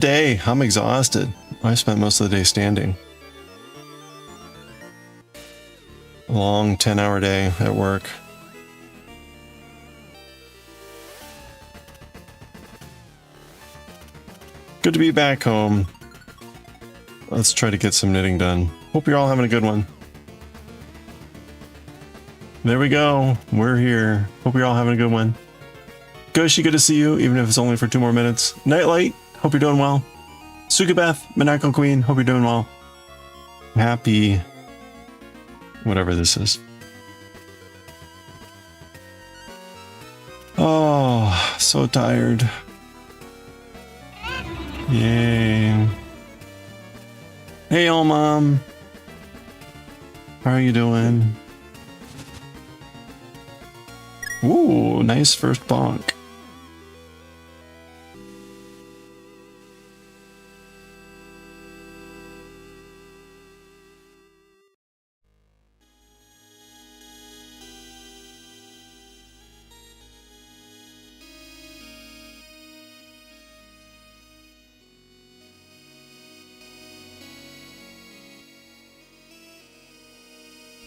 Day, I'm exhausted. I spent most of the day standing. A long 10-hour day at work. Good to be back home. Let's try to get some knitting done. Hope you're all having a good one. There we go. We're here. Hope you're all having a good one. Goshi, good to see you, even if it's only for 2 more minutes. Nightlight, hope you're doing well. Sukabeth, Maniacal Queen, hope you're doing well. Happy... whatever this is. Oh, so tired. Yay. Hey, old mom. How are you doing? Ooh, nice first bonk.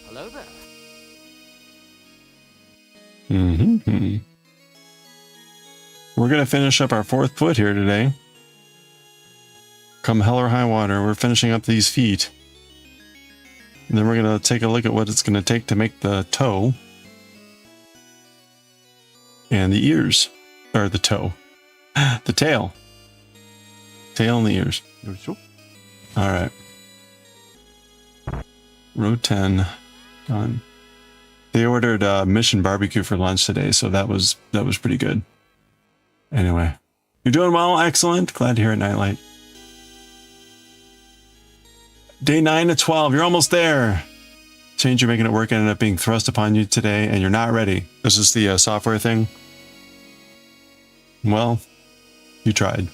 Hello there. We're gonna finish up our 4th foot here today. Come hell or high water, we're finishing up these feet. And then we're gonna take a look at what it's gonna take to make the toe. And the ears. Or the toe. The tail. Tail and the ears. Alright. Row 10. Done. They ordered Mission Barbecue for lunch today, so that was pretty good. Anyway, you're doing well, excellent. Glad to hear it, Nightlight. Day 9 to 12, you're almost there. Change you're making it work ended up being thrust upon you today, and you're not ready. Is this the software thing? Well, you tried.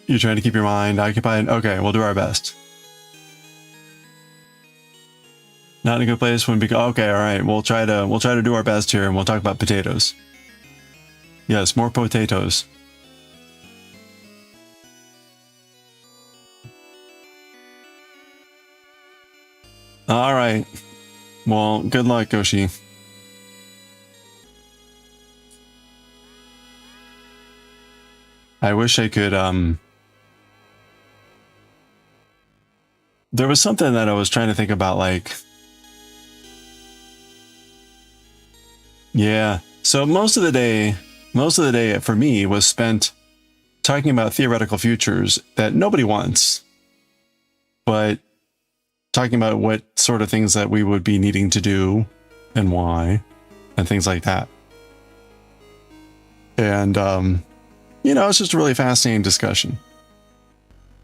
You're trying to keep your mind occupied. Okay, we'll do our best. Not in a good place when okay, all right. We'll try to do our best here, and we'll talk about potatoes. Yes, more potatoes. All right. Well, good luck, Goshi. I wish I could there was something that I was trying to think about, like, yeah. So most of the day for me was spent talking about theoretical futures that nobody wants, but talking about what sort of things that we would be needing to do and why and things like that. And, you know, it's just a really fascinating discussion.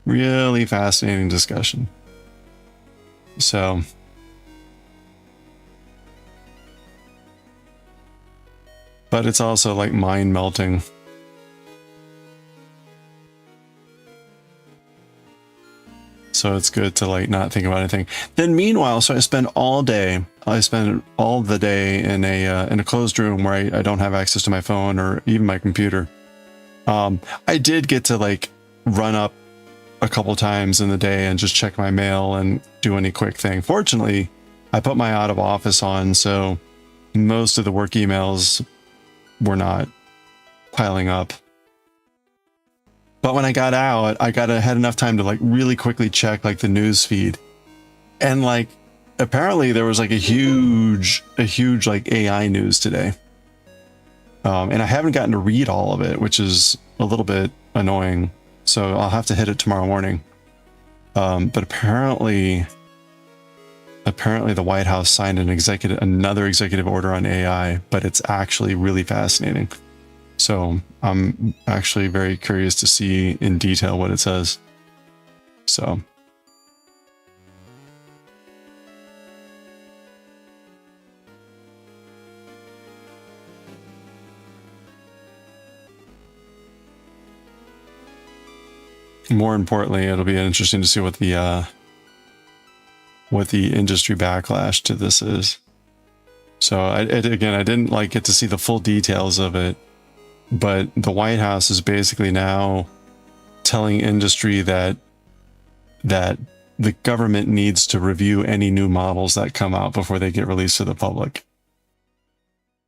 Really fascinating discussion. So... but it's also like mind melting. So it's good to like not think about anything. Then meanwhile, so I spend all the day in a closed room where I don't have access to my phone or even my computer. I did get to like run up a couple times in the day and just check my mail and do any quick thing. Fortunately, I put my out of office on, so most of the work emails were not piling up. But when I got out, I had enough time to like really quickly check like the news feed. And like apparently there was like a huge like AI news today. And I haven't gotten to read all of it, which is a little bit annoying. So I'll have to hit it tomorrow morning. But apparently the White House signed another executive order on AI, but it's actually really fascinating. So I'm actually very curious to see in detail what it says. So. More importantly, it'll be interesting to see what the industry backlash to this is. So again, I didn't like get to see the full details of it, But the White House is basically now telling industry that the government needs to review any new models that come out before they get released to the public,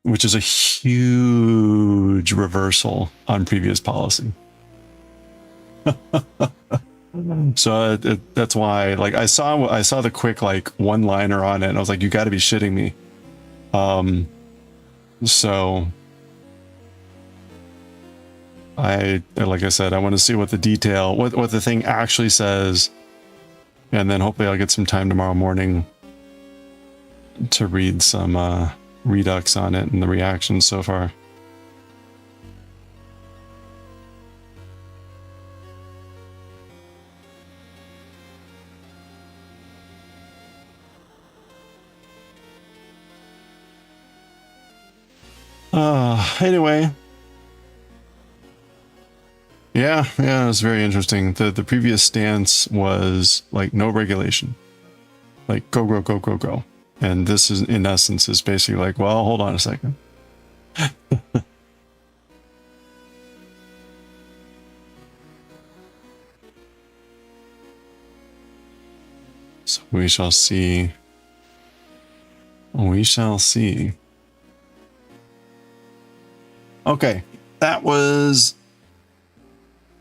which is a huge reversal on previous policy. So that's why, like, I saw the quick like one-liner on it, and I was like, you got to be shitting me. So like I said, I want to see what the detail, what the thing actually says, and then hopefully I'll get some time tomorrow morning to read some redux on it and the reactions so far. Anyway. Yeah, it was very interesting. The previous stance was like no regulation. Like go, go, go, go, go. And this is, in essence, is basically like, well, hold on a second. So we shall see. We shall see. Okay, that was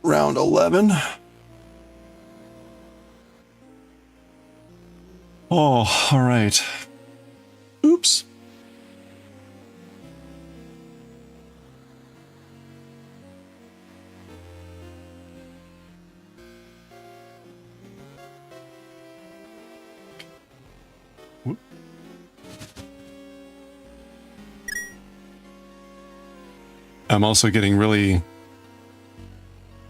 round 11. Oh, all right. Oops. I'm also getting really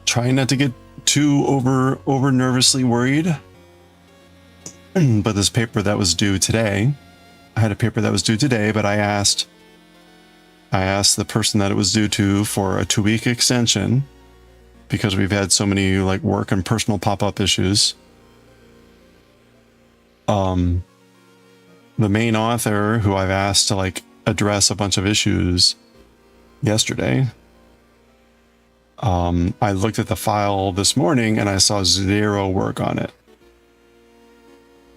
trying not to get too over nervously worried. But this paper that was due today, I had a paper that was due today, but I asked the person that it was due to for a 2-week extension because we've had so many like work and personal pop-up issues. The main author, who I've asked to like address a bunch of issues yesterday, I looked at the file this morning and I saw 0 work on it.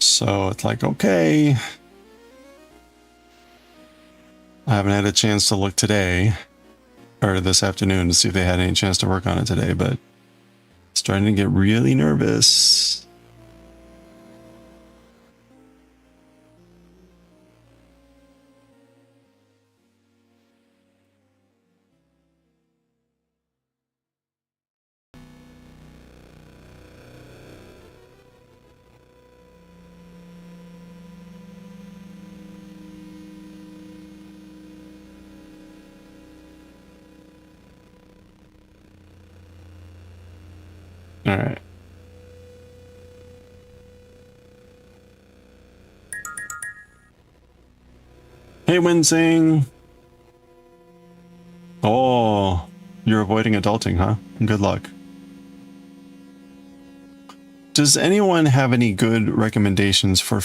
So it's like, okay, I haven't had a chance to look today or this afternoon to see if they had any chance to work on it today, but starting to get really nervous. All right. Hey, Winsing. Oh, you're avoiding adulting, huh? Good luck. Does anyone have any good recommendations for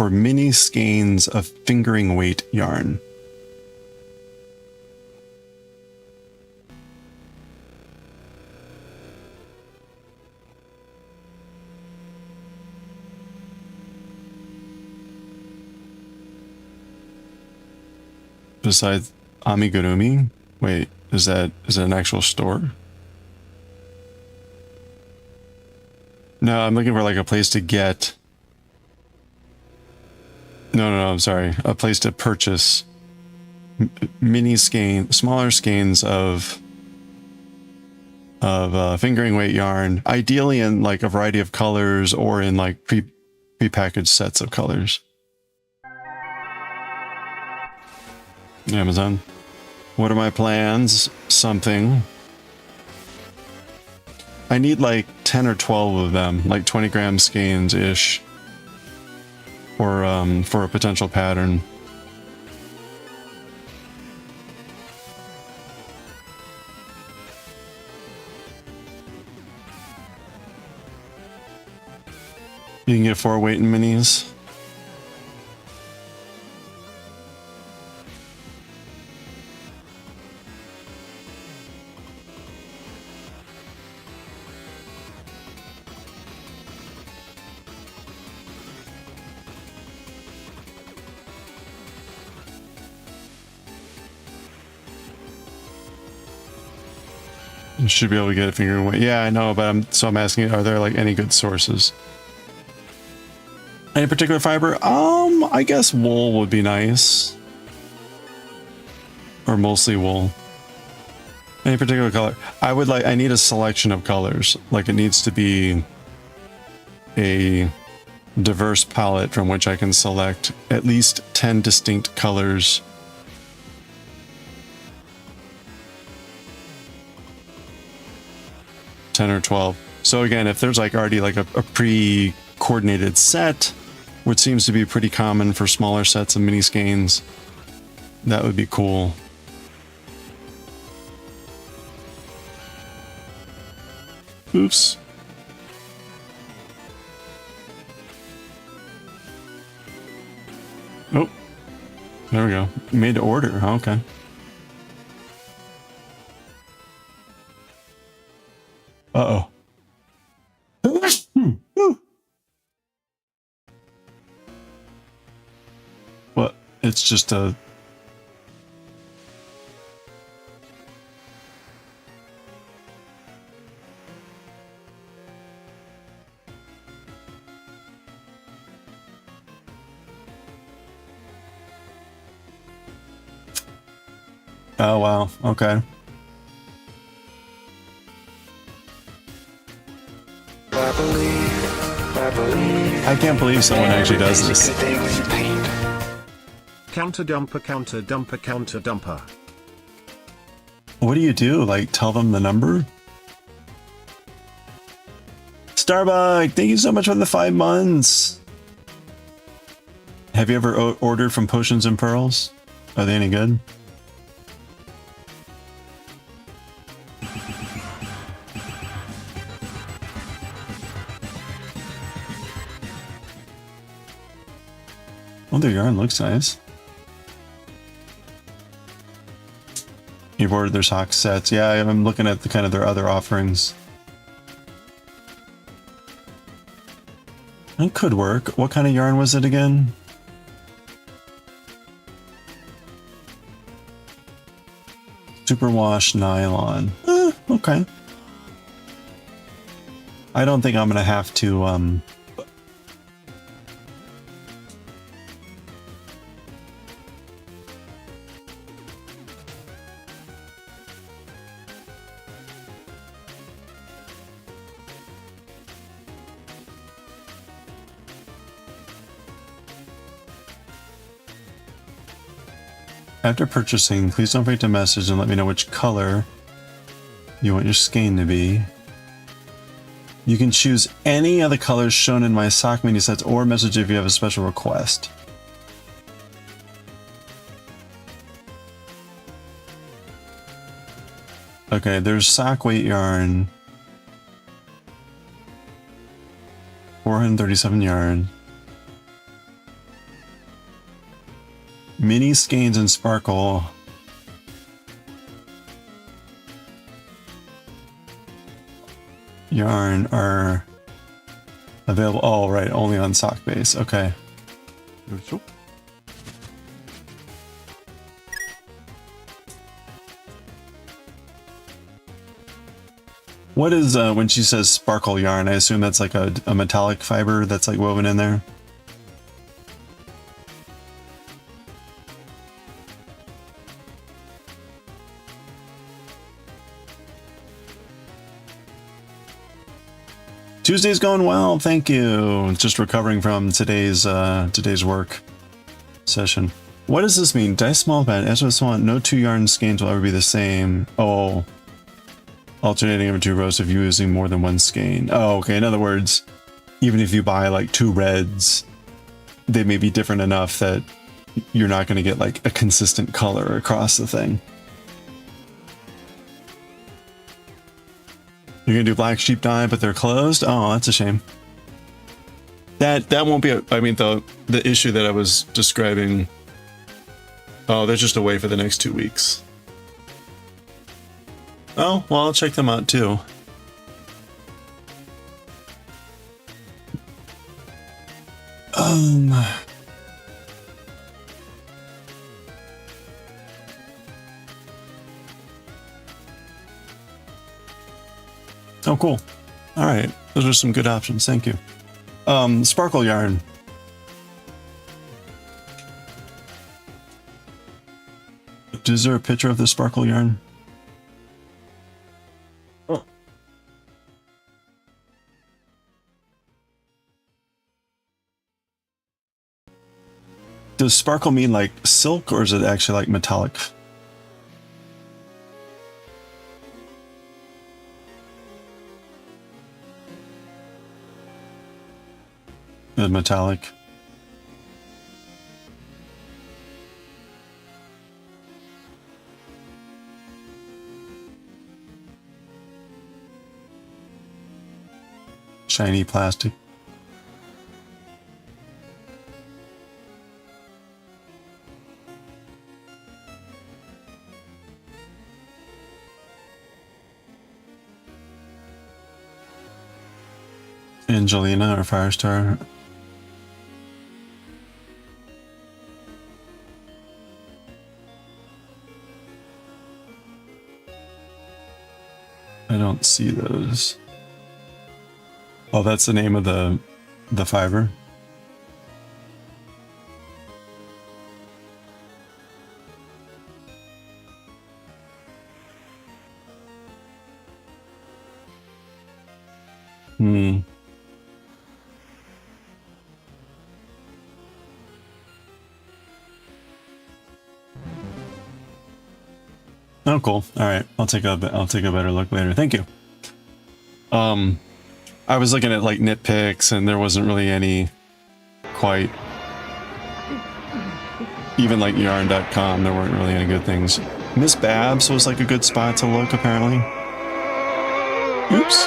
mini skeins of fingering weight yarn? Besides Amigurumi? Wait, is it an actual store? No, I'm looking for like a place to get. No, I'm sorry. A place to purchase smaller skeins of fingering weight yarn, ideally in like a variety of colors or in like pre-packaged sets of colors. Amazon. What are my plans? Something. I need like 10 or 12 of them, like 20 gram skeins ish, for a potential pattern. You can get 4 weight and minis. You should be able to get it fingering away. Yeah, I know, but I'm asking, are there like any good sources? Any particular fiber? I guess wool would be nice. Or mostly wool. Any particular color? I need a selection of colors. Like it needs to be a diverse palette from which I can select at least 10 distinct colors. Or 12. So again, if there's like already like a pre-coordinated set, which seems to be pretty common for smaller sets of mini skeins, that would be cool. Oops. Oh, there we go. Made to order. Okay. Uh-oh. What? It's just a... Oh, wow. Okay. I can't believe someone actually does this. Counter dumper, counter dumper, counter dumper. What do you do? Like, tell them the number? Starbuck, thank you so much for the 5 months. Have you ever ordered from Potions and Pearls? Are they any good? Oh, their yarn looks nice. You've ordered their sock sets. Yeah, I'm looking at the kind of their other offerings. It could work. What kind of yarn was it again? Superwash nylon. Okay. I don't think I'm gonna have to After purchasing, please don't forget to message and let me know which color you want your skein to be. You can choose any of the colors shown in my sock mini sets or message if you have a special request. Okay, there's sock weight yarn. 437 yarn. Mini skeins and sparkle. Yarn are available. Oh, right, only on sock base. Okay. What is when she says sparkle yarn? I assume that's like a metallic fiber that's like woven in there. Tuesday's going well, thank you. Just recovering from today's work session. What does this mean? Dice small band. As with Swan, no 2 yarn skeins will ever be the same. Oh, alternating over 2 rows if you're using more than 1 skein. Oh, okay. In other words, even if you buy like 2 reds, they may be different enough that you're not going to get like a consistent color across the thing. You're gonna do black sheep dye, but they're closed? Oh, that's a shame. That won't be I mean, the issue that I was describing. Oh, they're just away for the next 2 weeks. Oh, well, I'll check them out too. Oh, cool. All right. Those are some good options. Thank you. Sparkle yarn. Is there a picture of the sparkle yarn? Oh. Does sparkle mean like silk, or is it actually like metallic? Metallic. Shiny plastic. Angelina or Firestar. I don't see those. Oh, that's the name of the fiber. Oh, cool. All right, I'll take a better look later. Thank you. I was looking at like nitpicks, and there wasn't really any quite. Even like yarn.com, there weren't really any good things. Miss Babs was like a good spot to look, apparently. Oops.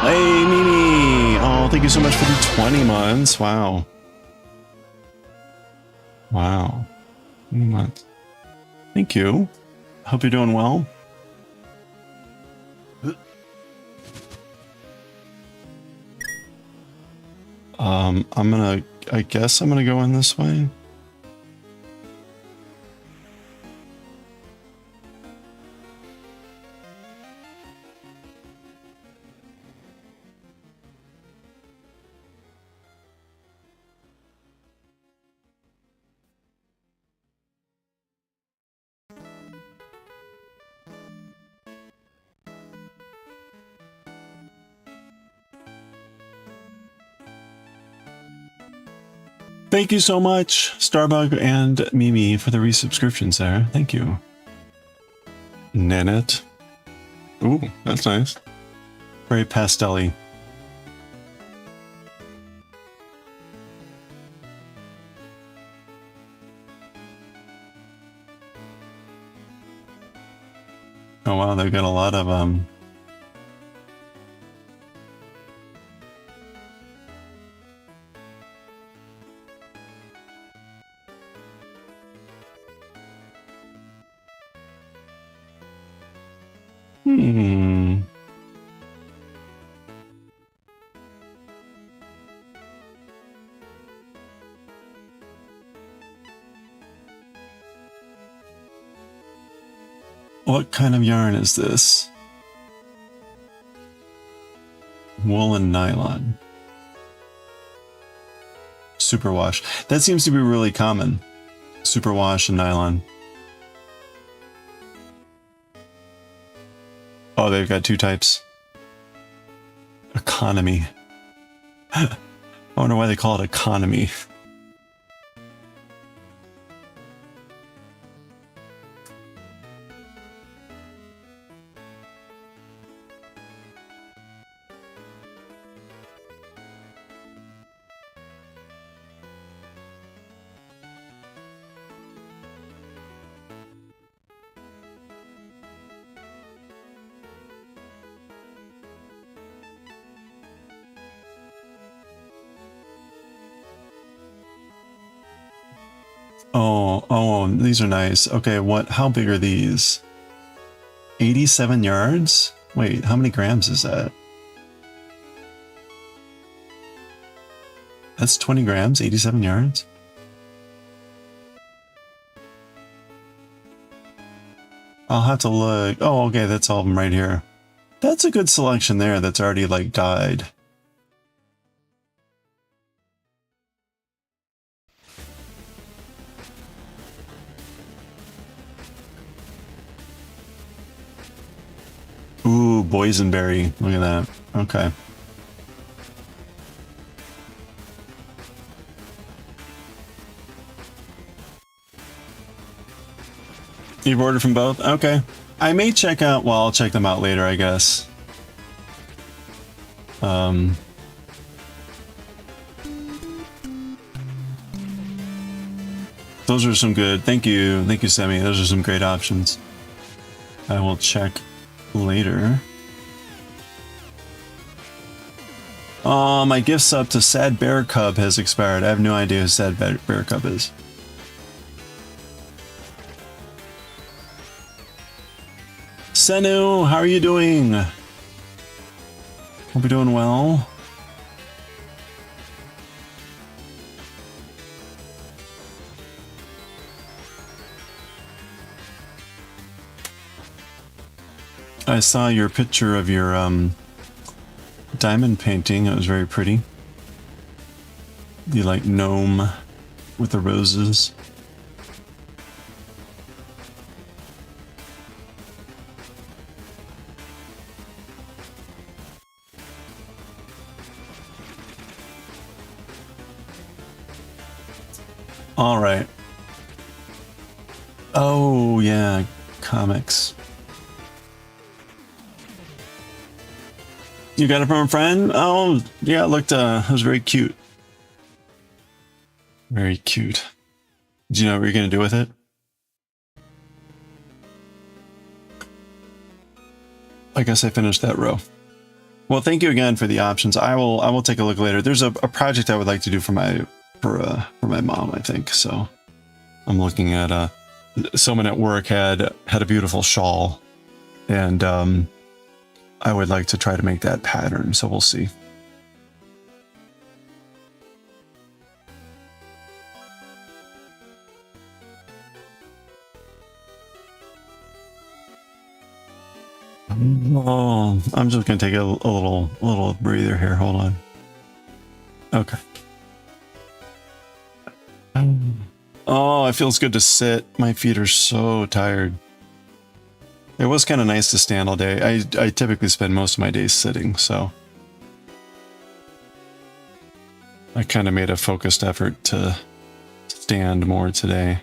Hey, Mimi. Oh, thank you so much for the 20 months. Wow. Wow. 20 months. Thank you. Hope you're doing well. I guess I'm gonna go in this way. Thank you so much, Starbug and Mimi, for the resubscriptions there. Thank you. Nanette. Ooh, that's nice. Very pastel-y. Oh wow, they've got a lot of What kind of yarn is this? Wool and nylon. Superwash. That seems to be really common. Superwash and nylon. Oh, they've got two types. Economy. I wonder why they call it economy. Oh, these are nice. Okay, how big are these? 87 yards? Wait, how many grams is that? That's 20 grams, 87 yards? I'll have to look. Oh, okay, that's all of them right here. That's a good selection there that's already like dyed. Ooh, boysenberry. Look at that. Okay. You've ordered from both? Okay. I may check out, well, I'll check them out later, I guess. Those are some good, thank you, Semi. Those are some great options. I will check later. Oh, my gift sub to Sad Bear Cub has expired. I have no idea who Sad Bear Cub is. Senu, how are you doing? Hope you're doing well. I saw your picture of your diamond painting. It was very pretty. The like gnome with the roses. All right. Oh yeah, comics. You got it from a friend? Oh yeah, it looked it was very cute. Very cute. Do you know what you're gonna do with it? I guess I finished that row. Well, thank you again for the options. I will take a look later. There's a project I would like to do for my mom, I think. So I'm looking at someone at work had a beautiful shawl, and I would like to try to make that pattern. So we'll see. Oh, I'm just gonna take a little breather here. Hold on. Okay. Oh, it feels good to sit. My feet are so tired. It was kind of nice to stand all day. I typically spend most of my days sitting, so I kind of made a focused effort to stand more today.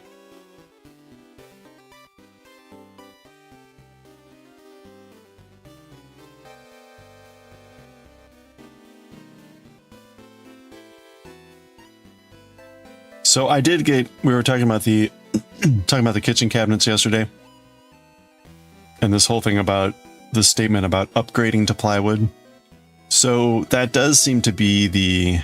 So I did get, we were talking about the kitchen cabinets yesterday. And this whole thing about the statement about upgrading to plywood. So that does seem to be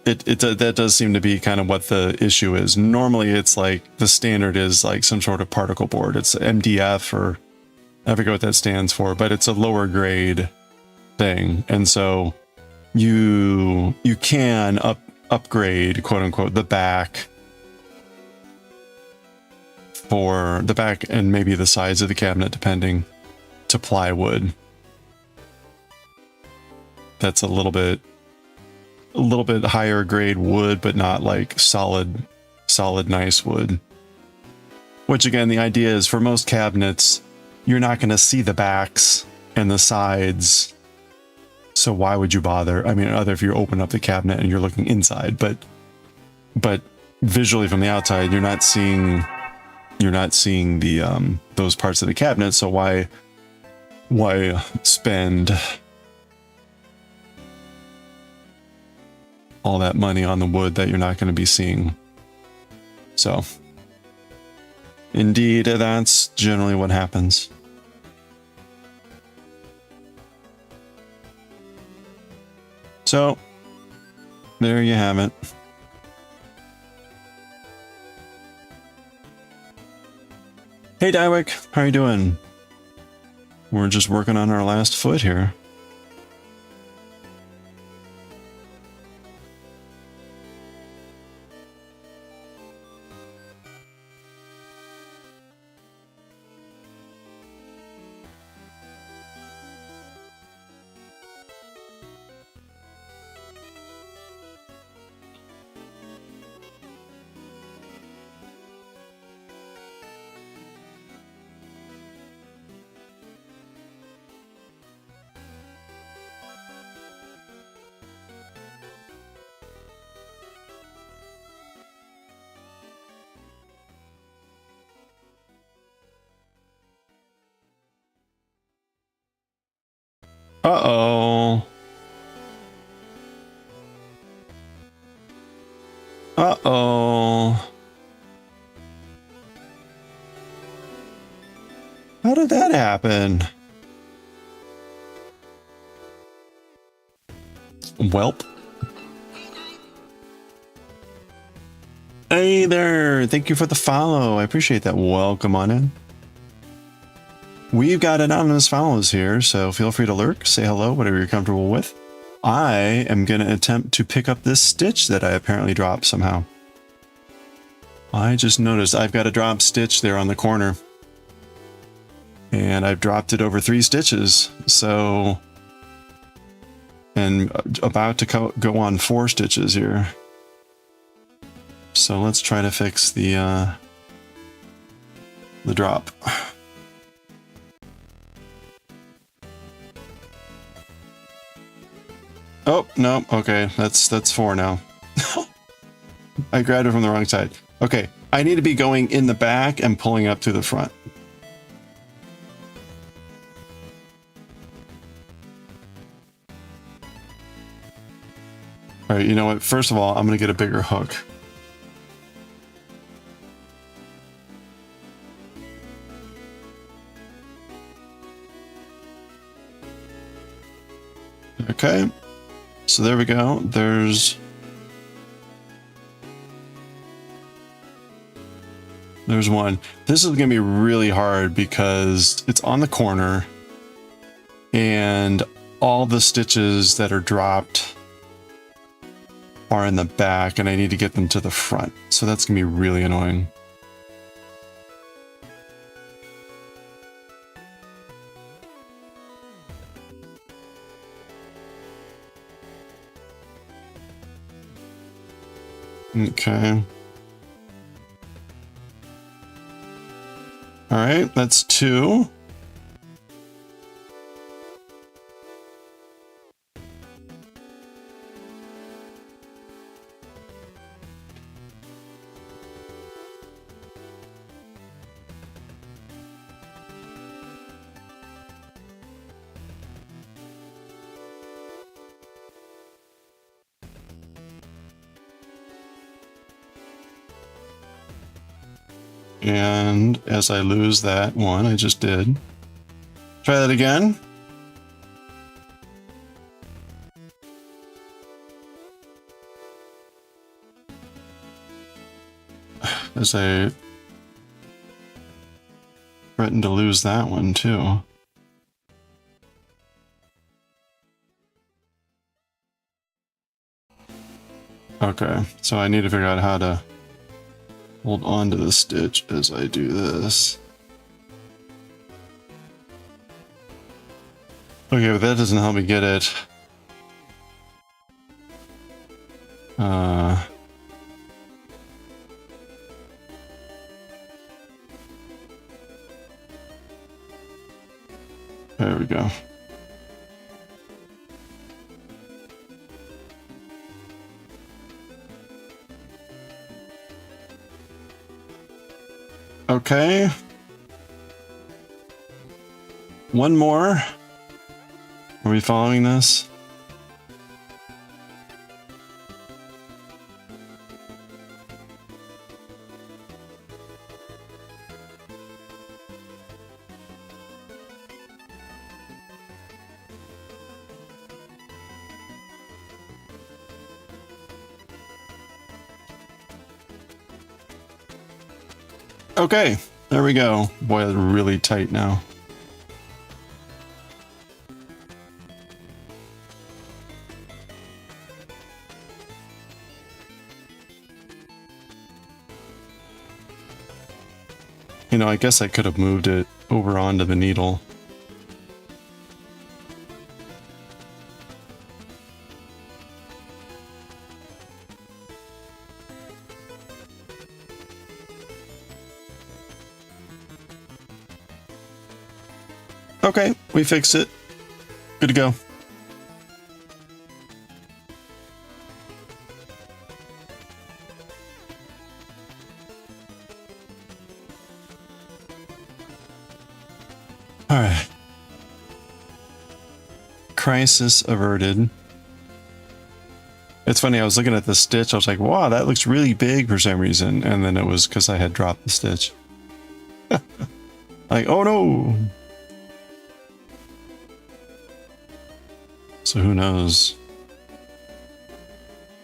that does seem to be kind of what the issue is. Normally it's like the standard is like some sort of particle board. It's MDF, or I forget what that stands for, but it's a lower grade thing. And so you can upgrade, quote unquote, the back, for the back and maybe the sides of the cabinet, depending, to plywood. That's a little bit higher grade wood, but not like solid nice wood. Which again, the idea is for most cabinets, you're not going to see the backs and the sides. So why would you bother? I mean, other if you open up the cabinet and you're looking inside, but visually from the outside, you're not seeing the those parts of the cabinet. So why spend all that money on the wood that you're not going to be seeing? So indeed, that's generally what happens. So there you have it. Hey Dywick, how are you doing? We're just working on our last foot here. Uh-oh. Uh-oh. How did that happen? Welp. Hey there. Thank you for the follow. I appreciate that. Welcome on in. We've got anonymous follows here, so feel free to lurk, say hello, whatever you're comfortable with. I am going to attempt to pick up this stitch that I apparently dropped somehow. I just noticed I've got a drop stitch there on the corner. And I've dropped it over 3 stitches, so... And about to go on 4 stitches here. So let's try to fix the drop. Oh, no, okay, that's 4 now. I grabbed it from the wrong side. Okay, I need to be going in the back and pulling up to the front. All right, you know what? First of all, I'm going to get a bigger hook. Okay, so there we go. There's one. This is going to be really hard because it's on the corner and all the stitches that are dropped are in the back and I need to get them to the front. So that's going to be really annoying. Okay. All right, that's 2. And as I lose that one, I just did. Try that again. As I threatened to lose that one too. Okay, so I need to figure out how to hold on to the stitch as I do this. Okay, but that doesn't help me get it. There we go. Okay. One more. Are we following this? Okay, there we go. Boy, it's really tight now. You know, I guess I could have moved it over onto the needle. Okay, we fixed it. Good to go. All right. crisis averted. It's funny, I was looking at the stitch, I was like, wow, that looks really big for some reason. And then it was because I had dropped the stitch. Like, oh no! So who knows?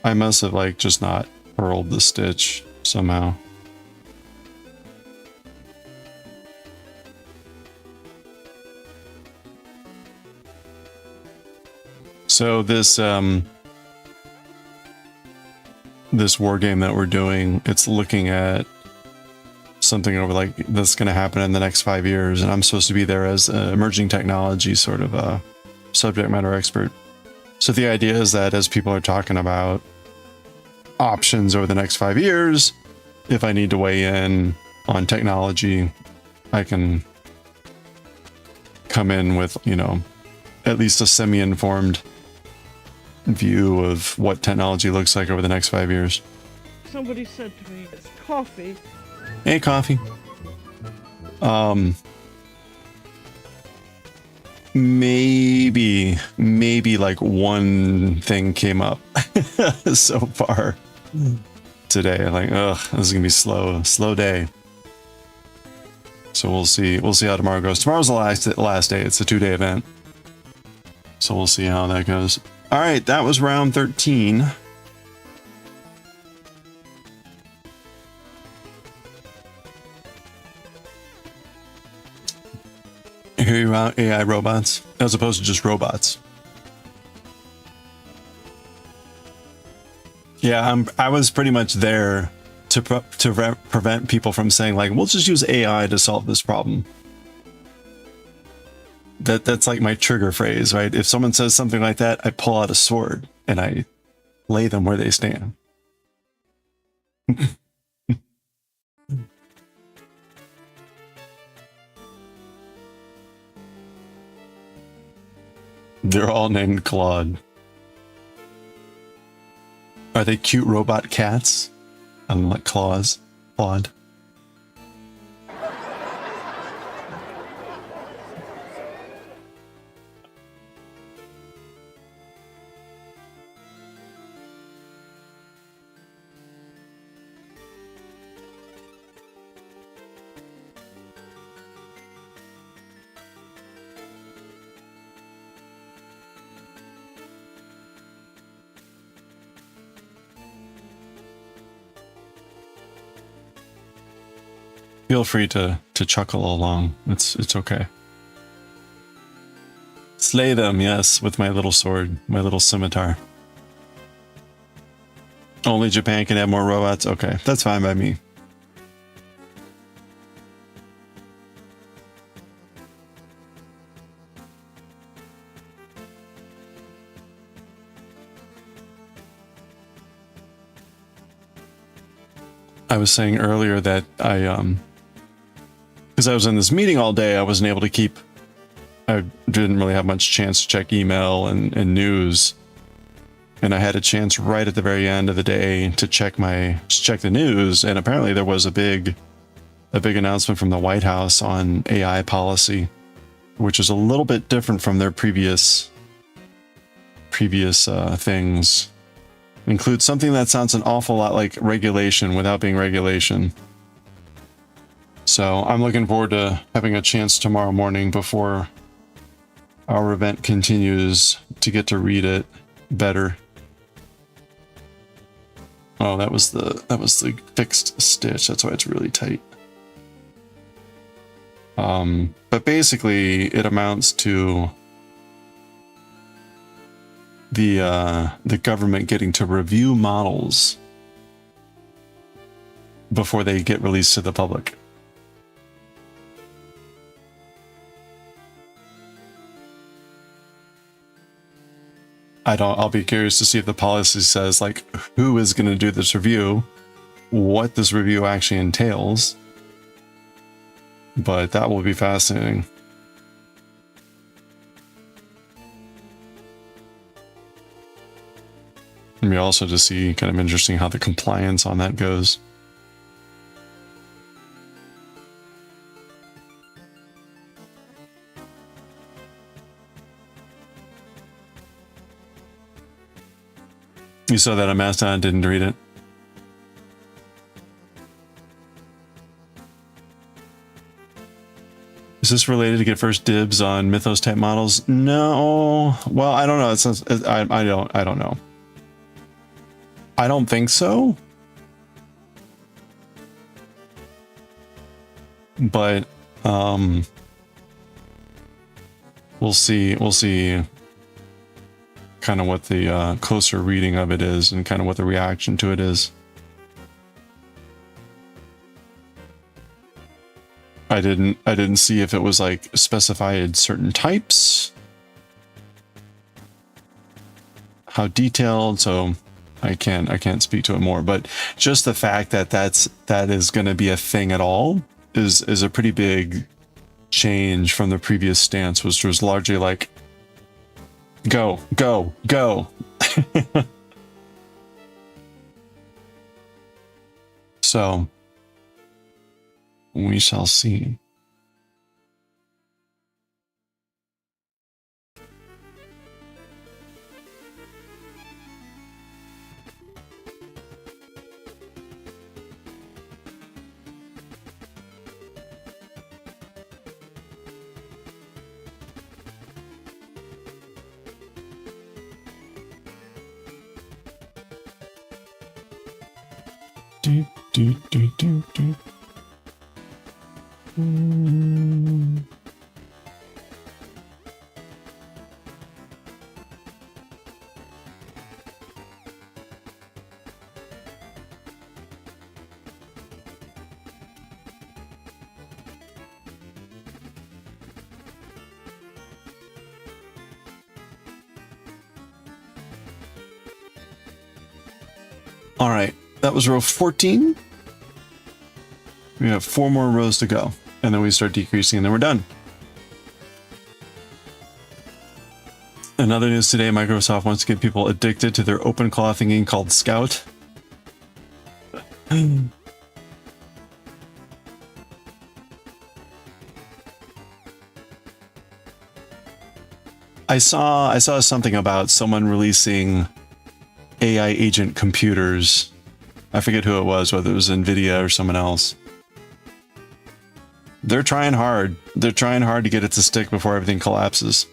I must have like just not purled the stitch somehow. So this war game that we're doing, it's looking at something over like that's going to happen in the next 5 years, and I'm supposed to be there as an emerging technology sort of a subject matter expert. So the idea is that as people are talking about options over the next 5 years, if I need to weigh in on technology, I can come in with, you know, at least a semi-informed view of what technology looks like over the next 5 years. Somebody said to me, it's coffee. Hey, coffee. Maybe like one thing came up so far today. Like, ugh, this is gonna be slow day. So we'll see how tomorrow goes. Tomorrow's the last day. It's a 2-day event. So we'll see how that goes. All right, that was round 13. Hear you out, AI robots, as opposed to just robots. Yeah, I was pretty much there to prevent people from saying like, we'll just use AI to solve this problem. That's like my trigger phrase, right? If someone says something like that, I pull out a sword and I lay them where they stand. They're all named Claude. Are they cute robot cats? Like claws. Claude. Feel free to chuckle along. It's okay. Slay them, yes, with my little sword, my little scimitar. Only Japan can have more robots? Okay, that's fine by me. I was saying earlier that because I was in this meeting all day, I wasn't able to I didn't really have much chance to check email and news. And I had a chance right at the very end of the day to check the news. And apparently there was a big announcement from the White House on AI policy, which is a little bit different from their previous things. Includes something that sounds an awful lot like regulation without being regulation. So I'm looking forward to having a chance tomorrow morning before our event continues to get to read it better. Oh, that was the fixed stitch. That's why it's really tight. But basically it amounts to the government getting to review models before they get released to the public. I'll be curious to see if the policy says like who is going to do this review, what this review actually entails. But that will be fascinating. And also to see kind of interesting how the compliance on that goes. You saw that on Mastodon, didn't read it. Is this related to get first dibs on Mythos type models? No. Well, I don't know. I don't know. I don't think so. But we'll see kind of what the closer reading of it is and kind of what the reaction to it is. I didn't see if it was like specified certain types, how detailed, so I can't speak to it more, but just the fact that that is going to be a thing at all is a pretty big change from the previous stance, which was largely like go. So we shall see. Do. All right, that was row 14. We have 4 more rows to go, and then we start decreasing, and then we're done. Another news today, Microsoft wants to get people addicted to their open claw thingy called Scout. I saw something about someone releasing AI agent computers. I forget who it was, whether it was NVIDIA or someone else. They're trying hard. They're trying hard to get it to stick before everything collapses.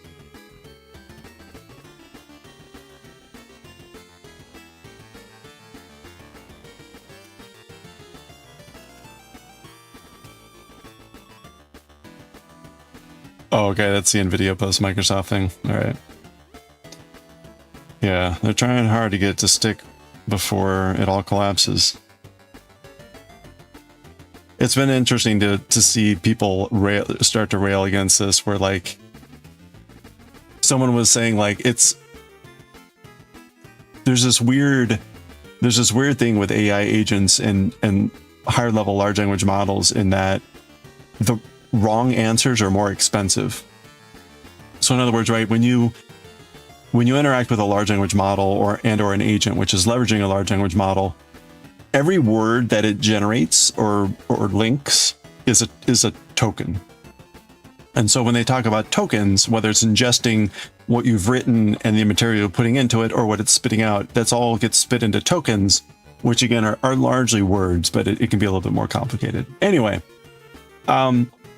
Oh, okay, that's the NVIDIA plus Microsoft thing. All right. Yeah, they're trying hard to get it to stick before it all collapses. It's been interesting to see people start to rail against this, where like someone was saying like there's this weird thing with AI agents and higher level large language models, in that the wrong answers are more expensive. So in other words, right, when you interact with a large language model or an agent, which is leveraging a large language model, every word that it generates or links is a token. And so when they talk about tokens, whether it's ingesting what you've written and the material you're putting into it, or what it's spitting out, that's all gets spit into tokens, which again are largely words, but it can be a little bit more complicated. Anyway,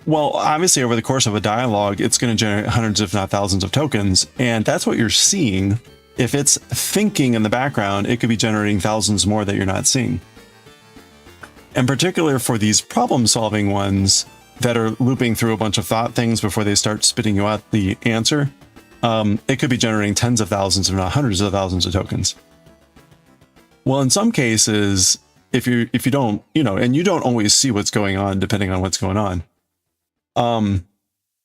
well, obviously over the course of a dialogue, it's going to generate hundreds, if not thousands of tokens. And that's what you're seeing. If it's thinking in the background, it could be generating thousands more that you're not seeing. In particular for these problem solving ones that are looping through a bunch of thought things before they start spitting you out the answer, it could be generating tens of thousands, if not hundreds of thousands of tokens. Well, in some cases, if you don't, and you don't always see what's going on depending on what's going on,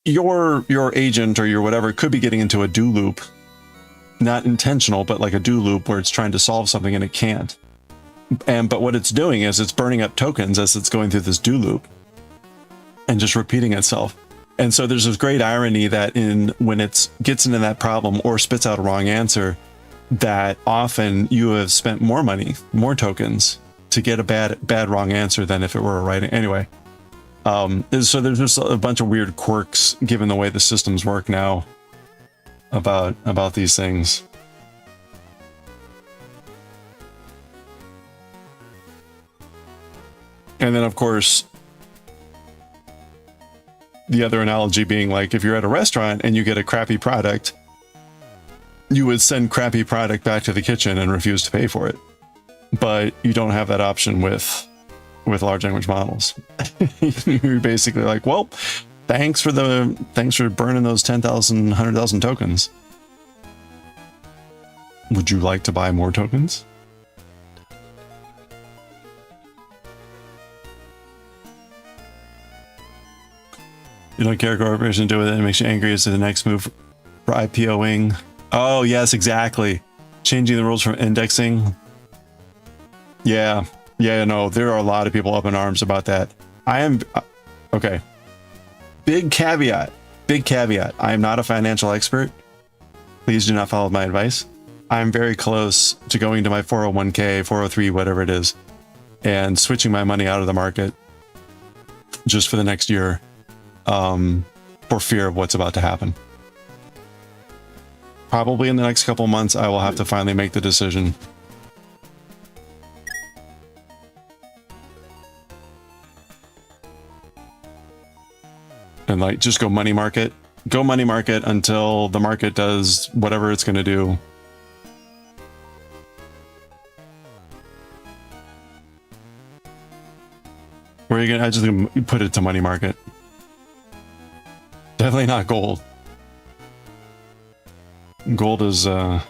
your agent or your whatever could be getting into a do loop, not intentional, but like a do loop where it's trying to solve something and it can't. But what it's doing is it's burning up tokens as it's going through this do loop and just repeating itself. And so there's this great irony that when it gets into that problem or spits out a wrong answer, that often you have spent more money, more tokens to get a bad wrong answer than if it were a right. Anyway. So there's just a bunch of weird quirks given the way the systems work now about these things. And then of course, the other analogy being like, if you're at a restaurant and you get a crappy product, you would send crappy product back to the kitchen and refuse to pay for it. But you don't have that option with large language models. You're basically like, well, thanks for burning those 10,000, 100,000 tokens. Would you like to buy more tokens? You don't care corporation do with it, it makes you angry as to the next move for IPOing. Oh yes, exactly. Changing the rules from indexing. Yeah, no, there are a lot of people up in arms about that. I am, okay. Big caveat. I am not a financial expert. Please do not follow my advice. I'm very close to going to my 401k, 403, whatever it is, and switching my money out of the market just for the next year, for fear of what's about to happen. Probably in the next couple months, I will have to finally make the decision. And like, just go money market. Go money market until the market does whatever it's going to do. Where are you going to, I just gonna put it to money market. Definitely not gold. Gold is, again,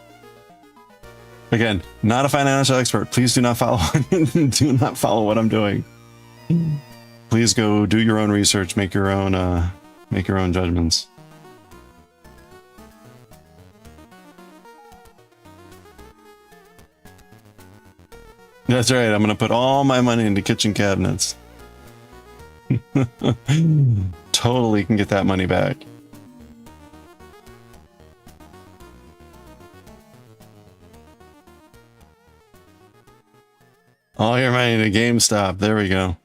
not a financial expert. Please do not follow, do not follow what I'm doing. Please go do your own research, make your own judgments. That's right. I'm gonna put all my money into kitchen cabinets. Totally can get that money back. All your money to GameStop. There we go.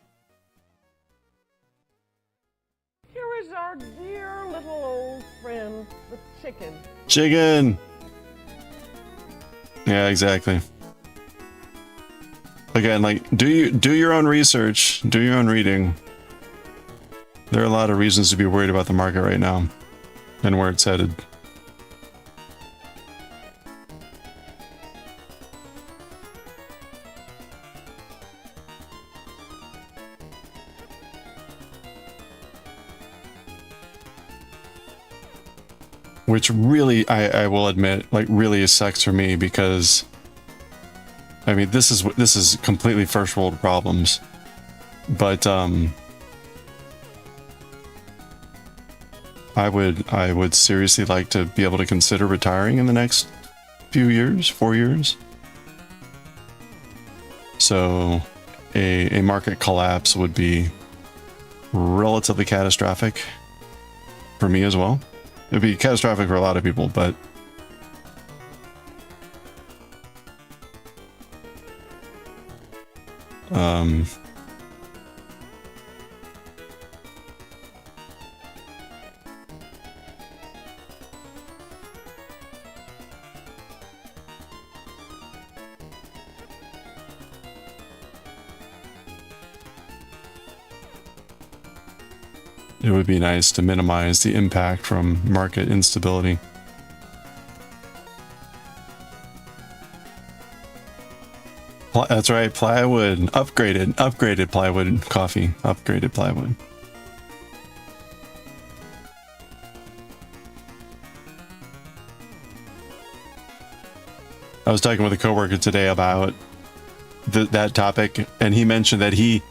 Here is our dear little old friend, the chicken. Chicken. Yeah, exactly. Again, like, do your own research, do your own reading. There are a lot of reasons to be worried about the market right now and where it's headed. Which really, I will admit, like, really sucks for me because, I mean, this is completely first world problems, but I would seriously like to be able to consider retiring in the next few years, 4 years. So a market collapse would be relatively catastrophic for me as well. It'd be catastrophic for a lot of people, but it would be nice to minimize the impact from market instability. That's right, plywood, upgraded plywood coffee, upgraded plywood. I was talking with a coworker today about that topic, and he mentioned that he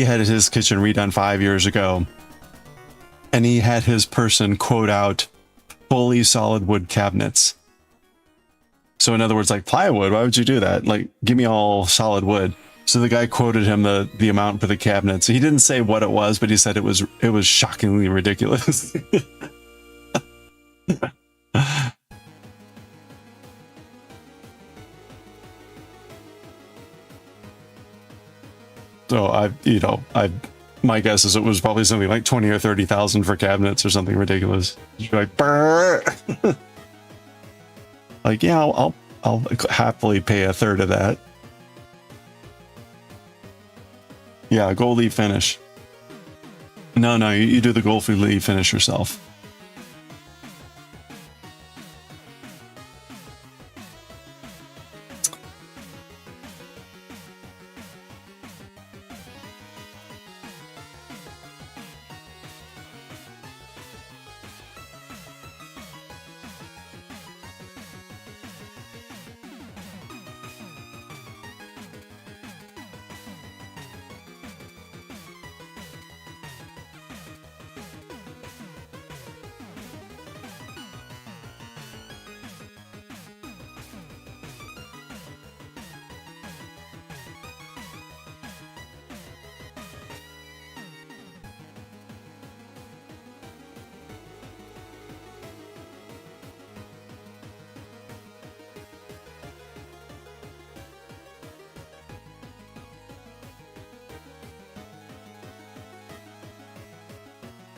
had his kitchen redone 5 years ago, and he had his person quote out fully solid wood cabinets. So in other words, like, plywood, why would you do that? Like, give me all solid wood. So the guy quoted him the amount for the cabinets. He didn't say what it was, but he said it was shockingly ridiculous. So my guess is it was probably something like 20 or 30,000 for cabinets or something ridiculous. You're like, brr. Like, yeah, I'll happily pay a third of that. Yeah, gold leaf finish. No, you do the gold leaf finish yourself.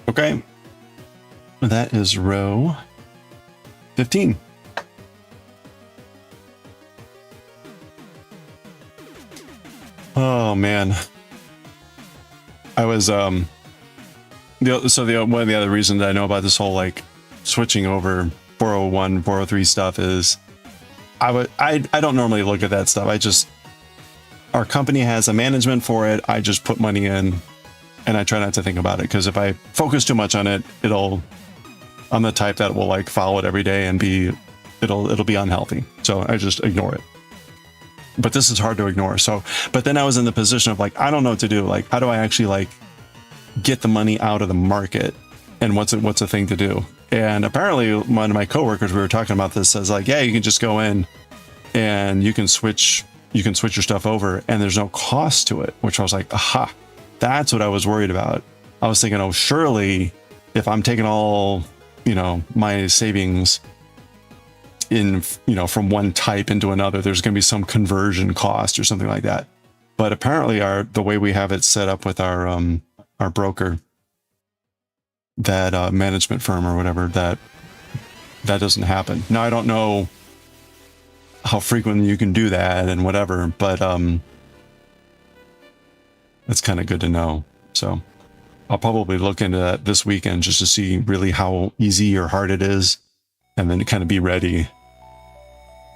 Okay. That is row 15. Oh man. I was one of the other reasons I know about this whole like switching over 401, 403 stuff is I don't normally look at that stuff. Our company has a management for it. I just put money in and I try not to think about it, because if I focus too much on it, I'm the type that will like follow it every day and it'll be unhealthy. So I just ignore it. But this is hard to ignore. So, but then I was in the position of like, I don't know what to do. Like, how do I actually like get the money out of the market, and what's a thing to do? And apparently one of my coworkers, we were talking about this, says like, yeah, you can just go in and you can switch your stuff over and there's no cost to it, which I was like, aha, that's what I was worried about. I was thinking, oh, surely if I'm taking all, my savings in, from one type into another, there's going to be some conversion cost or something like that. But apparently the way we have it set up with our broker, that management firm or whatever, that doesn't happen. Now, I don't know how frequently you can do that and whatever, but it's kind of good to know. So I'll probably look into that this weekend just to see really how easy or hard it is, and then kind of be ready.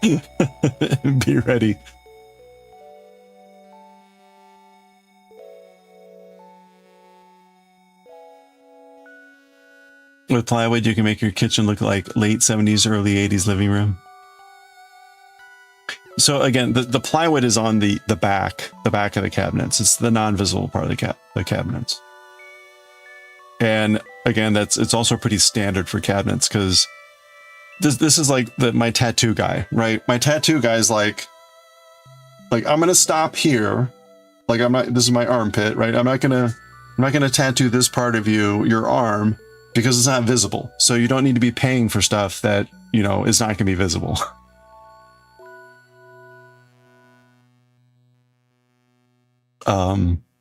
Be ready. With plywood, you can make your kitchen look like late 70s, early 80s living room. So again, the plywood is on the back of the cabinets. It's the non-visible part of the cabinets. And again, it's also pretty standard for cabinets, because this is like my tattoo guy, right? My tattoo guy is like I'm gonna stop here. Like this is my armpit, right? I'm not gonna tattoo this part of your arm, because it's not visible. So you don't need to be paying for stuff that, is not gonna be visible.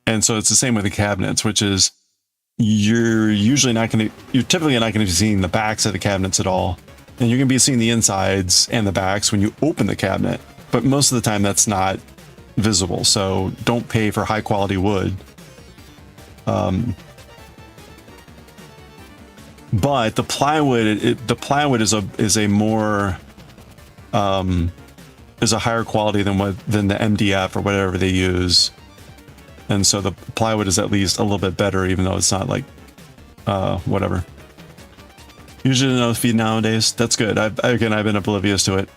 And so it's the same with the cabinets, which is you're typically not going to be seeing the backs of the cabinets at all. And you're going to be seeing the insides and the backs when you open the cabinet. But most of the time that's not visible. So don't pay for high quality wood. But the plywood is a more, is a higher quality than the MDF or whatever they use. And so the plywood is at least a little bit better, even though it's not like, whatever. Usually no feed nowadays. That's good. I've been oblivious to it.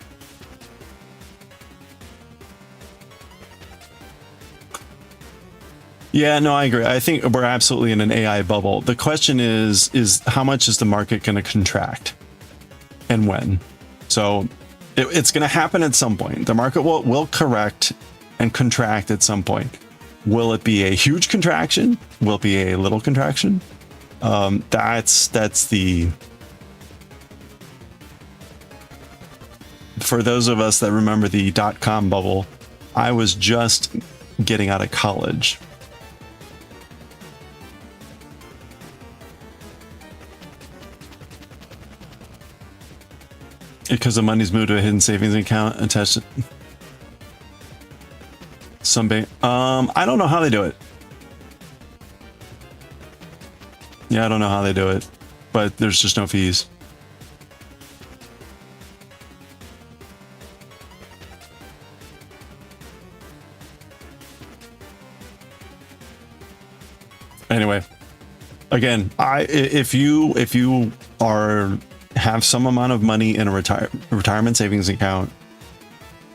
Yeah, no, I agree. I think we're absolutely in an AI bubble. The question is how much is the market going to contract, and when? So it's going to happen at some point. The market will correct and contract at some point. Will it be a huge contraction? Will it be a little contraction? That's the... For those of us that remember the .com bubble, I was just getting out of college. Because the money's moved to a hidden savings account attached to some bank. I don't know how they do it. Yeah, I don't know how they do it, but there's just no fees. Anyway, again, if you have some amount of money in a retirement savings account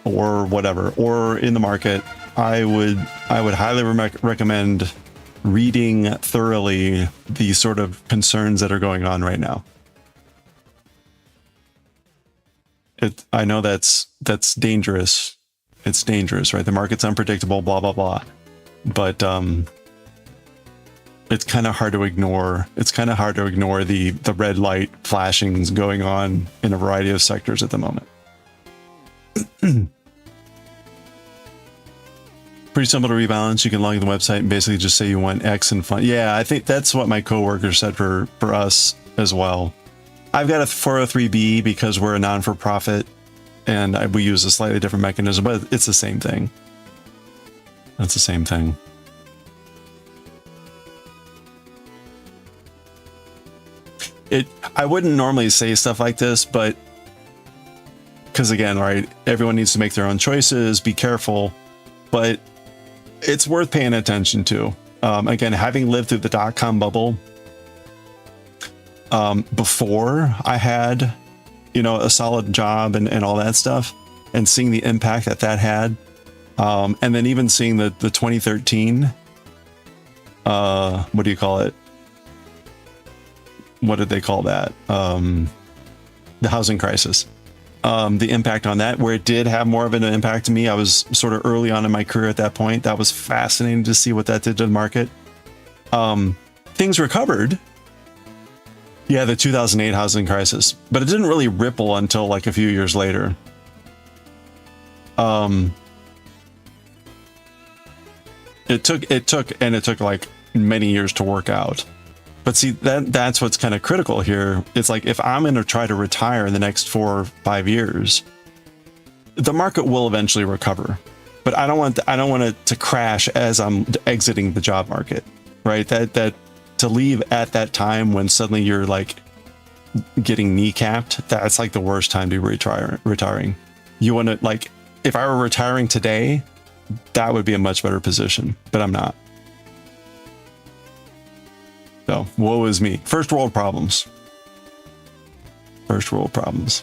or whatever, or in the market, I would highly recommend reading thoroughly the sort of concerns that are going on right now. I know that's dangerous. It's dangerous, right? The market's unpredictable, blah blah blah. But it's kind of hard to ignore. It's kind of hard to ignore the red light flashings going on in a variety of sectors at the moment. Pretty simple to rebalance. You can log in the website and basically just say you want X and fund. Yeah, I think that's what my coworker said for us as well. I've got a 403B because we're a non-for-profit, and we use a slightly different mechanism, but it's the same thing. That's the same thing. I wouldn't normally say stuff like this, but because again, right, everyone needs to make their own choices, be careful, but it's worth paying attention to. Again, having lived through the dot-com bubble, before I had, a solid job and all that stuff, and seeing the impact that had, and then even seeing the 2013, what do you call it? What did they call that? The housing crisis. The impact on that, where it did have more of an impact to me. I was sort of early on in my career at that point. That was fascinating to see what that did to the market. Things recovered. Yeah, the 2008 housing crisis, but it didn't really ripple until like a few years later. It took like many years to work out. But see, that's what's kind of critical here. It's like, if I'm going to try to retire in the next 4 or 5 years, the market will eventually recover. But I don't want it to crash as I'm exiting the job market, right? That to leave at that time when suddenly you're like getting kneecapped, that's like the worst time to be retiring. You want to, like, if I were retiring today, that would be a much better position, but I'm not. So, woe is me. First world problems. First world problems.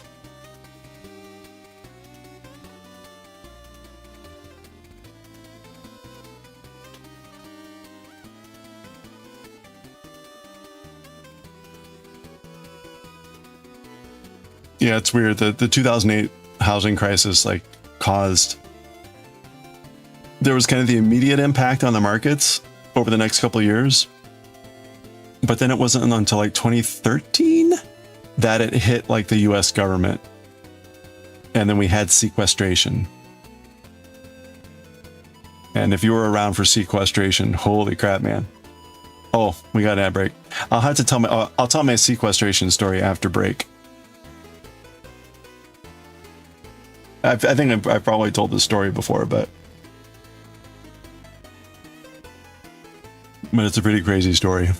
Yeah, it's weird. The 2008 housing crisis there was kind of the immediate impact on the markets over the next couple of years. But then it wasn't until like 2013 that it hit like the US government. And then we had sequestration. And if you were around for sequestration, holy crap, man. Oh, we got an ad break. I'll have to I'll tell my sequestration story after break. I think I've probably told this story before, but it's a pretty crazy story.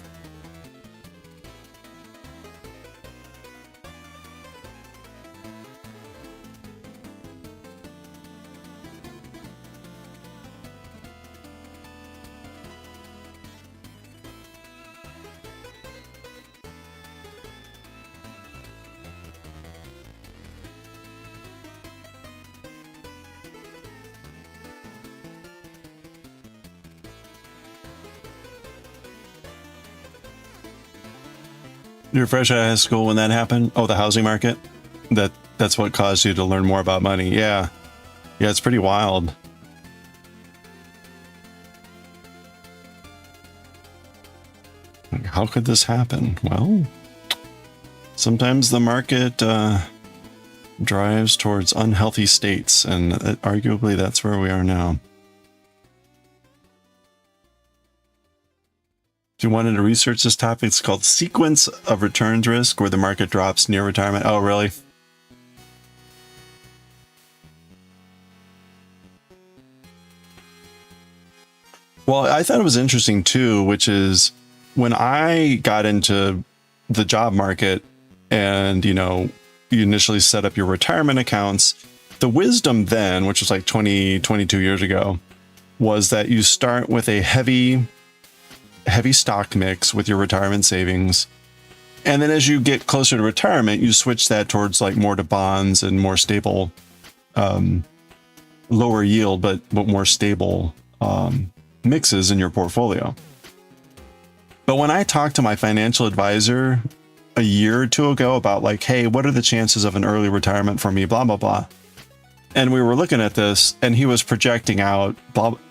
You're fresh out of school when that happened? Oh, the housing market? That's what caused you to learn more about money. Yeah. Yeah, it's pretty wild. How could this happen? Well, sometimes the market drives towards unhealthy states, and arguably that's where we are now. If you wanted to research this topic, it's called Sequence of Returns Risk, where the market drops near retirement. Oh, really? Well, I thought it was interesting too, which is when I got into the job market and, you know, you initially set up your retirement accounts, the wisdom then, which was like 22 years ago, was that you start with a heavy stock mix with your retirement savings. And then as you get closer to retirement, you switch that towards like more to bonds and more stable, lower yield, but more stable mixes in your portfolio. But when I talked to my financial advisor a year or two ago about like, hey, what are the chances of an early retirement for me, blah, blah, blah. And we were looking at this and he was projecting out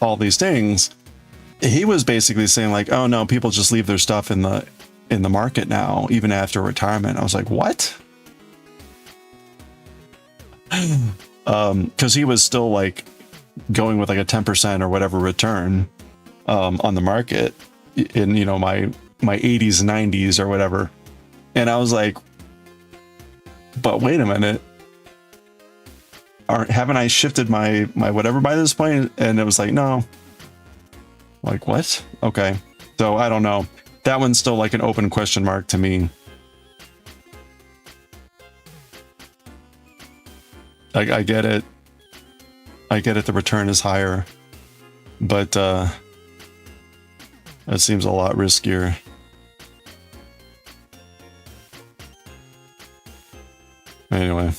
all these things. He was basically saying like, oh no, people just leave their stuff in the market now, even after retirement. I was like, what? Because he was still like going with like a 10% or whatever return on the market in, you know, my 80s, 90s or whatever. And I was like, but wait a minute. Haven't I shifted my whatever by this point? And it was like, no. Like, what? Okay. So I don't know. That one's still like an open question mark to me. I get it. I get it. The return is higher, but that seems a lot riskier. Anyway,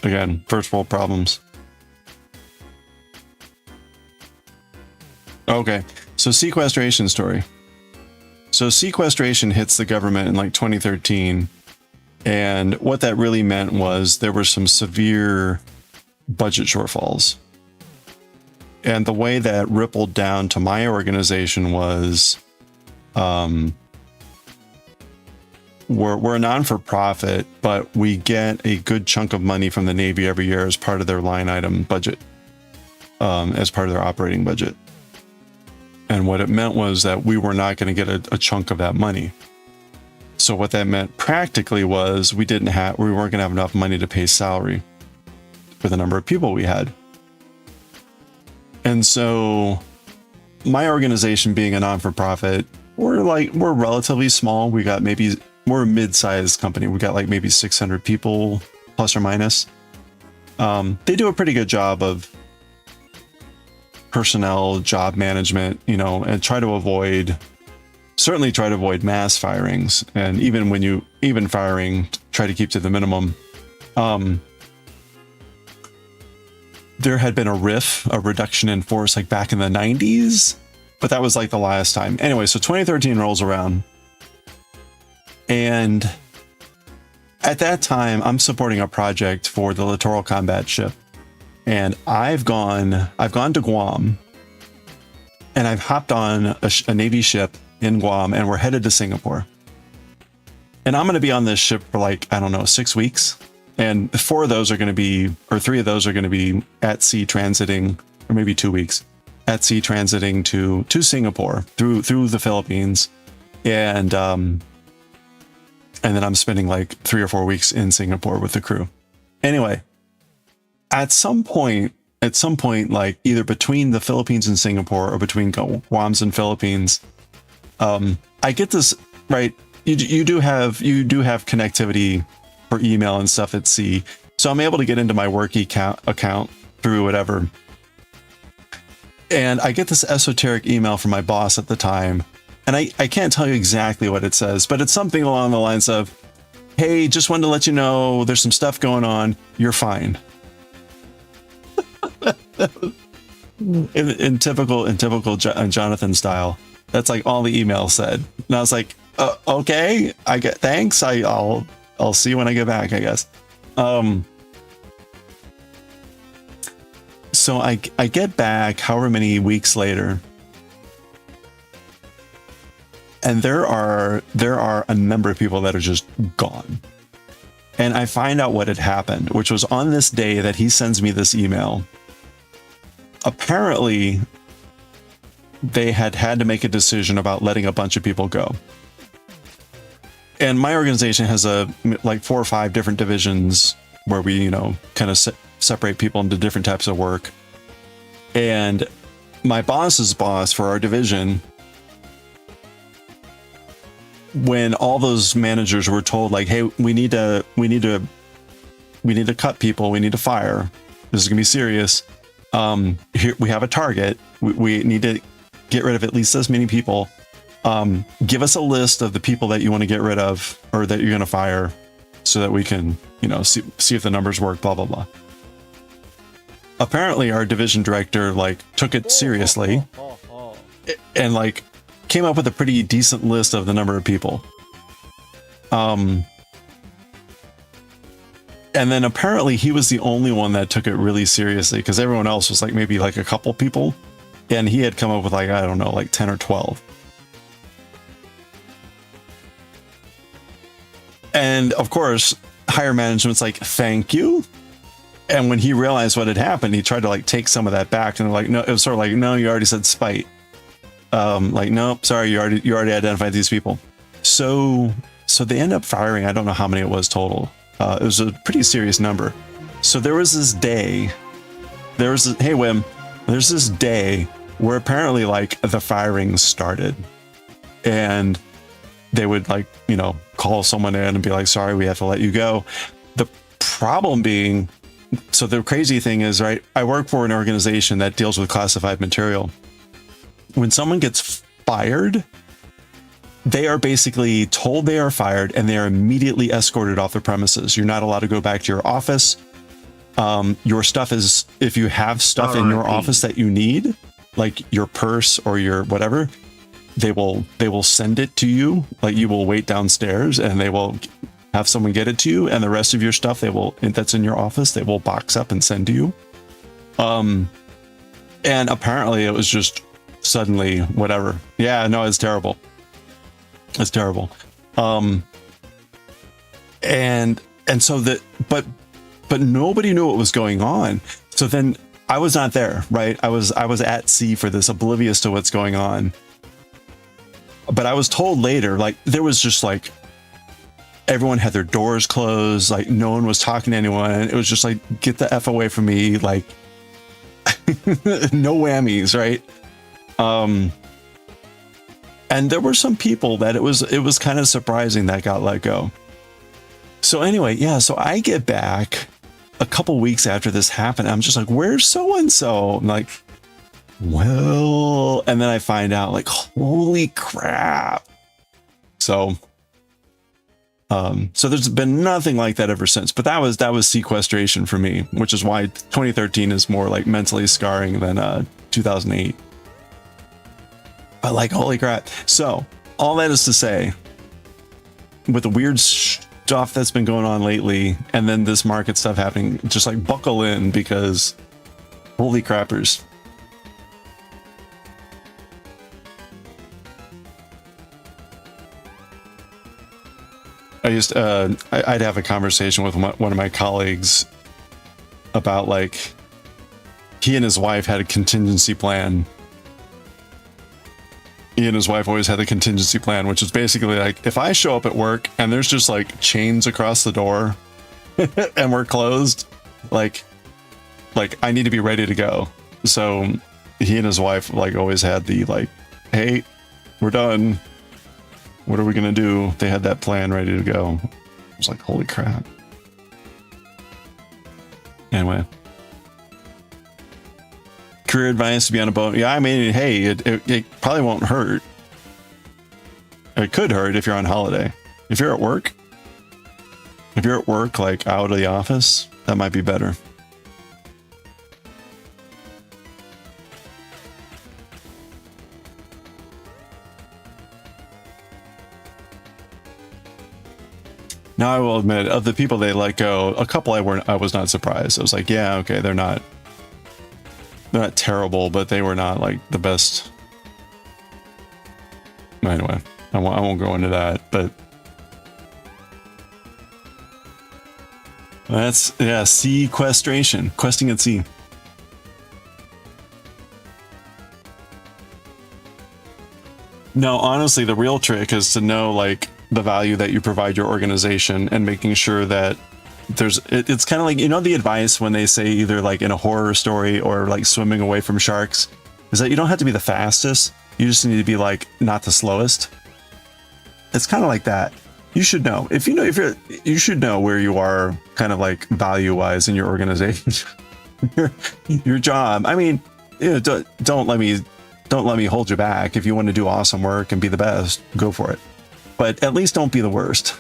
again, first world problems. Okay, so sequestration story. So sequestration hits the government in like 2013. And what that really meant was there were some severe budget shortfalls. And the way that rippled down to my organization was we're a non-for-profit, but we get a good chunk of money from the Navy every year as part of their line item budget, as part of their operating budget. And what it meant was that we were not going to get a chunk of that money. So what that meant practically was we weren't going to have enough money to pay salary for the number of people we had. And so my organization being a non-for-profit, we're relatively small. We're a mid-sized company. We got like maybe 600 people plus or minus. They do a pretty good job of personnel job management, you know, and certainly try to avoid mass firings. And even firing, try to keep to the minimum. There had been a reduction in force like back in the 90s, but that was like the last time. Anyway, so 2013 rolls around. And at that time, I'm supporting a project for the littoral combat ship. And I've gone to Guam and I've hopped on a Navy ship in Guam and we're headed to Singapore. And I'm going to be on this ship for like, I don't know, 6 weeks. And 3 of those are going to be at sea transiting, or maybe 2 weeks at sea transiting to Singapore through the Philippines. And then I'm spending like 3 or 4 weeks in Singapore with the crew. Anyway, at some point, like either between the Philippines and Singapore or between Guam's and Philippines, I get this, right? You do have connectivity for email and stuff at sea. So I'm able to get into my work account through whatever. And I get this esoteric email from my boss at the time. And I can't tell you exactly what it says, but it's something along the lines of, hey, just wanted to let you know there's some stuff going on. You're fine. in typical Jonathan style. That's like all the email said. And I was like, okay, thanks. I'll see you when I get back, I guess. So I get back however many weeks later, and there are a number of people that are just gone. And I find out what had happened, which was on this day that he sends me this email. Apparently, they had to make a decision about letting a bunch of people go. And my organization has like 4 or 5 different divisions where we, you know, kind of separate people into different types of work. And my boss's boss for our division when all those managers were told like, hey, we need to cut people, we need to fire, this is gonna be serious, here we have a target, we need to get rid of at least this many people, give us a list of the people that you want to get rid of or that you're going to fire so that we can, you know, see if the numbers work, blah blah blah. Apparently our division director like took it seriously and like came up with a pretty decent list of the number of people. And then apparently he was the only one that took it really seriously, because everyone else was like maybe like a couple people, and he had come up with like, I don't know, like 10 or 12. And of course, higher management's like, thank you. And when he realized what had happened, he tried to like take some of that back, and they're like, no, it was sort of like, no, you already said spite. Like, nope, sorry, you already identified these people. So they end up firing, I don't know how many it was total. It was a pretty serious number. So there was this day, hey Wim, there's this day where apparently like the firings started, and they would like, you know, call someone in and be like, sorry, we have to let you go. The problem being, so the crazy thing is, right, I work for an organization that deals with classified material. When someone gets fired, they are basically told they are fired and they are immediately escorted off the premises. You're not allowed to go back to your office. Your stuff is, if you have stuff in your office that you need, like your purse or your whatever, they will send it to you. Like you will wait downstairs and they will have someone get it to you, and the rest of your stuff that's in your office, they will box up and send to you. And apparently it was just suddenly whatever. Yeah, no, it's terrible. It's terrible. And so but nobody knew what was going on. So then I was not there, right? I was at sea for this, oblivious to what's going on. But I was told later, like there was just like everyone had their doors closed, like no one was talking to anyone. It was just like, get the F away from me, like no whammies, right? And there were some people that it was kind of surprising that got let go. So anyway, yeah, so I get back a couple weeks after this happened. I'm just like, where's so-and-so? I'm like, well, and then I find out like, holy crap. So there's been nothing like that ever since, but that was sequestration for me, which is why 2013 is more like mentally scarring than 2008. But like, holy crap. So all that is to say, with the weird stuff that's been going on lately, and then this market stuff happening, just like buckle in, because holy crappers. I'd have a conversation with one of my colleagues about like, he and his wife had a contingency plan. He and his wife always had a contingency plan, which is basically like, if I show up at work and there's just like chains across the door and we're closed, like I need to be ready to go. So he and his wife like always had the like, hey, we're done. What are we going to do? They had that plan ready to go. I was like, holy crap. Anyway. Career advice to be on a boat. Yeah, I mean, hey, it probably won't hurt. It could hurt if you're on holiday. If you're at work, like out of the office, that might be better. Now I will admit, of the people they let go, a couple I was not surprised. I was like, yeah, okay, they're not terrible, but they were not like the best. Anyway, I won't go into that, but that's, yeah, sequestration, questing at sea. No, honestly, the real trick is to know like the value that you provide your organization, and making sure that it's kind of like, you know, the advice when they say either like in a horror story or like swimming away from sharks, is that you don't have to be the fastest. You just need to be like not the slowest. It's kind of like that. You should know. If you know, you should know where you are kind of like value-wise in your organization. your job. I mean, you know, don't let me hold you back. If you want to do awesome work and be the best, go for it. But at least don't be the worst.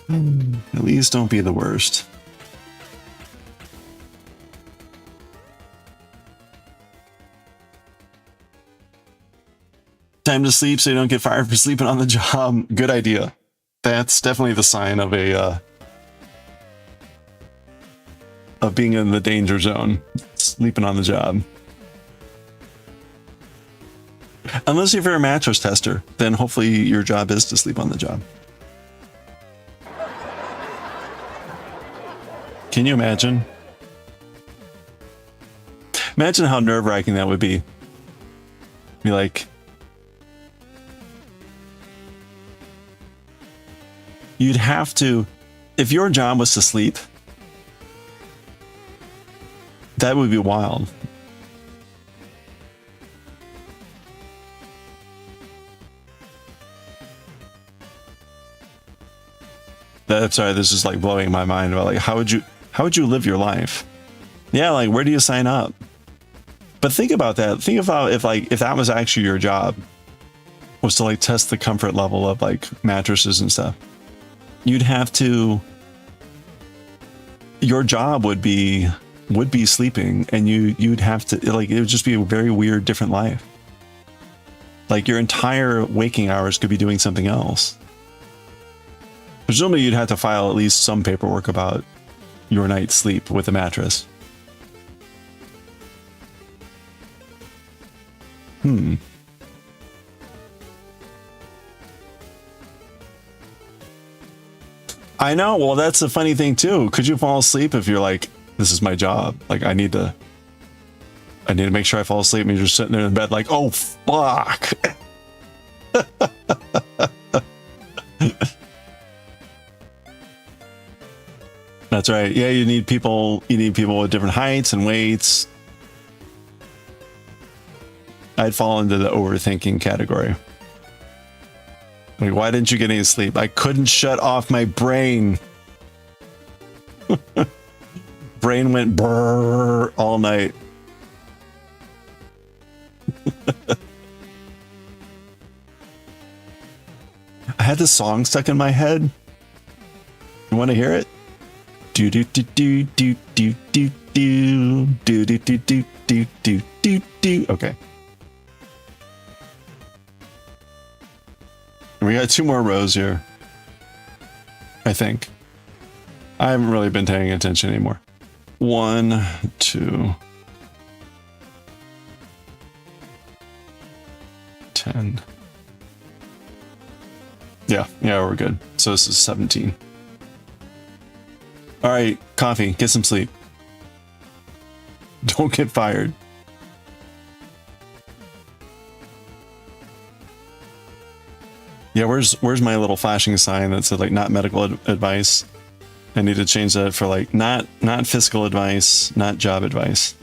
At least don't be the worst. Time to sleep so you don't get fired for sleeping on the job. Good idea. That's definitely the sign of a of being in the danger zone. Sleeping on the job. Unless if you're a mattress tester, then hopefully your job is to sleep on the job. Can you imagine? Imagine how nerve-wracking that would be. Be like, you'd have to, if your job was to sleep, that would be wild. Sorry, this is like blowing my mind about like how would you live your life? Yeah, like where do you sign up? But think about that. Think about if that was actually your job, was to like test the comfort level of like mattresses and stuff. You'd have to, your job would be sleeping, and you'd have to, like, it would just be a very weird different life. Like your entire waking hours could be doing something else. Presumably you'd have to file at least some paperwork about your night's sleep with a mattress. I know. Well, that's the funny thing too. Could you fall asleep if you're like, this is my job? Like, I need to make sure I fall asleep, and you're just sitting there in bed like, oh, fuck. That's right. Yeah, you need people with different heights and weights. I'd fall into the overthinking category. Like, why didn't you get any sleep? I couldn't shut off my brain. Brain went brrr all night. I had this song stuck in my head. You want to hear it? Do do do do do do do do do do do do do do do do. Okay. We got 2 more rows here. I think. I haven't really been paying attention anymore. 1, 2, 10. Yeah, we're good. So this is 17. All right, coffee, get some sleep. Don't get fired. Yeah, where's my little flashing sign that said like not medical advice? I need to change that for like not fiscal advice, not job advice.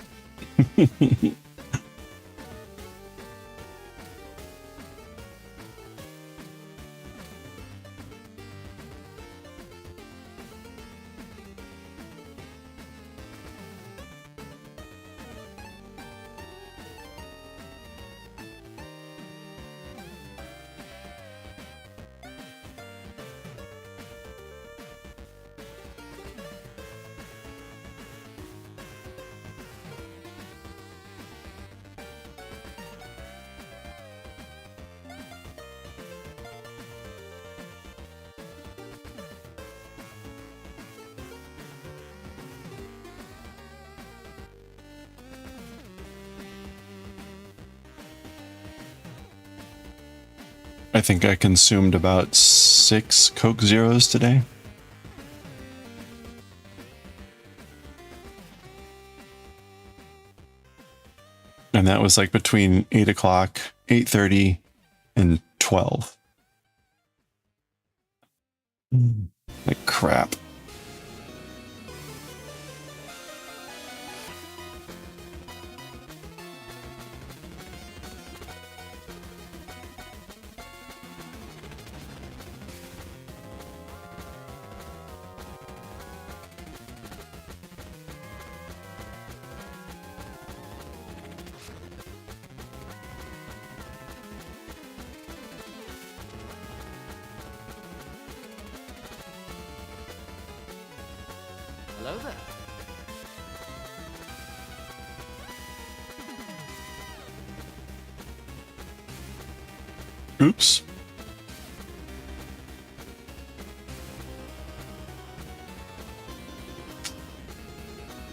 I think I consumed about 6 Coke Zeros today. And that was like between 8 o'clock, 8:30, and 12. Like crap. Hello there. Oops.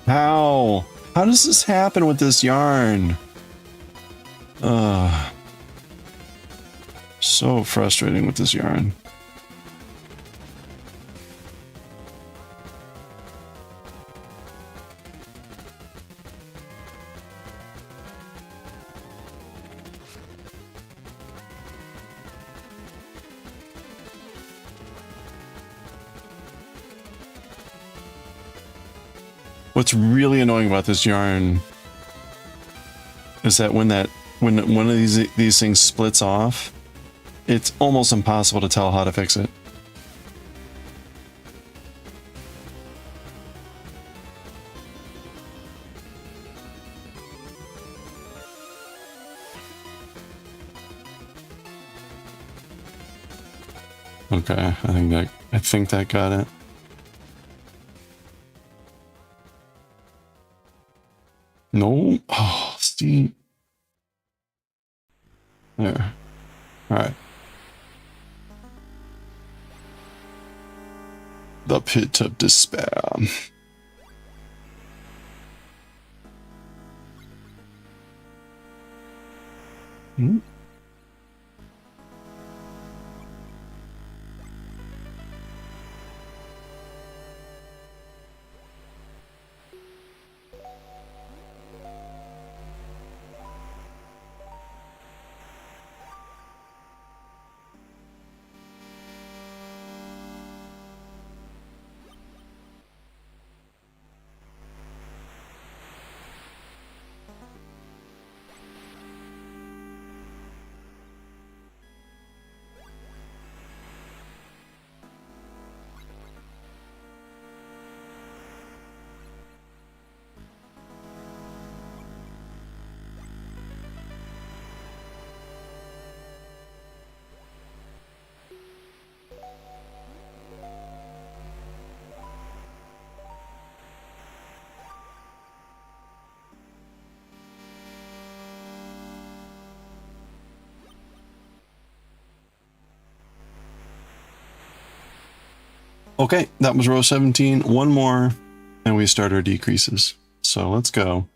How? How does this happen with this yarn? So frustrating with this yarn. What's really annoying about this yarn is that when one of these things splits off, it's almost impossible to tell how to fix it. Okay, I think that got it. No. Oh, Steve. There. All right. The pit of despair. Hmm? Okay, that was row 17. One more, and we start our decreases. So let's go.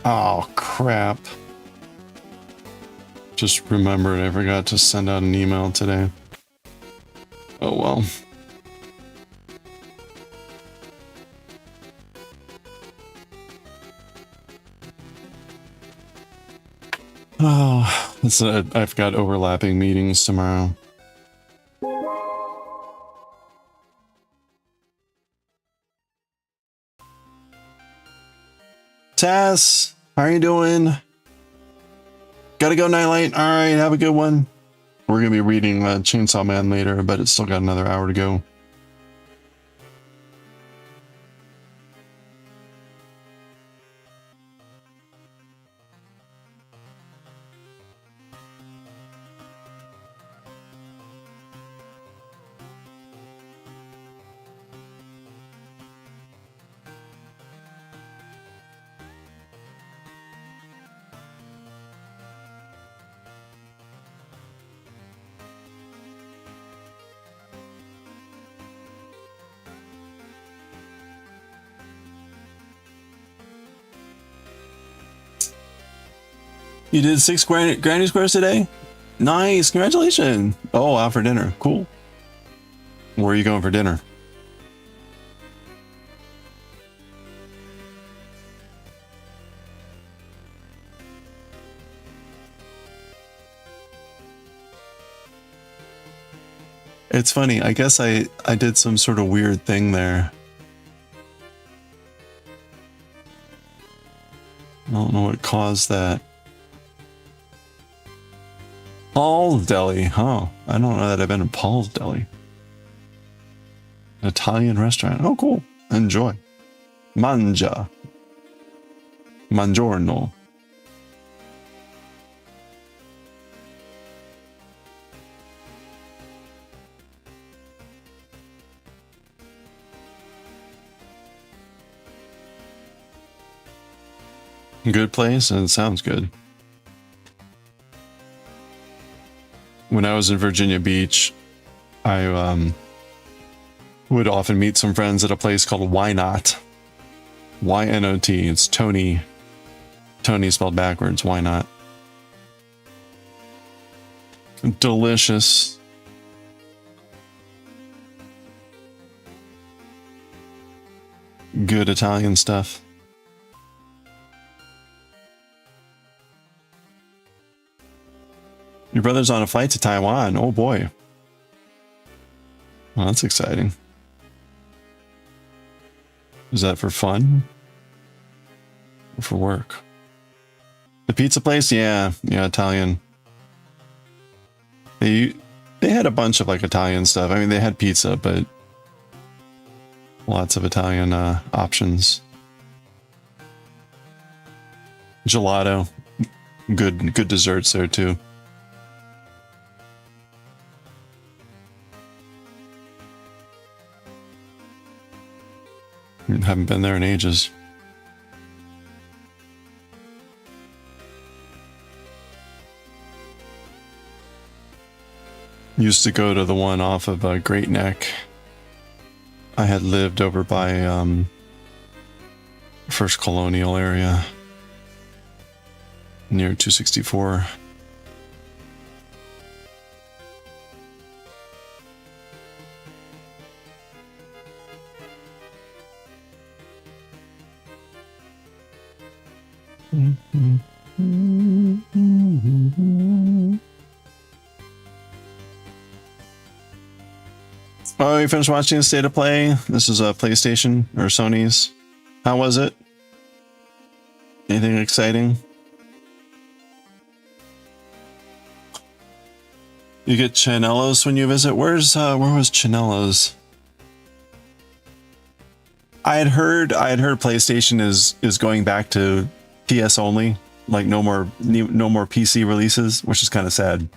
Oh, crap. Just remembered I forgot to send out an email today. Oh well. Oh, I've got overlapping meetings tomorrow. Tess, how are you doing? Gotta go, Nightlight. All right, have a good one. We're gonna be reading Chainsaw Man later, but it's still got another hour to go. You did 6 granny squares today? Nice, congratulations. Oh, out for dinner, cool. Where are you going for dinner? It's funny, I guess I did some sort of weird thing there. I don't know what caused that. Paul's Deli, huh? I don't know that I've been in Paul's Deli. An Italian restaurant. Oh, cool. Enjoy. Mangia. Mangiorno. Good place, and it sounds good. When I was in Virginia Beach, I would often meet some friends at a place called Why Not. Y-N-O-T. It's Tony. Tony spelled backwards. Why not? Delicious. Good Italian stuff. Your brother's on a flight to Taiwan. Oh boy. Well, that's exciting. Is that for fun? Or for work? The pizza place? Yeah, Italian. They had a bunch of like Italian stuff. I mean, they had pizza, but lots of Italian options. Gelato. Good desserts there too. Haven't been there in ages. Used to go to the one off of Great Neck. I had lived over by First Colonial area near 264. Oh, you finished watching the State of Play? This is a PlayStation or Sony's. How was it? Anything exciting? You get Chanelos when you visit. where was Chanelos? I had heard PlayStation is going back to PS only, like no more PC releases, which is kind of sad.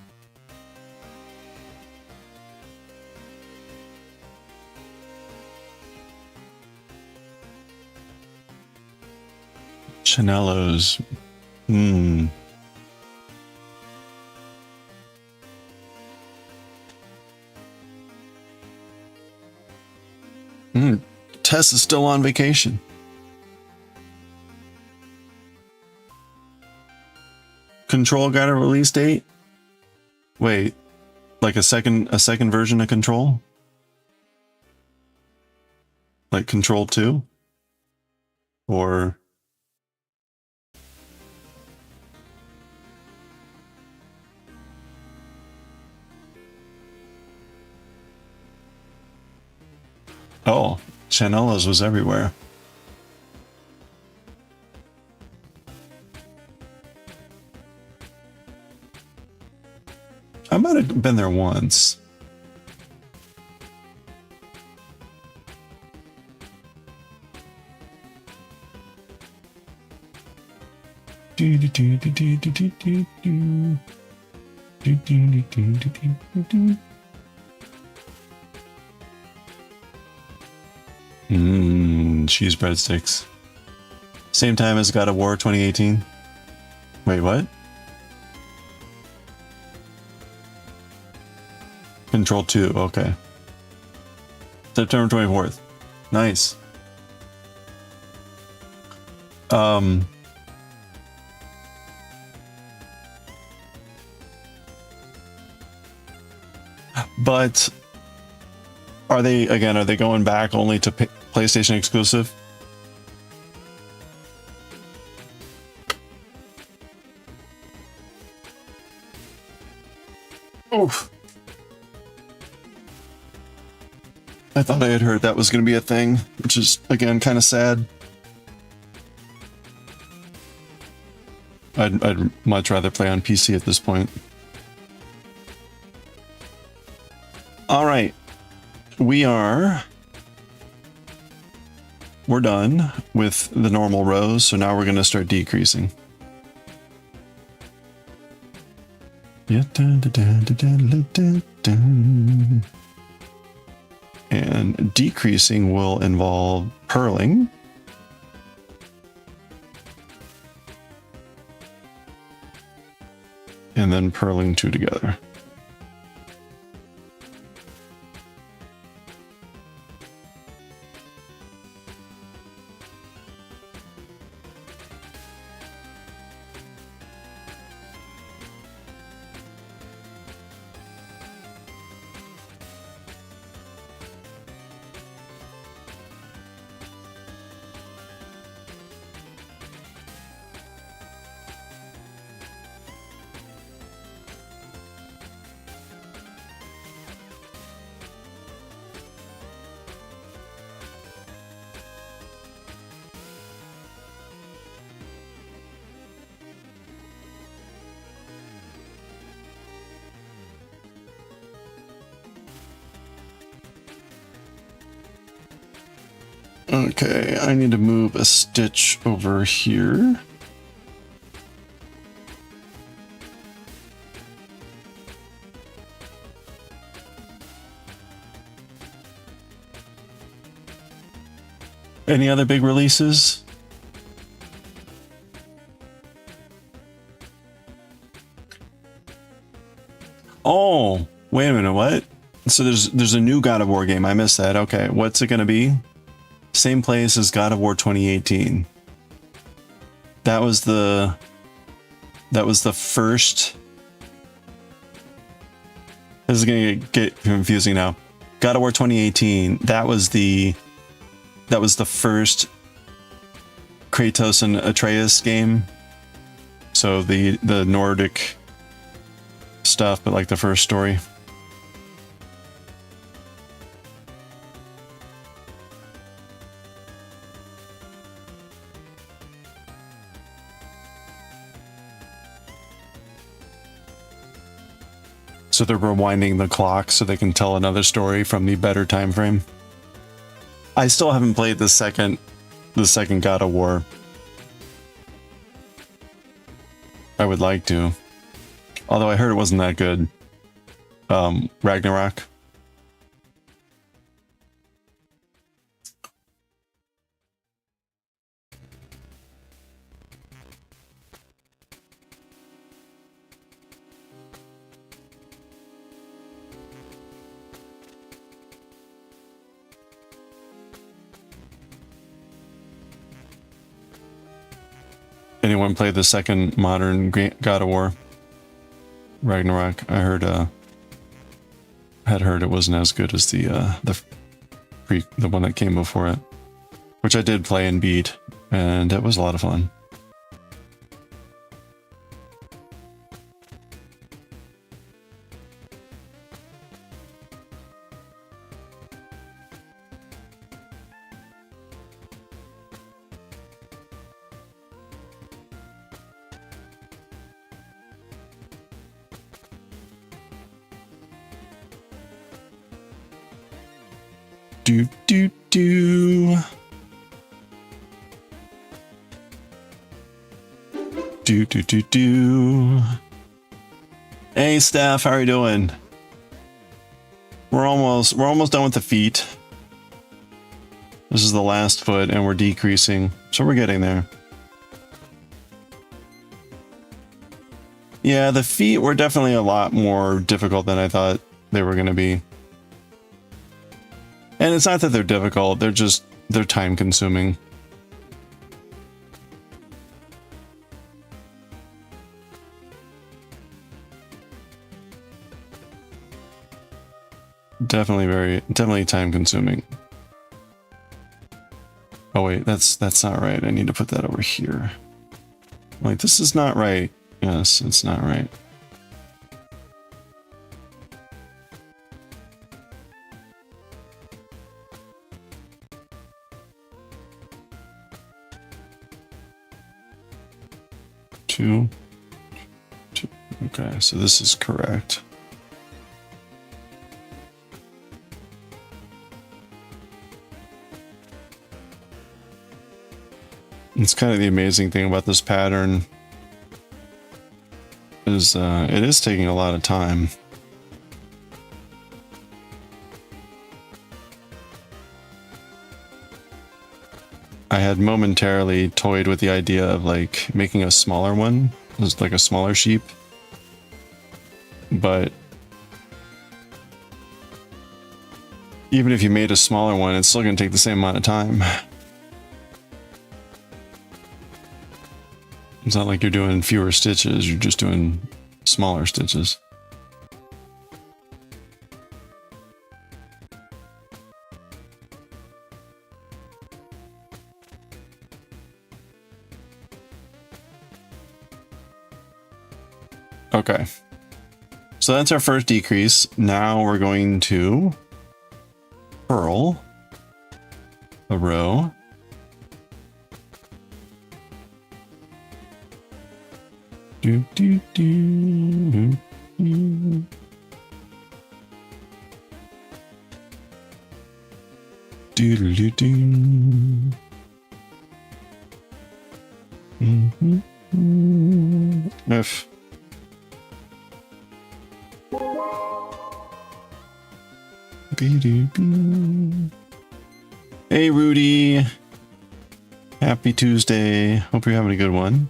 Chanelos. Tess is still on vacation. Control got a release date? Wait, like a second version of Control? Like Control 2? Or oh, Chanelos was everywhere. I might have been there once. Cheese breadsticks. Same time as God of War 2018. Wait, what? Control 2, okay. September 24th. Nice. But are they going back only to PlayStation exclusive? Oof. I thought I had heard that was going to be a thing, which is, again, kind of sad. I'd much rather play on PC at this point. All right. We're done with the normal rows, so now we're going to start decreasing. And decreasing will involve purling. And then purling two together. Okay, I need to move a stitch over here. Any other big releases? Oh, wait a minute, what? So there's a new God of War game. I missed that. Okay, what's it gonna be? Same place as God of War 2018. That was the first. This is gonna get confusing now. God of War 2018. That was the first Kratos and Atreus game. So the Nordic stuff, but like the first story. So they're rewinding the clock so they can tell another story from the better time frame. I still haven't played the second God of War. I would like to. Although I heard it wasn't that good. Ragnarok. Anyone play the second modern God of War? Ragnarok. I had heard it wasn't as good as the one that came before it, which I did play and beat, and it was a lot of fun. Do do do. Do do do do. Hey Steph, how are you doing? We're almost done with the feet. This is the last foot and we're decreasing. So we're getting there. Yeah, the feet were definitely a lot more difficult than I thought they were going to be. And it's not that they're difficult, they're time consuming. definitely time consuming. Oh wait, that's not right. I need to put that over here. Like, this is not right. Yes, it's not right. Two. Okay, so this is correct. It's kind of the amazing thing about this pattern is it is taking a lot of time. I had momentarily toyed with the idea of like making a smaller one, just like a smaller sheep, but even if you made a smaller one, it's still going to take the same amount of time. It's not like you're doing fewer stitches, you're just doing smaller stitches. Okay. So that's our first decrease. Now we're going to purl a row. Do, do, do, do. Do, do, do. If hey Rudy, happy Tuesday. Hope you're having a good one.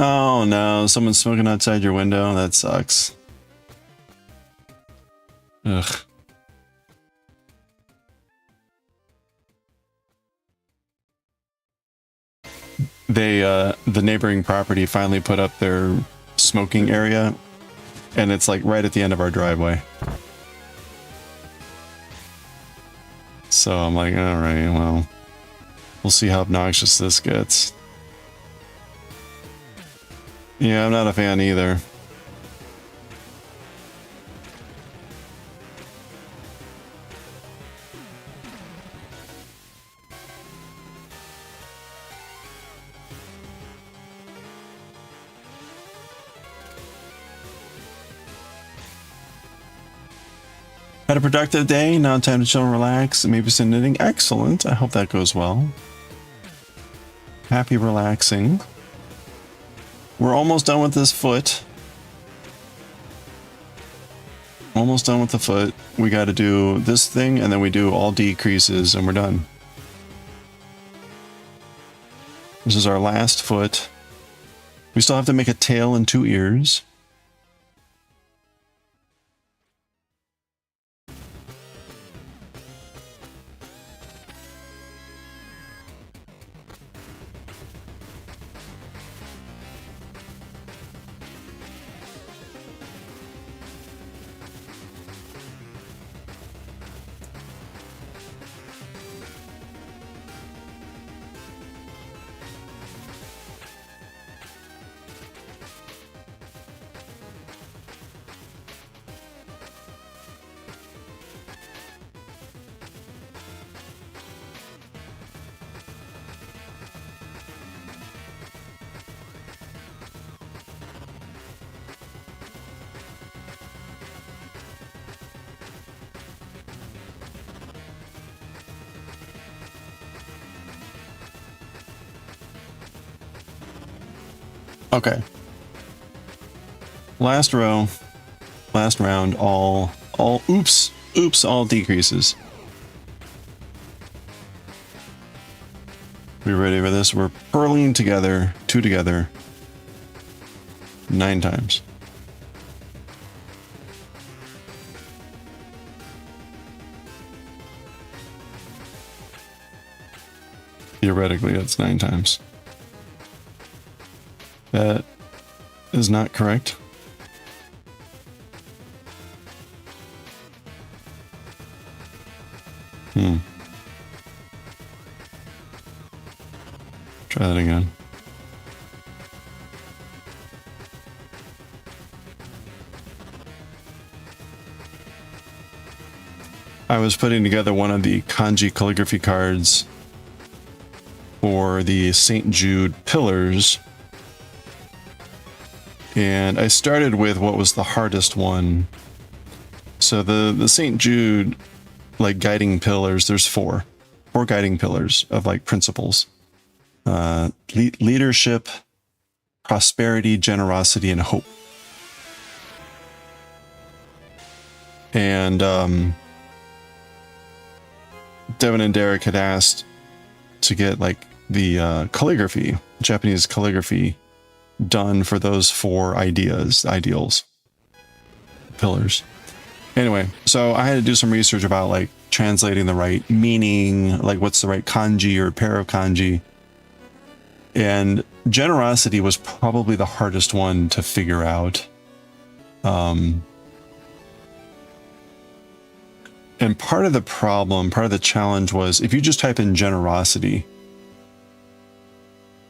Oh no, someone's smoking outside your window. That sucks. Ugh. They, the neighboring property finally put up their smoking area, and it's like right at the end of our driveway. So I'm like, alright, well, we'll see how obnoxious this gets. Yeah, I'm not a fan either. Had a productive day, now time to chill and relax, and maybe some knitting. Excellent, I hope that goes well. Happy relaxing. We're almost done with this foot. Almost done with the foot. We got to do this thing, and then we do all decreases, and we're done. This is our last foot. We still have to make a tail and 2 ears. Okay. Last row, last round, all decreases. We ready for this? We're purling together two together 9 times. Theoretically, that's 9 times. That is not correct. Try that again. I was putting together one of the kanji calligraphy cards for the St. Jude pillars, and I started with what was the hardest one. So the St. Jude like guiding pillars, there's four guiding pillars of like principles: leadership, prosperity, generosity, and hope. And Devin and Derek had asked to get like the calligraphy, Japanese calligraphy, done for those 4 ideals, pillars. Anyway, so I had to do some research about like translating the right meaning, like what's the right kanji or pair of kanji. And generosity was probably the hardest one to figure out. And part of the problem, part of the challenge was if you just type in generosity,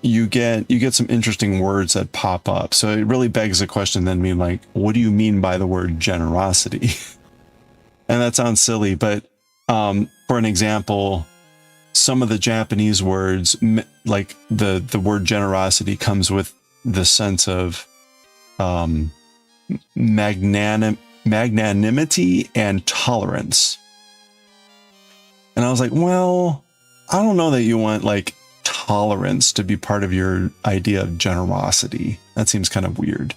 you get some interesting words that pop up. So it really begs the question then being like, what do you mean by the word generosity? And that sounds silly, but for an example, some of the Japanese words, like the word generosity comes with the sense of magnanimity and tolerance. And I was like, well, I don't know that you want like tolerance to be part of your idea of generosity. That seems kind of weird.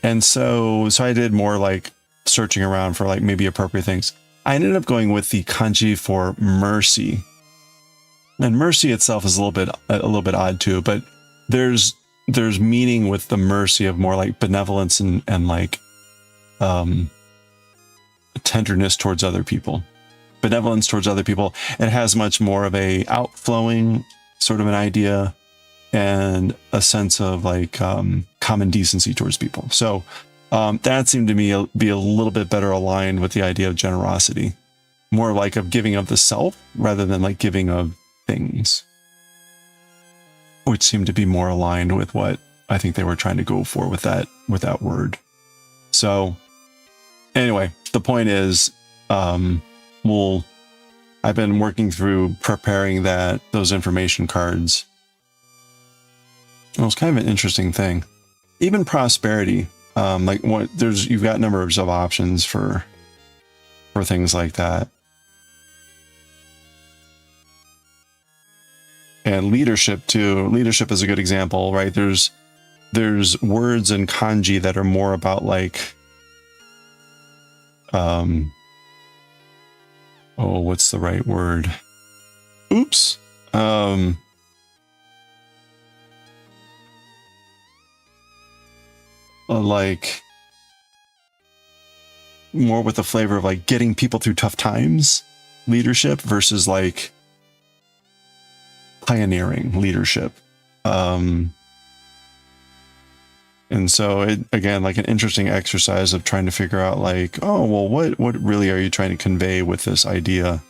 And so I did more like searching around for like maybe appropriate things. I ended up going with the kanji for mercy. And mercy itself is a little bit odd too, but there's meaning with the mercy of more like benevolence and like tenderness towards other people. Benevolence towards other people. It has much more of a outflowing sort of an idea and a sense of like common decency towards people. So that seemed to me be a little bit better aligned with the idea of generosity, more like of giving of the self rather than like giving of things, which seemed to be more aligned with what I think they were trying to go for with that word. So anyway, the point is, I've been working through preparing those information cards. It was kind of an interesting thing. Even prosperity, you've got numbers of options for things like that. And leadership too. Leadership is a good example, right? There's words in kanji that are more about like, what's the right word? Oops. Like more with the flavor of like getting people through tough times leadership versus like pioneering leadership. And so it, again, like an interesting exercise of trying to figure out like, oh, well, what really are you trying to convey with this idea,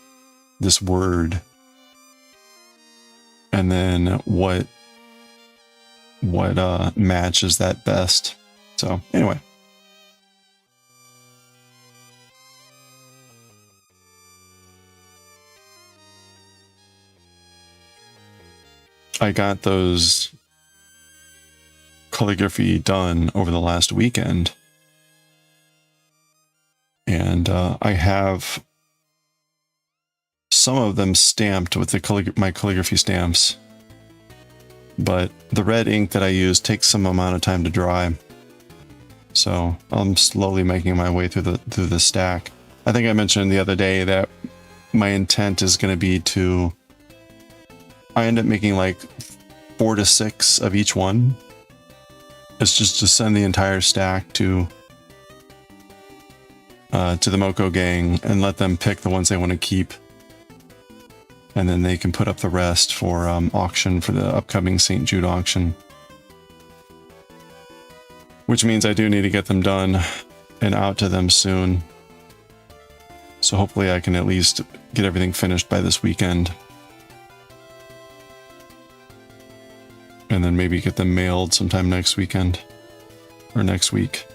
this word? And then what matches that best? So anyway. I got those calligraphy done over the last weekend. And I have some of them stamped with my calligraphy stamps. But the red ink that I use takes some amount of time to dry. So I'm slowly making my way through the stack. I think I mentioned the other day that my intent is going to be to I end up making like 4 to 6 of each one. It's just to send the entire stack to the Moko gang and let them pick the ones they want to keep. And then they can put up the rest for auction for the upcoming St. Jude auction. Which means I do need to get them done and out to them soon. So hopefully I can at least get everything finished by this weekend. And then maybe get them mailed sometime next weekend. Or next week.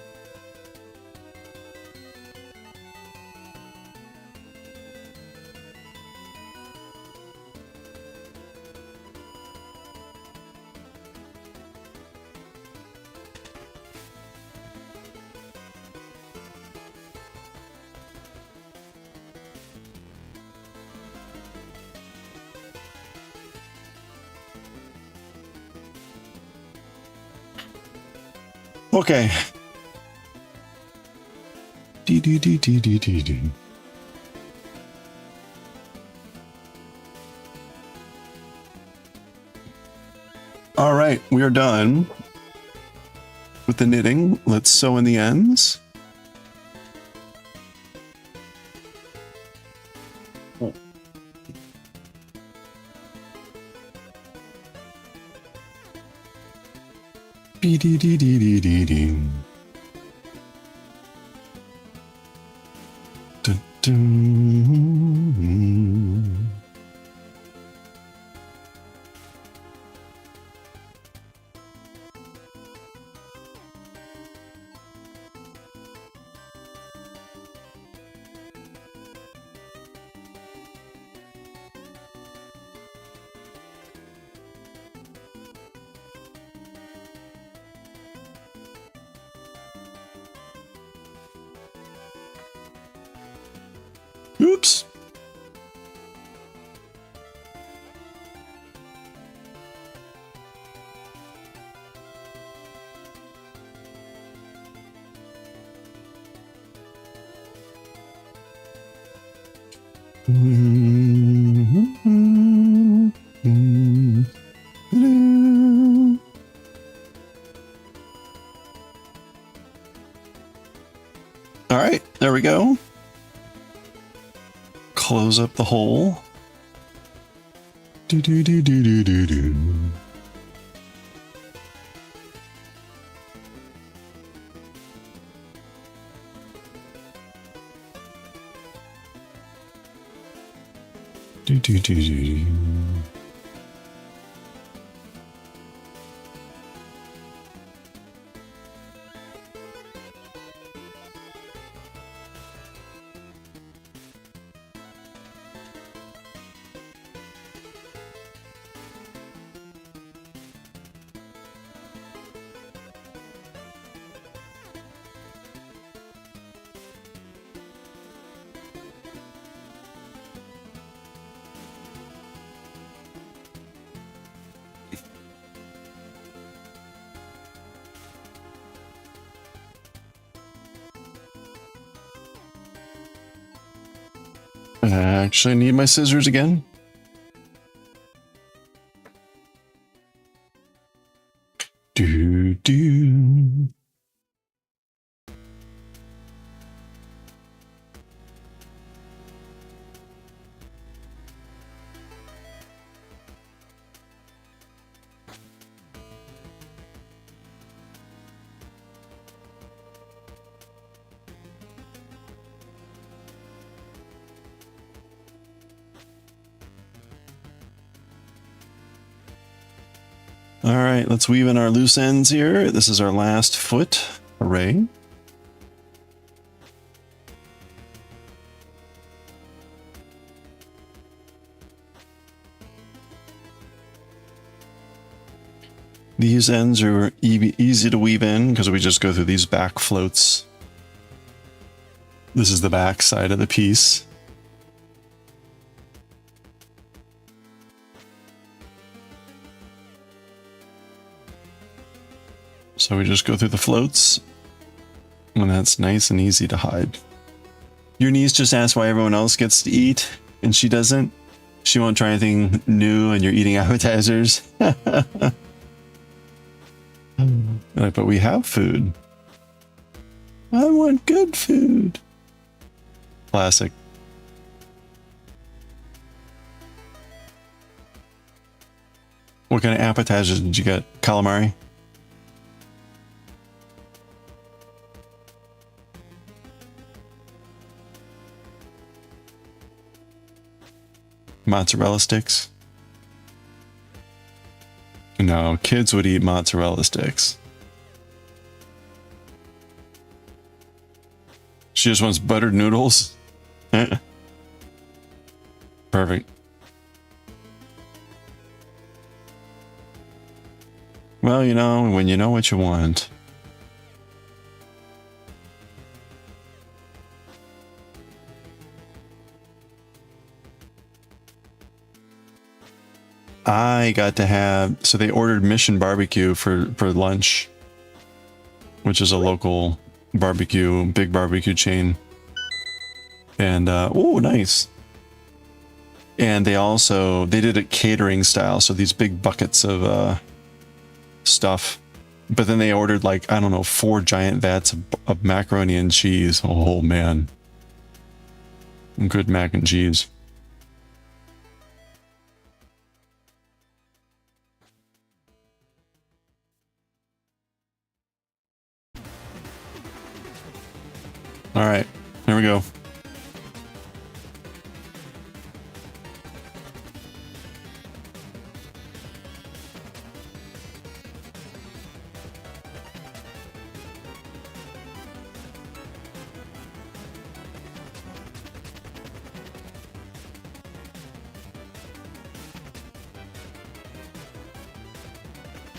Okay. All right, we are done with the knitting. Let's sew in the ends. Oops. All right, there we go. Close up the hole. Do do do do do do do. Do do do do do. I actually need my scissors again. Do do. All right, let's weave in our loose ends here. This is our last foot array. These ends are easy to weave in because we just go through these back floats. This is the back side of the piece. So we just go through the floats, and that's nice and easy to hide. Your niece just asked why everyone else gets to eat, and she doesn't. She won't try anything new and you're eating appetizers. Like, but we have food. I want good food. Classic. What kind of appetizers did you get? Calamari? Mozzarella sticks? No, kids would eat mozzarella sticks. She just wants buttered noodles? Perfect. Well, you know, when you know what you want. I got to have, so they ordered Mission Barbecue for lunch, which is a local barbecue, big barbecue chain. And, oh, nice. And they did it catering style. So these big buckets of, stuff. But then they ordered like, I don't know, 4 giant vats of macaroni and cheese. Oh, man. Good mac and cheese. All right, here we go.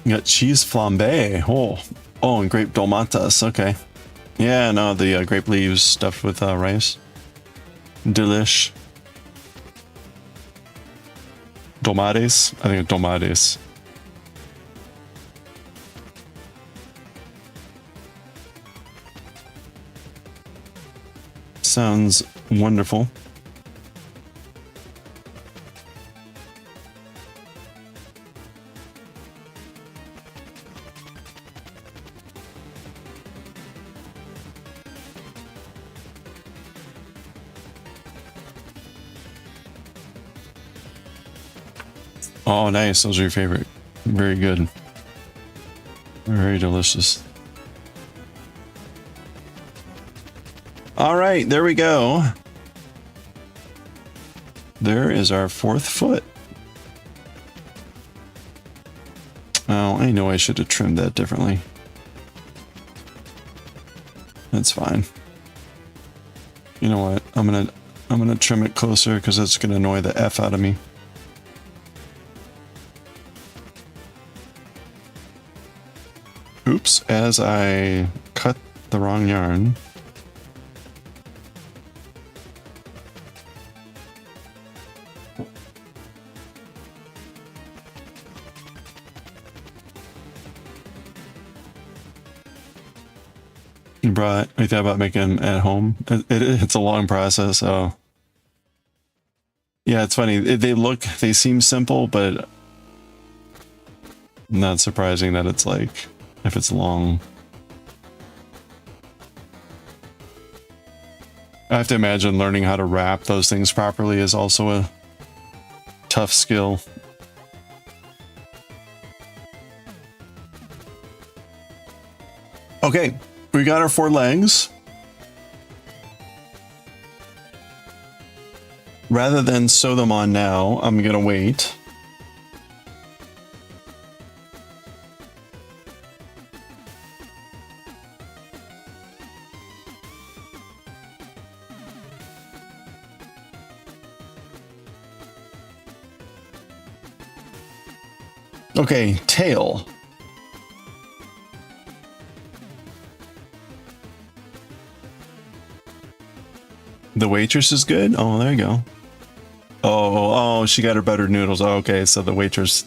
You got cheese flambe. Oh, and grape dolmatas. Okay. Yeah, no, the grape leaves stuffed with rice. Delish. Dolmades? I think it's dolmades. Sounds wonderful. Oh, nice. Those are your favorite. Very good. Very delicious. All right, there we go. There is our 4th foot. Oh, I know I should have trimmed that differently. That's fine. You know what? I'm gonna trim it closer because that's gonna annoy the F out of me. Oops, as I cut the wrong yarn. You thought about making it at home? It's a long process, so. Yeah, it's funny. They seem simple, but not surprising that it's like, if it's long. I have to imagine learning how to wrap those things properly is also a tough skill. Okay, we got our 4 legs. Rather than sew them on now, I'm gonna wait. Okay, tail. The waitress is good? Oh, there you go. Oh, she got her buttered noodles. Oh, okay, so the waitress.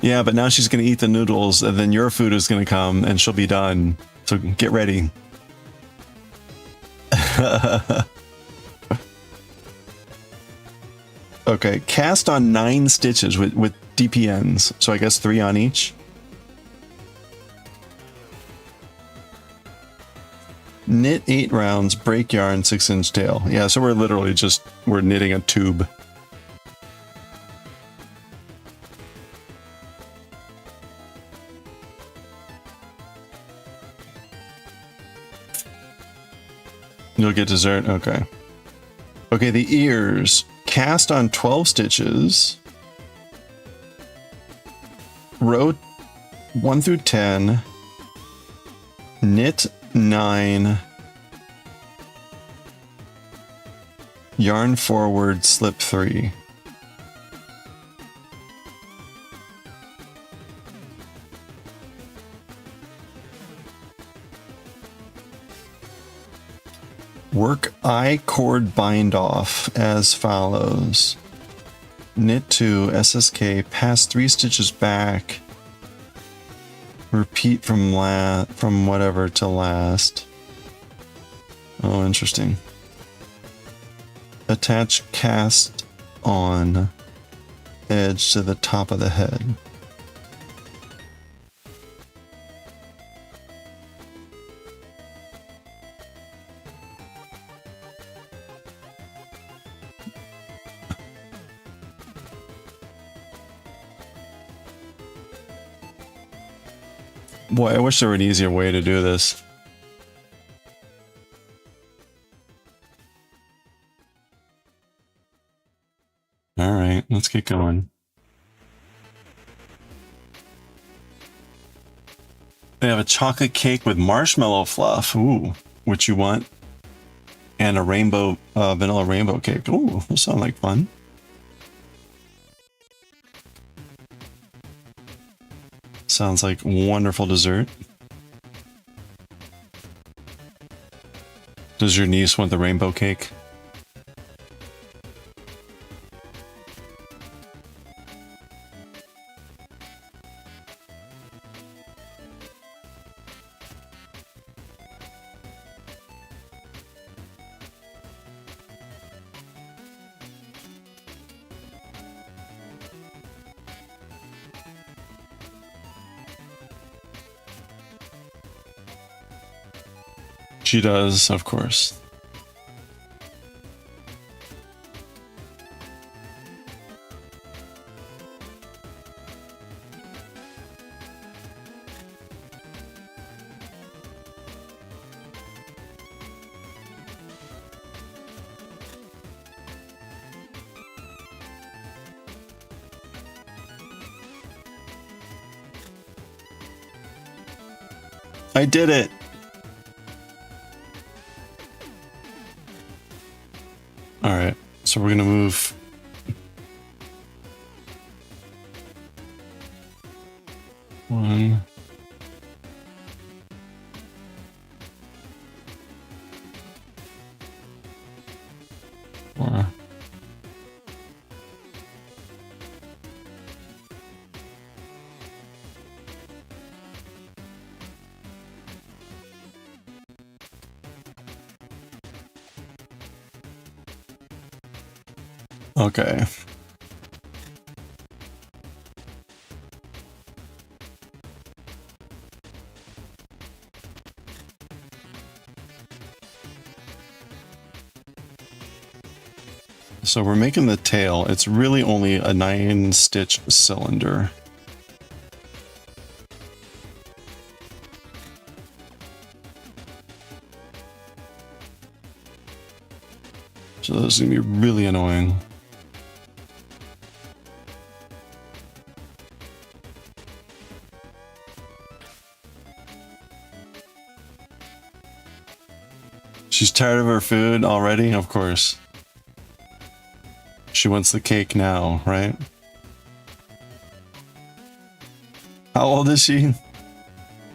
Yeah, but now she's going to eat the noodles, and then your food is going to come, and she'll be done. So get ready. Okay, cast on 9 stitches with DPNs. So I guess 3 on each. Knit 8 rounds, break yarn, 6-inch tail. Yeah, so we're literally just, we're knitting a tube. You'll get dessert, okay. Okay, the ears. Cast on 12 stitches. Row 1 through 10. Knit 9. Yarn forward, slip 3. Work I-cord bind off as follows. Knit 2, SSK, pass 3 stitches back. Repeat from whatever to last. Oh, interesting. Attach cast on edge to the top of the head. Boy, I wish there were an easier way to do this. All right, let's get going. They have a chocolate cake with marshmallow fluff. Ooh, which you want. And a rainbow, vanilla rainbow cake. Ooh, those sound like fun. Sounds like wonderful dessert. Does your niece want the rainbow cake? She does, of course. I did it! Alright, so we're gonna move. One. Four. Okay. So we're making the tail. It's really only a 9-stitch cylinder. So this is gonna be really annoying. She's tired of her food already? Of course. She wants the cake now, right? How old is she?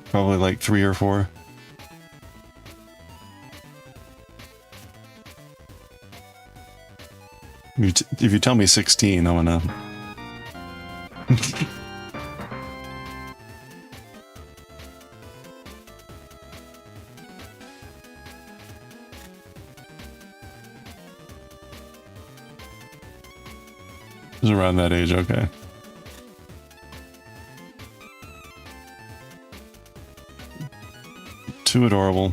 Probably like 3 or 4. If you tell me 16, I'm gonna... He's around that age, okay. Too adorable.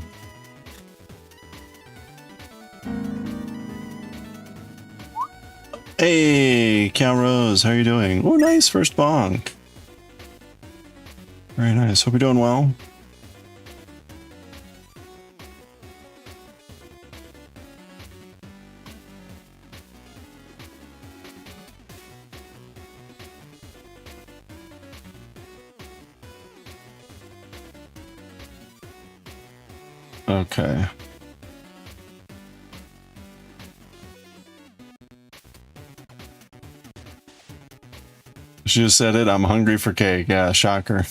Hey, Cal Rose, how are you doing? Oh, nice first bonk. Very nice. Hope you're doing well. Okay. She just said it. I'm hungry for cake. Yeah, shocker.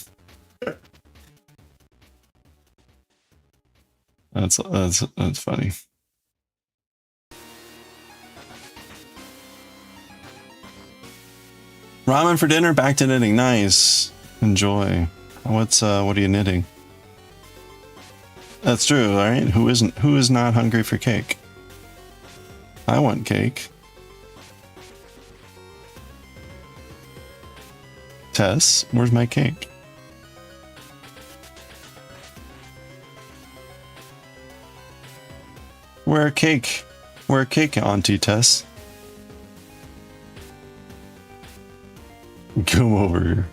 That's funny. Ramen for dinner. Back to knitting. Nice. Enjoy. What are you knitting? That's true, all right? Who is not hungry for cake? I want cake. Tess, where's my cake? Where cake? Where cake, Auntie Tess? Come over here.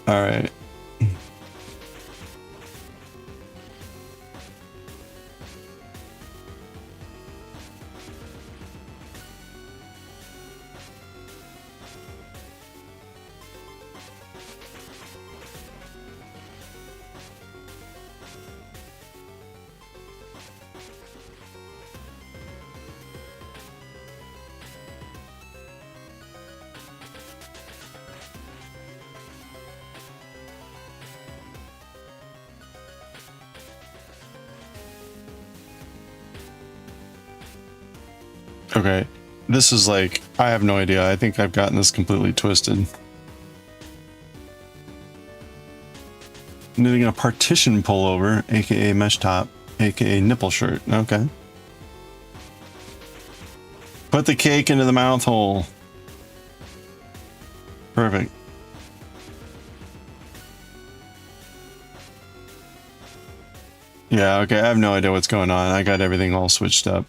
All right. Okay, this is like, I have no idea. I think I've gotten this completely twisted. Knitting a partition pullover, aka mesh top, aka nipple shirt. Okay. Put the cake into the mouth hole. Perfect. Yeah, okay, I have no idea what's going on. I got everything all switched up.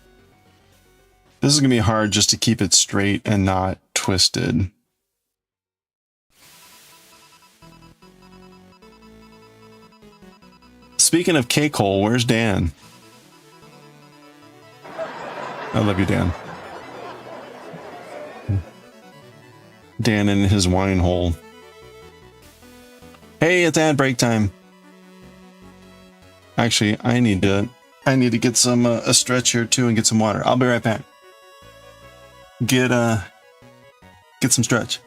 This is going to be hard just to keep it straight and not twisted. Speaking of cake hole, where's Dan? I love you, Dan. Dan in his wine hole. Hey, it's ad break time. Actually, I need to get some a stretch here too and get some water. I'll be right back. Get some stretch.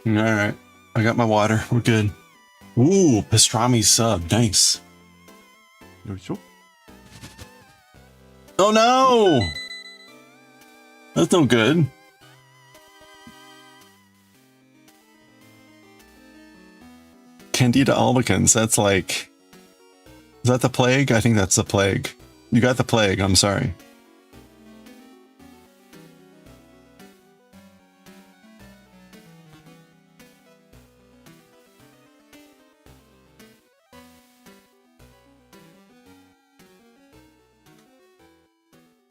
Alright. I got my water. We're good. Ooh, pastrami sub. Nice. Oh no! That's no good. Candida albicans. That's like... Is that the plague? I think that's the plague. You got the plague. I'm sorry.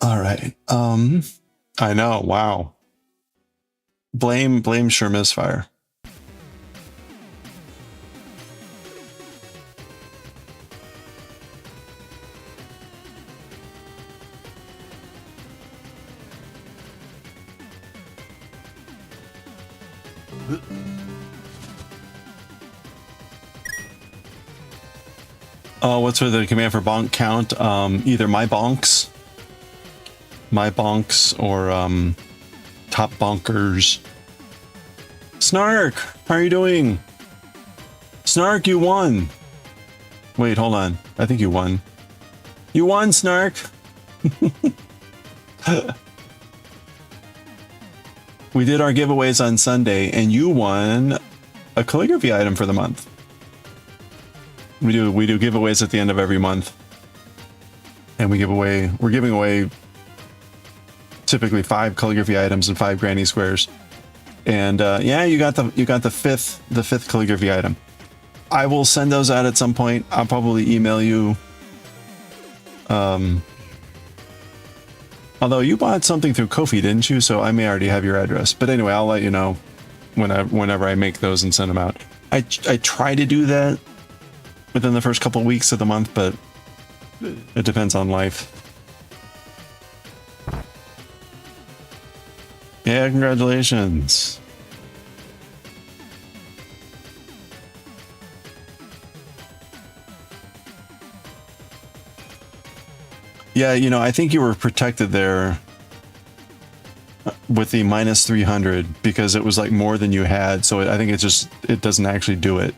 All right. I know. Wow. Blame sure misfire. What's with the command for bonk count? Either my bonks, or top bonkers. Snark, how are you doing? Snark, you won. Wait, hold on. I think you won. You won, Snark. We did our giveaways on Sunday, and you won a calligraphy item for the month. We do giveaways at the end of every month, and we're giving away typically 5 calligraphy items and 5 granny squares. And yeah, you got the fifth calligraphy item. I will send those out at some point. I'll probably email you. Although you bought something through Ko-fi, didn't you? So I may already have your address. But anyway, I'll let you know whenever I make those and send them out. I try to do that within the first couple of weeks of the month, but it depends on life. Yeah, congratulations. Yeah, you know, I think you were protected there with the minus 300 because it was like more than you had. So I think it doesn't actually do it.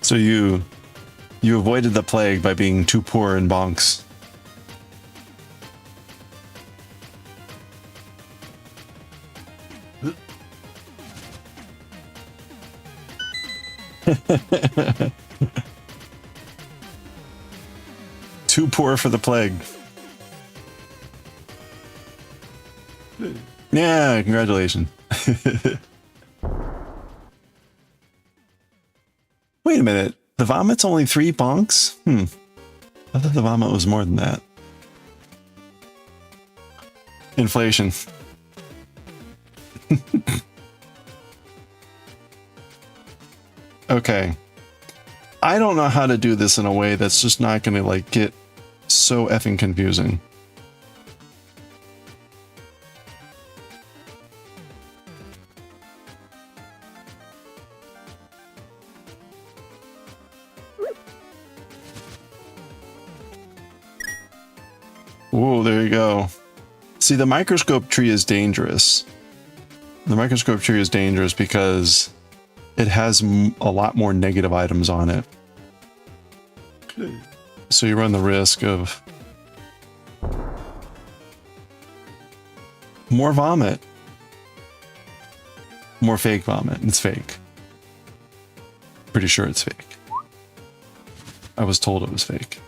So you avoided the plague by being too poor in bonks. Too poor for the plague. Yeah, congratulations. Wait a minute. The vomit's only 3 bonks? I thought the vomit was more than that. Inflation. Okay. I don't know how to do this in a way that's just not going to like get so effing confusing. Whoa, there you go. See, the microscope tree is dangerous. The microscope tree is dangerous because it has a lot more negative items on it. So you run the risk of more vomit. More fake vomit. It's fake. Pretty sure it's fake. I was told it was fake.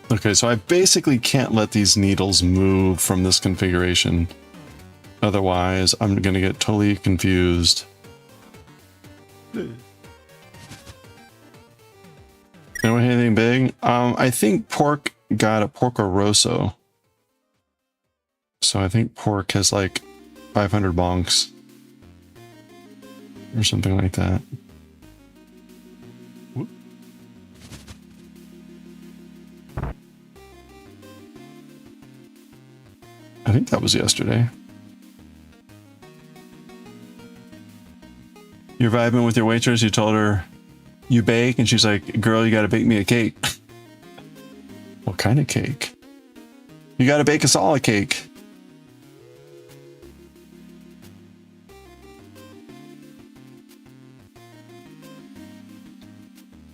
Okay, so I basically can't let these needles move from this configuration. Otherwise, I'm going to get totally confused. Anyone anything big? I think Pork got a Porco Rosso. So I think pork has like 500 bonks or something like that. Whoop. I think that was yesterday. You're vibing with your waitress. You told her you bake, and she's like, "Girl, you got to bake me a cake." What kind of cake? You got to bake us all a cake.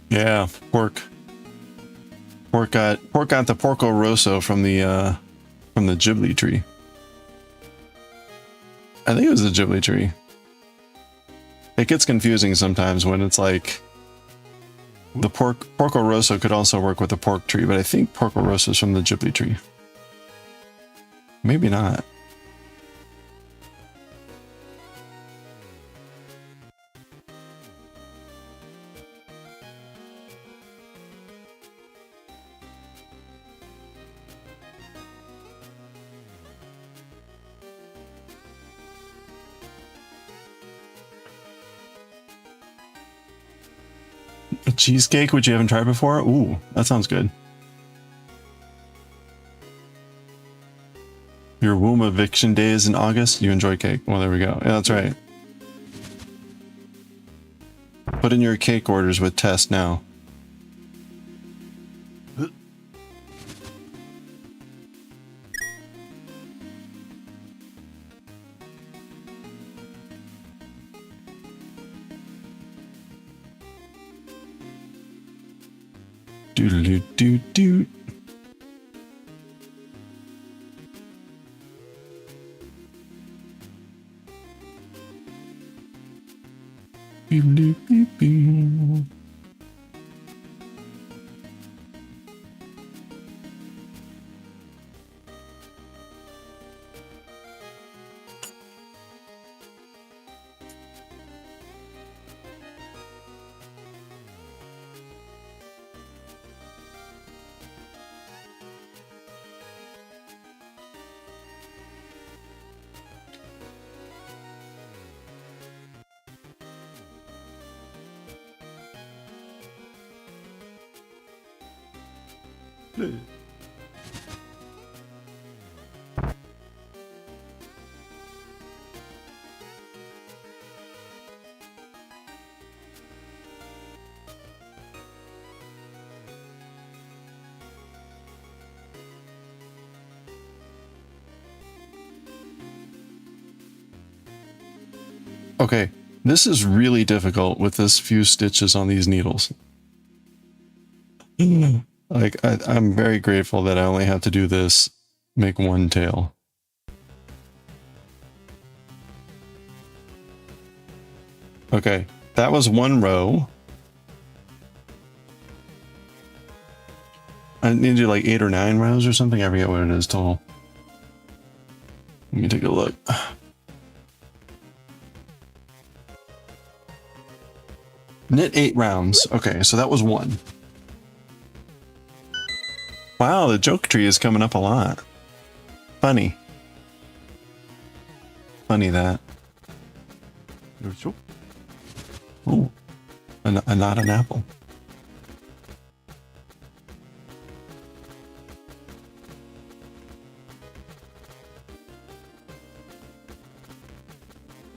Yeah, pork. Pork got the Porco Rosso from the Ghibli tree. I think it was the Ghibli tree. It gets confusing sometimes when it's like the Porco Rosso could also work with the pork tree, but I think Porco Rosso is from the Ghibli tree. Maybe not. A cheesecake, which you haven't tried before? Ooh, that sounds good. Your womb eviction day is in August. You enjoy cake. Well, there we go. Yeah, that's right. Put in your cake orders with Test now. Doodle doo doo. Beep, beep, beep. Okay, this is really difficult with this few stitches on these needles. Like, I'm very grateful that I only have to do this, make one tail. Okay, that was one row. I need to do like 8 or 9 rows or something. I forget what it is total. Let me take a look. Knit 8 rounds. Okay, so that was one. Wow, the joke tree is coming up a lot. Funny. Funny that. Ooh, not an apple.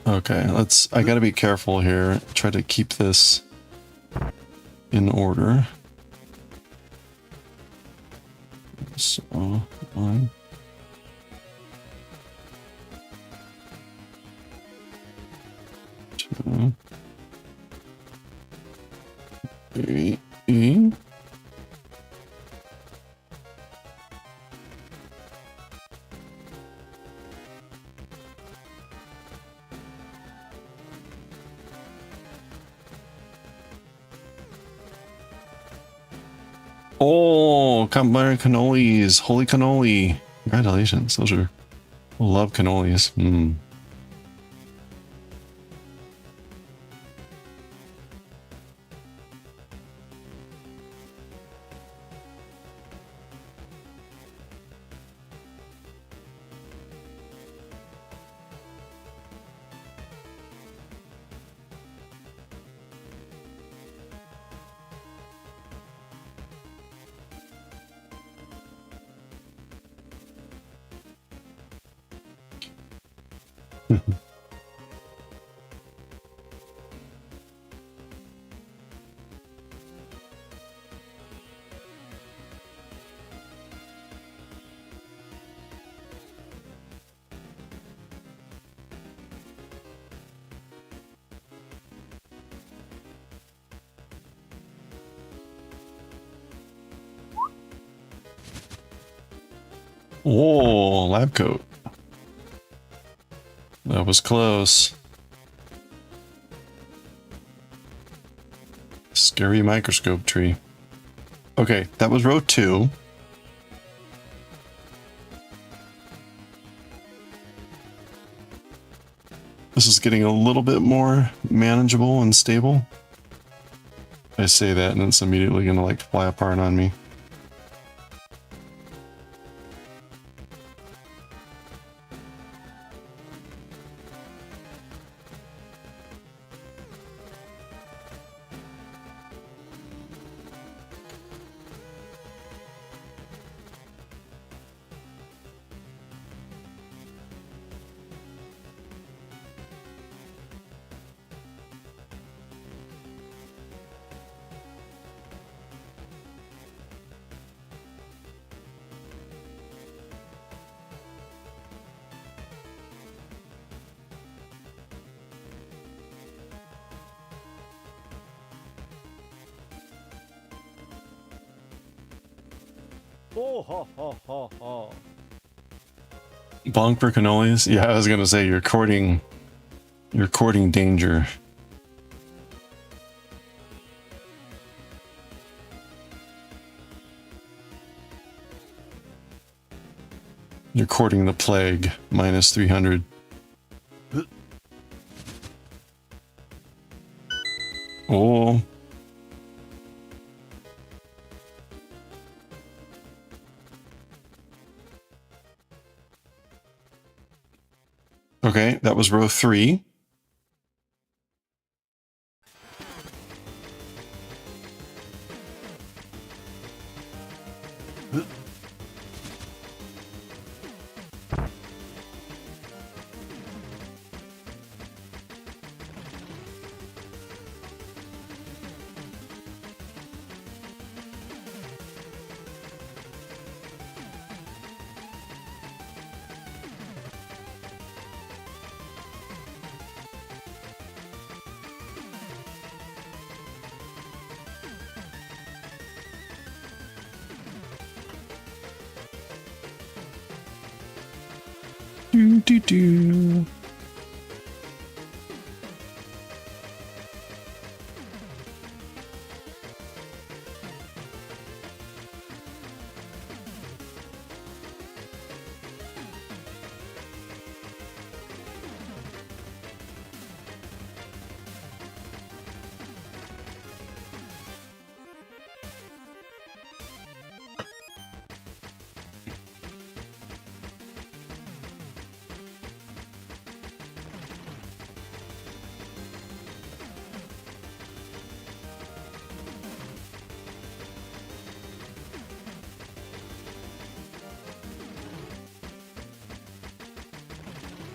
Okay, I gotta be careful here. Try to keep this in order. So, 1, 2, 3. Oh, butter cannolis. Holy cannoli. Congratulations. Those are... Love cannolis. Whoa, lab coat. That was close. Scary microscope tree. Okay, that was row 2. This is getting a little bit more manageable and stable. I say that and it's immediately gonna like fly apart on me. Oh, ho, ho, ho, ho. Bonk for cannolis? Yeah, I was gonna say you're courting danger. You're courting the plague, minus 300. Oh. Okay, that was row 3. Do, do, do.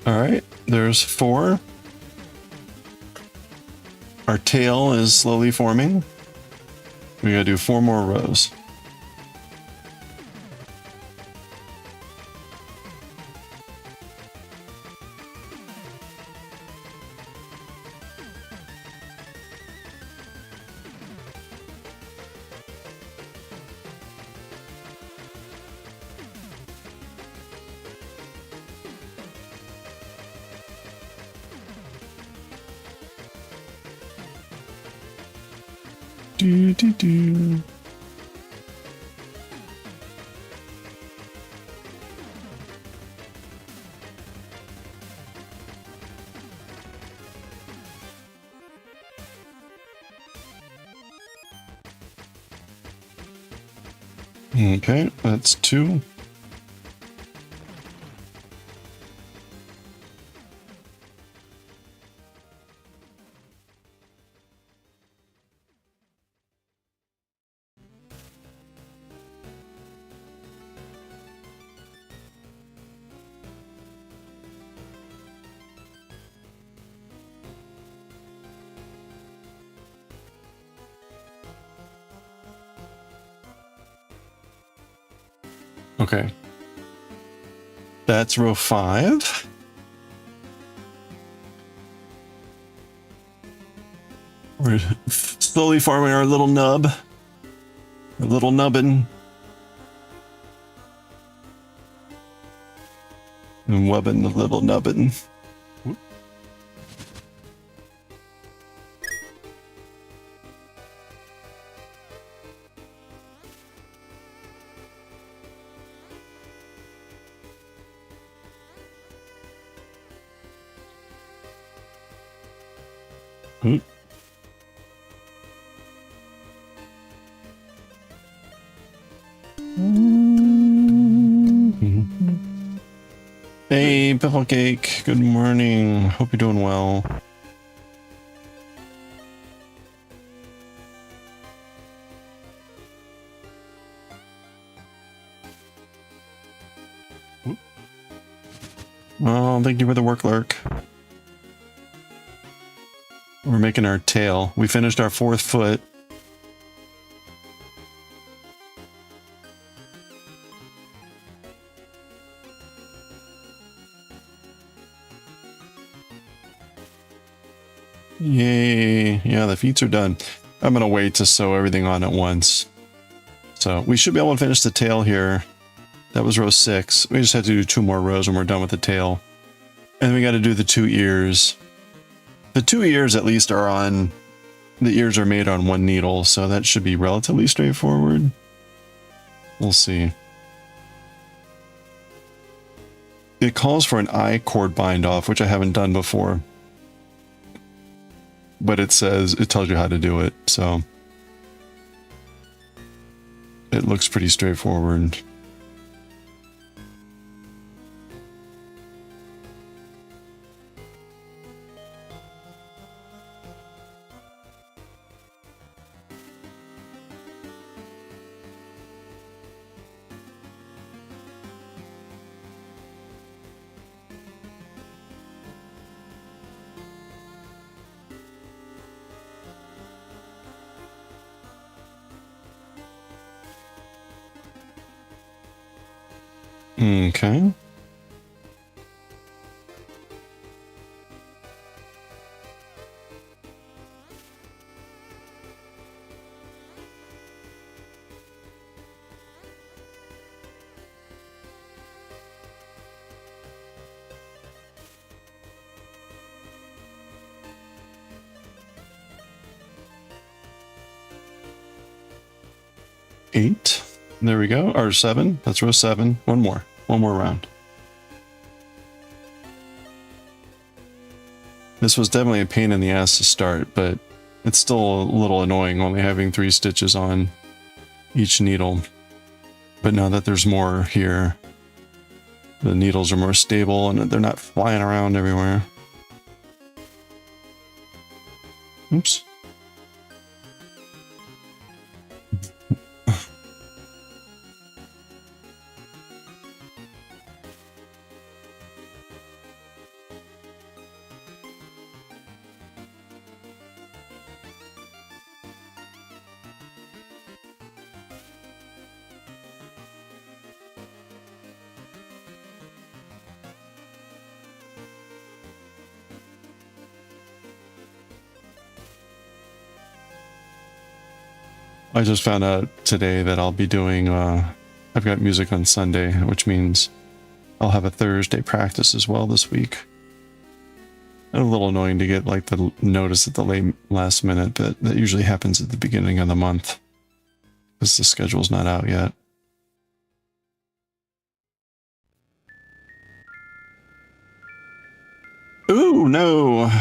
All right, there's 4. Our tail is slowly forming. We gotta do 4 more rows. Do, do, do. Okay, that's 2. Okay. That's row 5. We're slowly farming our little nub. A little nubbin. And wubbin the little nubbin. Oop. Hey, Piffle Cake. Good morning. Hope you're doing well. Oh, thank you for the work, Lurk. We're making our tail. We finished our 4th foot. Yay. Yeah, the feet are done. I'm going to wait to sew everything on at once. So we should be able to finish the tail here. That was row 6. We just have to do 2 more rows when we're done with the tail. And then we got to do the 2 ears. The 2 ears at least are on... The ears are made on 1 needle, so that should be relatively straightforward. We'll see. It calls for an I-cord bind off, which I haven't done before. But it tells you how to do it, so it looks pretty straightforward. Okay. Eight. There we go. Or 7. That's row 7. One more round. This was definitely a pain in the ass to start, but it's still a little annoying only having 3 stitches on each needle. But now that there's more here, the needles are more stable and they're not flying around everywhere. Oops. I just found out today that I'll be doing, I've got music on Sunday, which means I'll have a Thursday practice as well this week. A little annoying to get like the notice at the last minute, but that usually happens at the beginning of the month because the schedule's not out yet. Ooh, no!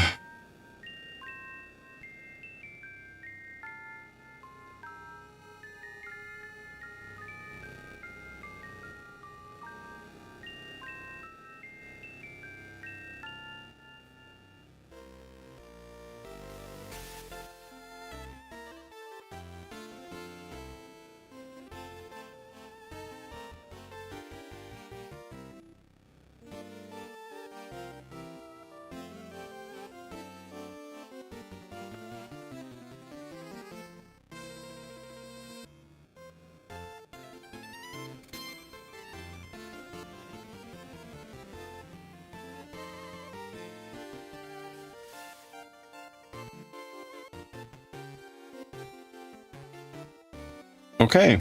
Okay.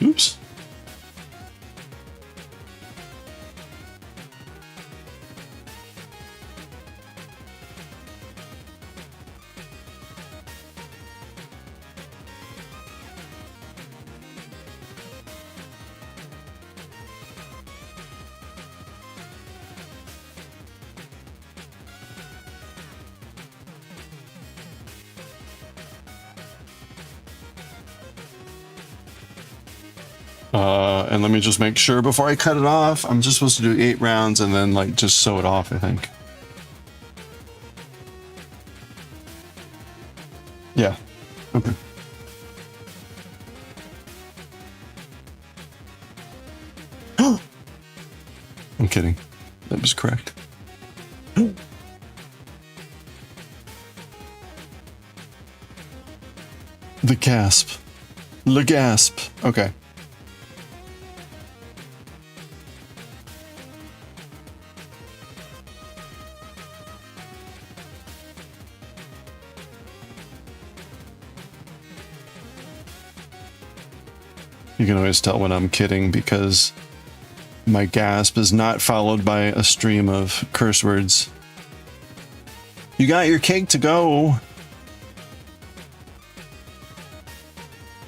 Oops. And let me just make sure before I cut it off. I'm just supposed to do 8 rounds and then like just sew it off, I think. Yeah. Okay. I'm kidding. That was correct. The gasp. Le gasp. Okay. You can always tell when I'm kidding because my gasp is not followed by a stream of curse words. You got your cake to go.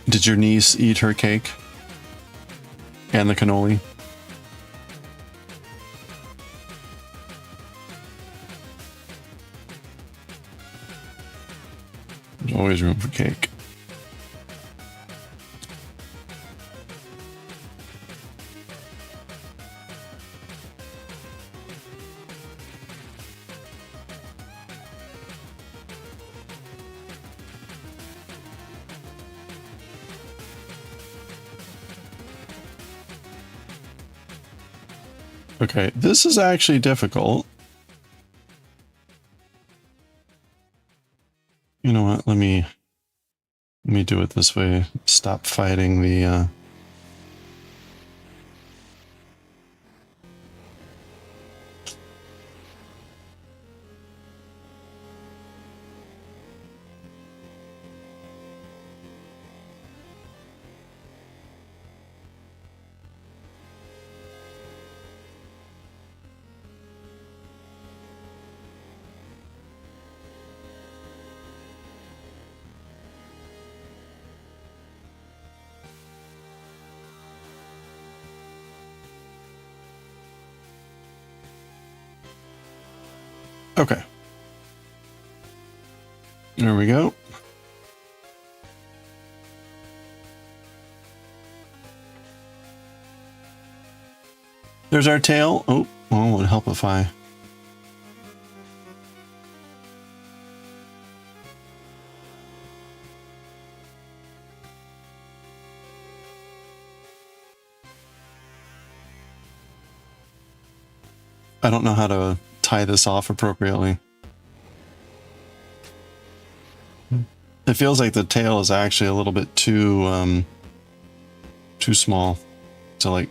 Did your niece eat her cake? And the cannoli? There's always room for cake. Okay, this is actually difficult. You know what? Let me do it this way. Stop fighting the Okay. There we go. There's our tail. Oh, well, it would help if I... I don't know how to tie this off appropriately. It feels like the tail is actually a little bit too small to like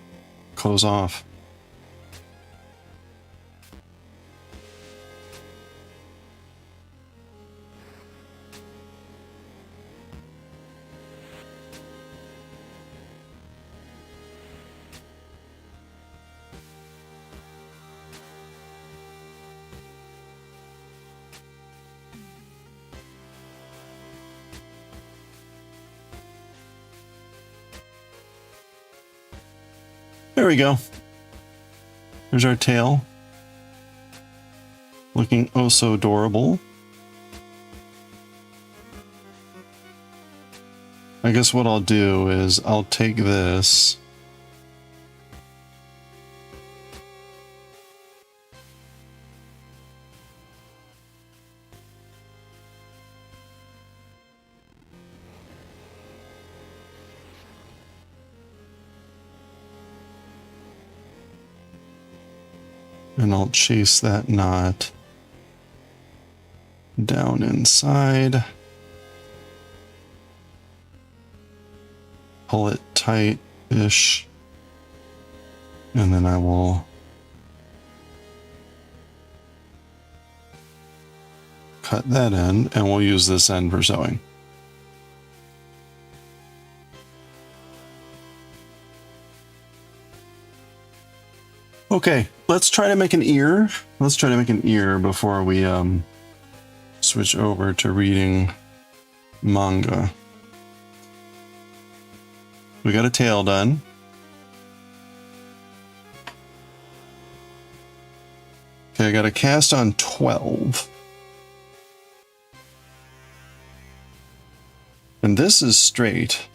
close off. There we go. There's our tail. Looking oh so adorable. I guess what I'll do is I'll take this And I'll chase that knot down inside. Pull it tight-ish. And then I will cut that end, and we'll use this end for sewing. Okay, let's try to make an ear. Let's try to make an ear before we switch over to reading manga. We got a tail done. Okay, I got a cast on 12. And this is straight.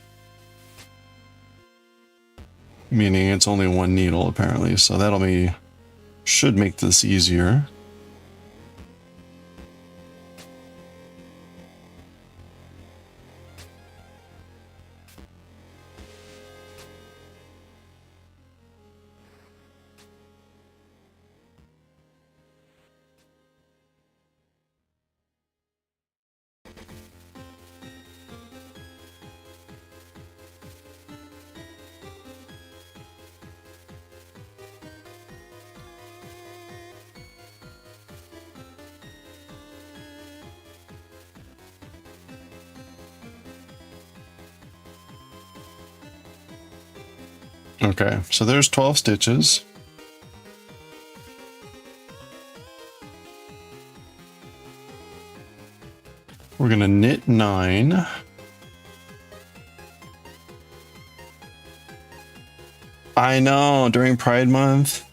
Meaning it's only one needle apparently, so that'll be, should make this easier. Okay, so there's 12 stitches. We're gonna knit 9. I know, during Pride Month.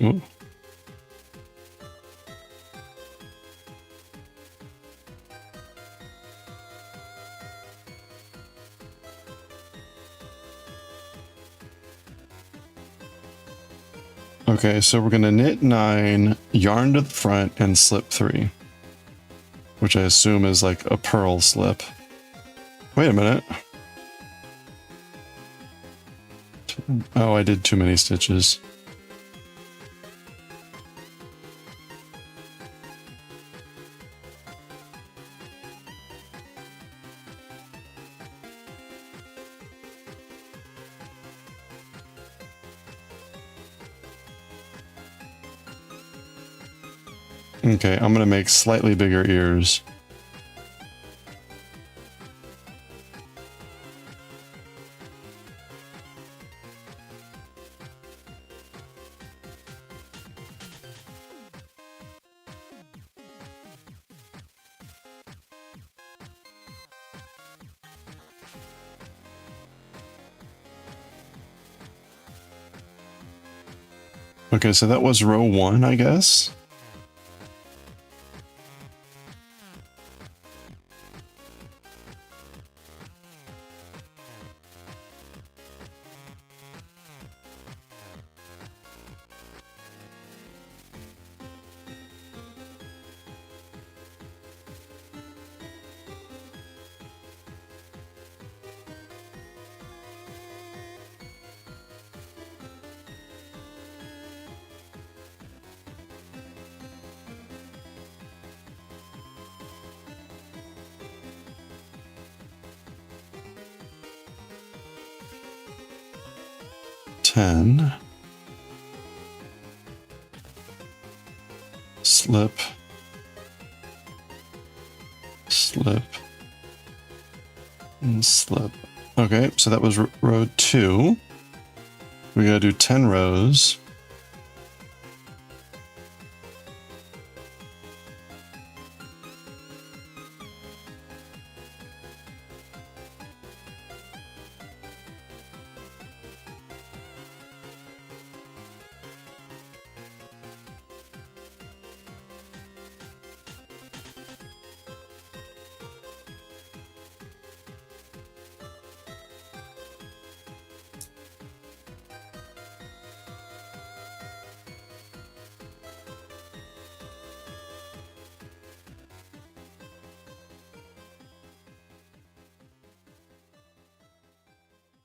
Ooh. Okay, so we're gonna knit 9, yarn to the front, and slip 3. Which I assume is like a purl slip. Wait a minute. Oh, I did too many stitches. Okay, I'm gonna make slightly bigger ears. Okay, so that was row 1, I guess. Slip, slip, and slip. Okay, so that was row 2. We gotta do 10 rows.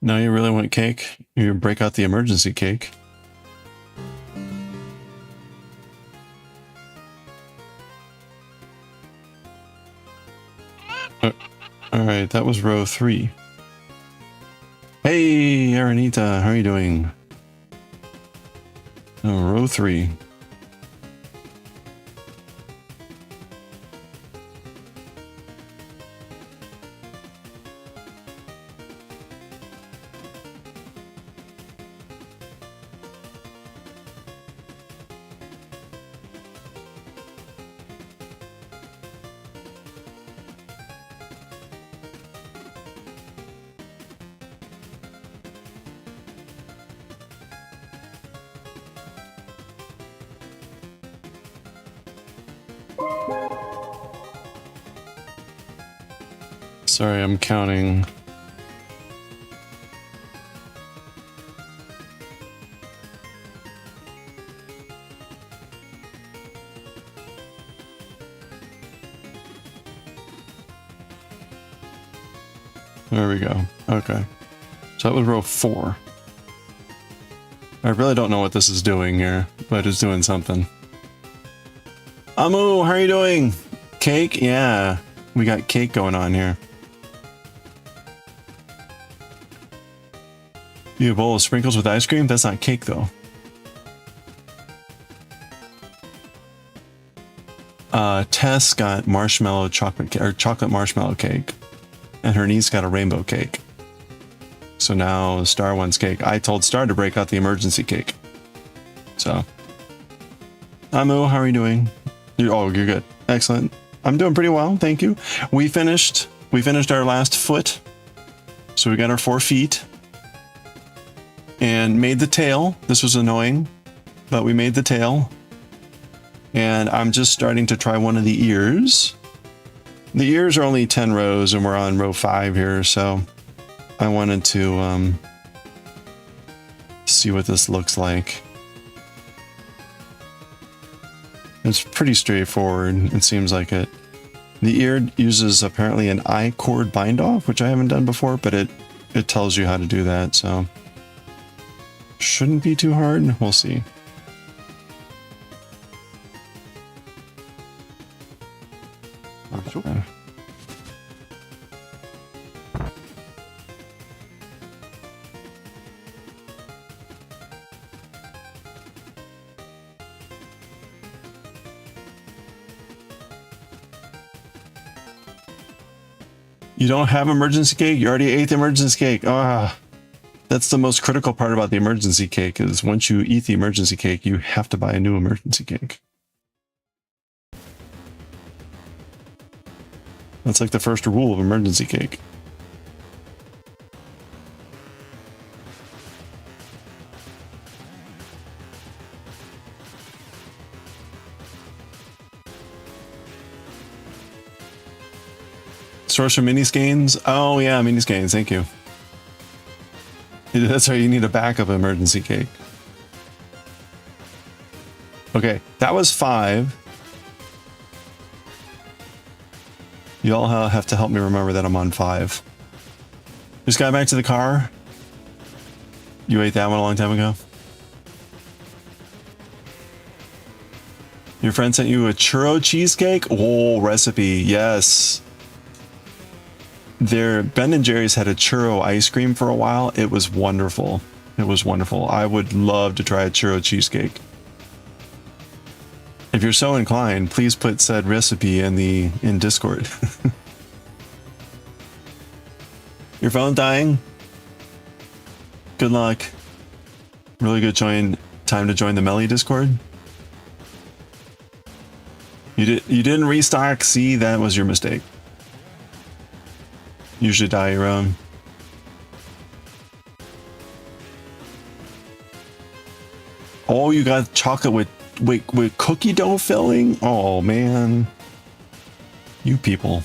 Now you really want cake? You break out the emergency cake. Alright, that was row 3. Hey, Aranita, how are you doing? Oh, row 3. Sorry, I'm counting. There we go. Okay. So that was row 4. I really don't know what this is doing here, but it's doing something. Amu, how are you doing? Cake? Yeah. We got cake going on here. You have a bowl of sprinkles with ice cream? That's not cake, though. Tess got marshmallow chocolate or chocolate marshmallow cake, and her niece got a rainbow cake. So now Star wants cake. I told Star to break out the emergency cake. So, Amu, how are you doing? You're good. Excellent. I'm doing pretty well, thank you. We finished our last foot, so we got our 4 feet. And made the tail. This was annoying, but we made the tail. And I'm just starting to try one of the ears. The ears are only 10 rows and we're on row 5 here, so I wanted to see what this looks like. It's pretty straightforward, it seems like it. The ear uses apparently an I-cord bind off, which I haven't done before, but it tells you how to do that, so shouldn't be too hard. We'll see. You don't have emergency cake? You already ate the emergency cake. Ah, that's the most critical part about the emergency cake is once you eat the emergency cake, you have to buy a new emergency cake. That's like the first rule of emergency cake. Source for mini skeins? Oh yeah, mini skeins, thank you. That's right, you need a backup emergency cake. Okay, that was 5. You all have to help me remember that I'm on 5. Just got back to the car. You ate that one a long time ago? Your friend sent you a churro cheesecake? Oh, recipe, yes. Ben & Jerry's had a churro ice cream for a while. It was wonderful. It was wonderful. I would love to try a churro cheesecake. If you're so inclined, please put said recipe in Discord. Your phone dying? Good luck. Really good time to join the Melly Discord. You didn't restock. See, that was your mistake. Usually dye your own. Oh, you got chocolate with cookie dough filling? Oh man. You people.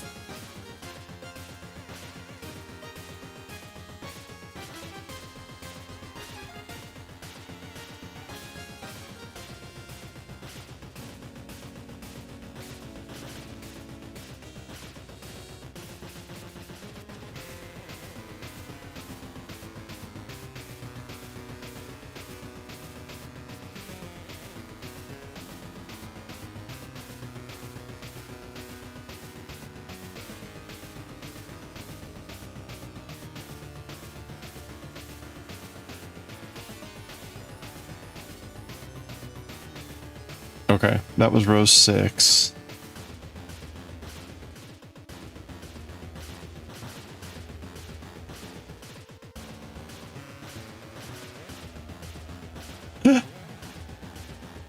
Okay, that was row 6.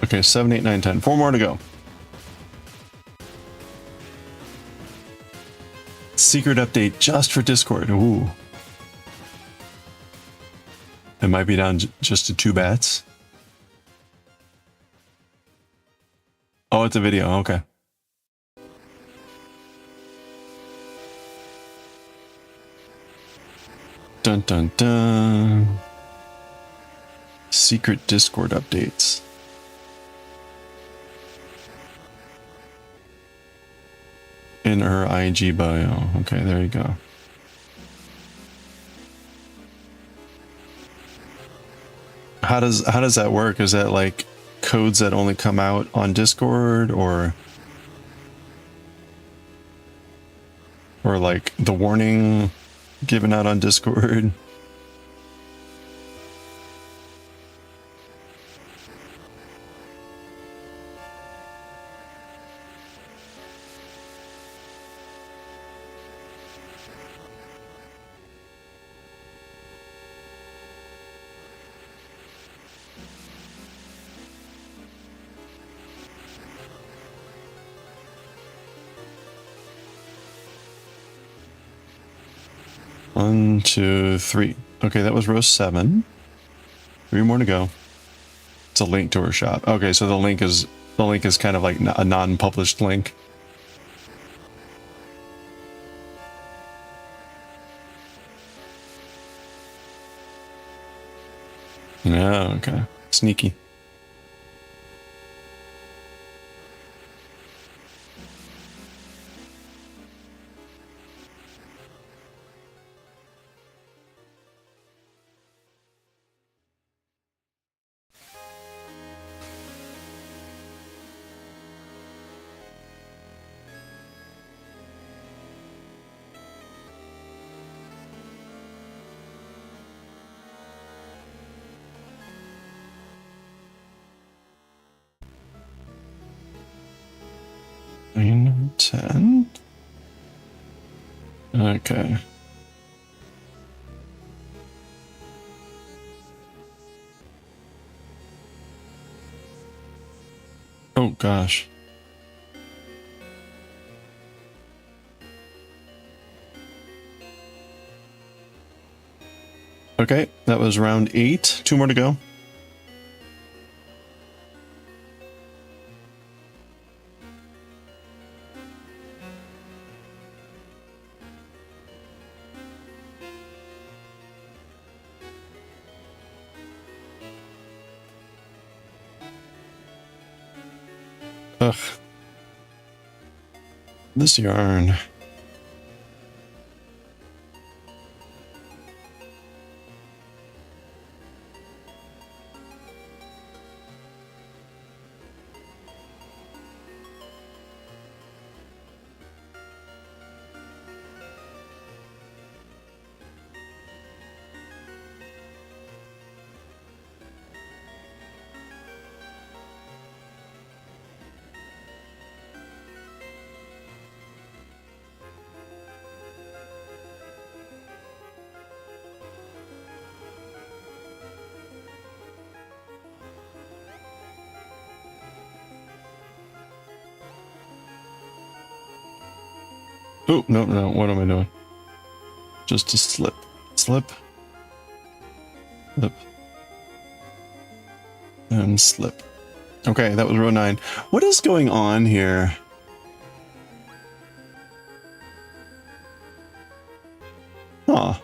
Okay, 7, 8, 9, 10. 4 more to go. Secret update just for Discord. Ooh. It might be down just to 2 bats. Oh, it's a video. Okay. Dun dun dun. Secret Discord updates. In her IG bio. Okay, there you go. How does that work? Is that like codes that only come out on Discord, or like the warning given out on Discord? One, 2, 3. Okay, that was row 7. 3 more to go. It's a link to her shop. Okay, so the link is kind of like a non-published link. Yeah, okay. Sneaky. Nine, 10. Okay. Oh gosh. Okay, that was round 8. 2 more to go. Ugh. This yarn. Oh, no, no, what am I doing? Just a slip. Slip. Slip. And slip. Okay, that was row 9. What is going on here? Huh.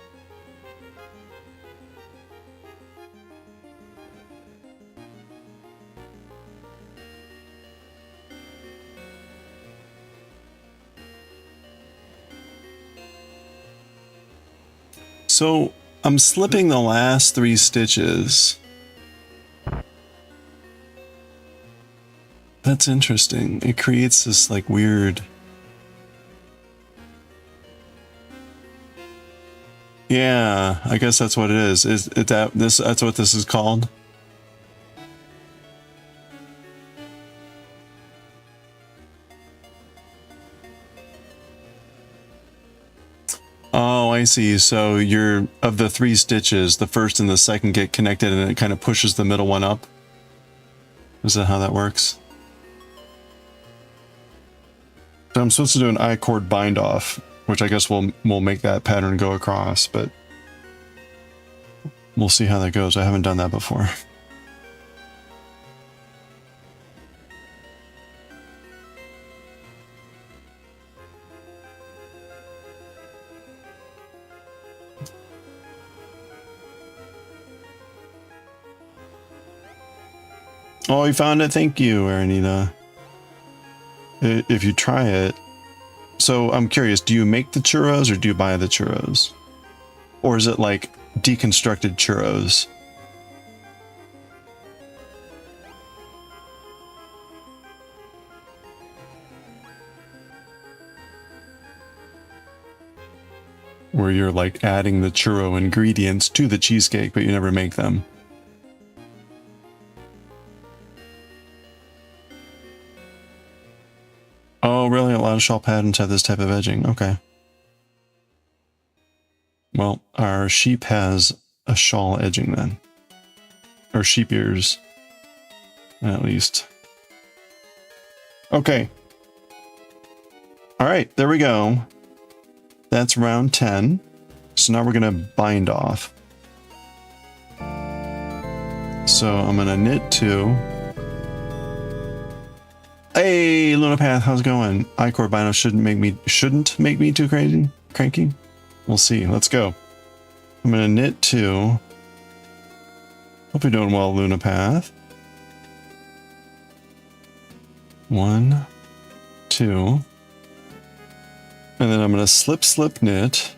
So I'm slipping the last 3 stitches. That's interesting. It creates this like weird. Yeah, I guess that's what it is. Is it that's what this is called? I see. So you're of the 3 stitches, the first and the second get connected and it kind of pushes the middle one up. Is that how that works? So I'm supposed to do an I-cord bind off, which I guess will make that pattern go across, but we'll see how that goes. I haven't done that before. Oh, you found it. Thank you, Aranita. If you try it. So I'm curious, do you make the churros or do you buy the churros? Or is it like deconstructed churros? Where you're like adding the churro ingredients to the cheesecake, but you never make them. Oh, really? A lot of shawl patterns have this type of edging. Okay. Well, our sheep has a shawl edging then. Or sheep ears. At least. Okay. All right, there we go. That's round 10. So now we're going to bind off. So I'm going to knit 2. Hey, Lunapath, how's it going? I-cord bind shouldn't make me too cranky. We'll see. Let's go. I'm gonna knit 2. Hope you're doing well, Lunapath. 1, 2, and then I'm gonna slip knit.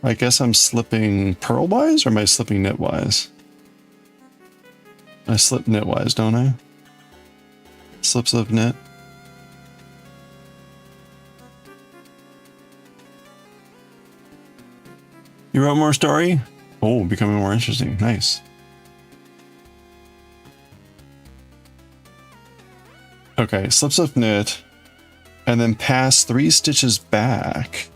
I guess I'm slipping purlwise, or am I slipping knitwise? I slip knitwise, don't I? Slip knit. You wrote more story? Oh, becoming more interesting. Nice. Okay, slip knit, and then pass 3 stitches back.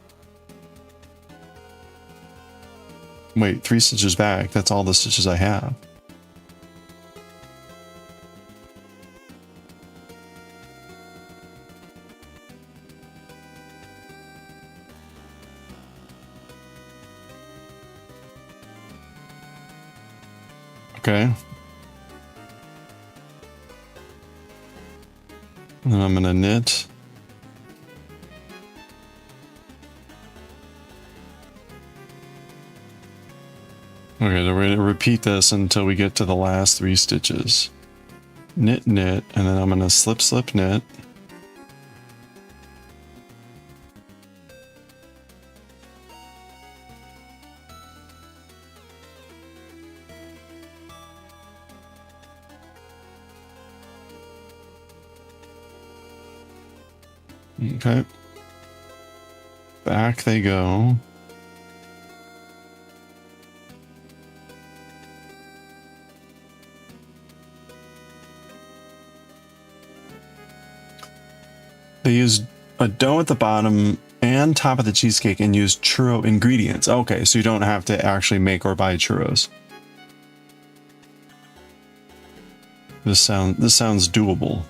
Wait, 3 stitches back. That's all the stitches I have. Okay. And then I'm going to knit. Okay, so we're going to repeat this until we get to the last 3 stitches. Knit, and then I'm going to slip, knit. Okay. Back they go. They used a dough at the bottom and top of the cheesecake and used churro ingredients. Okay, so you don't have to actually make or buy churros. This sounds doable.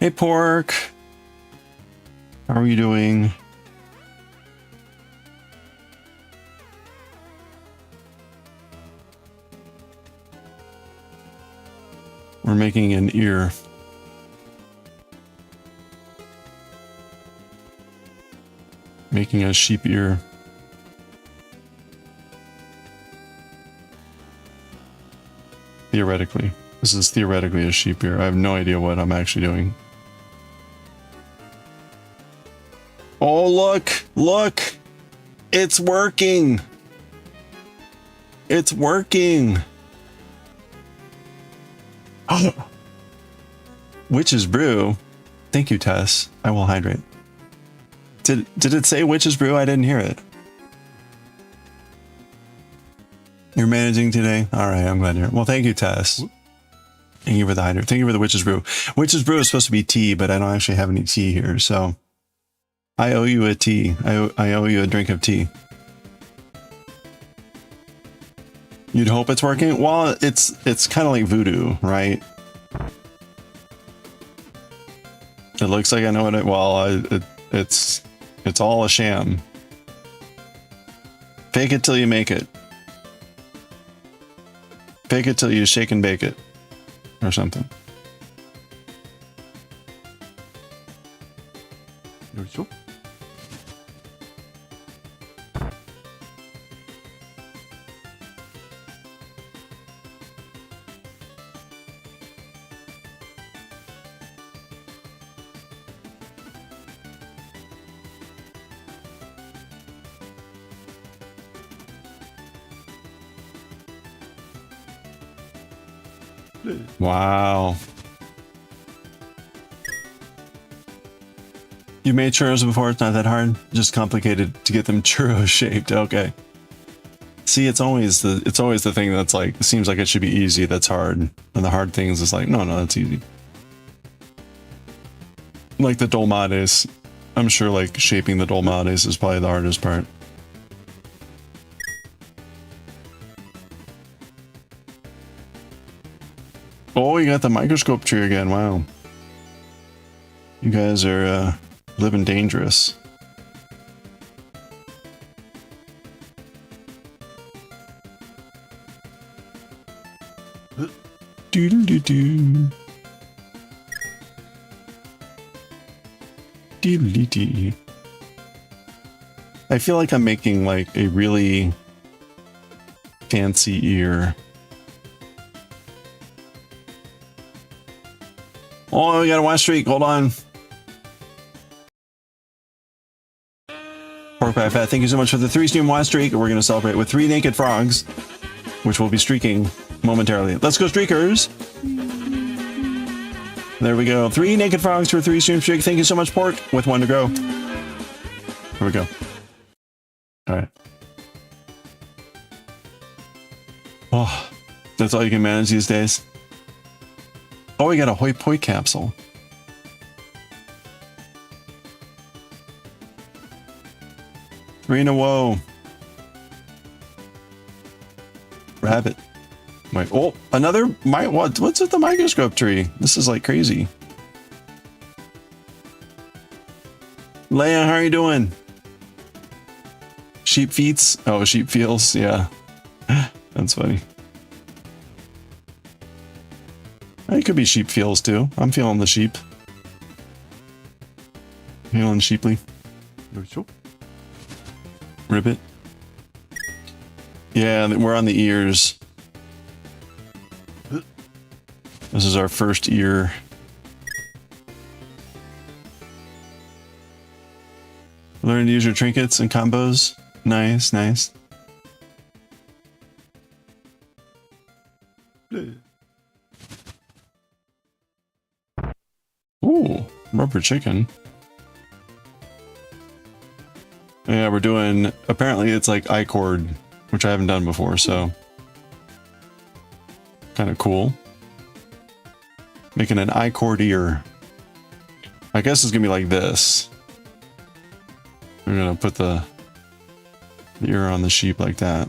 Hey, Pork. How are you doing? We're making an ear. Making a sheep ear. Theoretically. This is theoretically a sheep ear. I have no idea what I'm actually doing. Oh, look! It's working! It's working! Witch's Brew. Thank you, Tess. I will hydrate. Did it say Witch's Brew? I didn't hear it. You're managing today? Alright, I'm glad you're... Well, thank you, Tess. Thank you for the hider. Thank you for the witch's brew. Witch's brew is supposed to be tea, but I don't actually have any tea here, so I owe you a tea. I owe you a drink of tea. You'd hope it's working. Well, it's kind of like voodoo, right? It looks like I know what it. Well, it's all a sham. Fake it till you make it. Fake it till you shake and bake it, or something. Wow. You made churros before, it's not that hard. Just complicated to get them churro shaped. Okay. See, it's always the thing that's like, it seems like it should be easy, that's hard. And the hard things is like, no, that's easy. Like the dolmades. I'm sure like shaping the dolmades is probably the hardest part. Oh, you got the microscope tree again. Wow. You guys are living dangerous. Doodle-doo-doo. Doodle-dee-dee. I feel like I'm making like a really fancy ear. Oh, we got a watch streak. Hold on. Pork Pie Fat, thank you so much for the 3-stream watch streak. We're going to celebrate with 3 naked frogs, which will be streaking momentarily. Let's go, streakers. There we go. 3 naked frogs for 3-stream streak. Thank you so much, Pork, with 1 to go. Here we go. All right. Oh, that's all you can manage these days. Oh, we got a hoi poi capsule. Three in a row. Rabbit. Wait, oh, another what's with the microscope tree? This is like crazy. Leia, how are you doing? Sheep feets? Oh, sheep feels, yeah. That's funny. It could be sheep feels too. I'm feeling the sheep. Feeling sheeply. Ribbit. Yeah, we're on the ears. This is our first ear. Learn to use your trinkets and combos. Nice, nice. Ooh, rubber chicken. Yeah, we're doing, apparently it's like I-cord, which I haven't done before, so kind of cool. Making an I-cord ear. I guess it's gonna be like this. We're gonna put the ear on the sheep like that.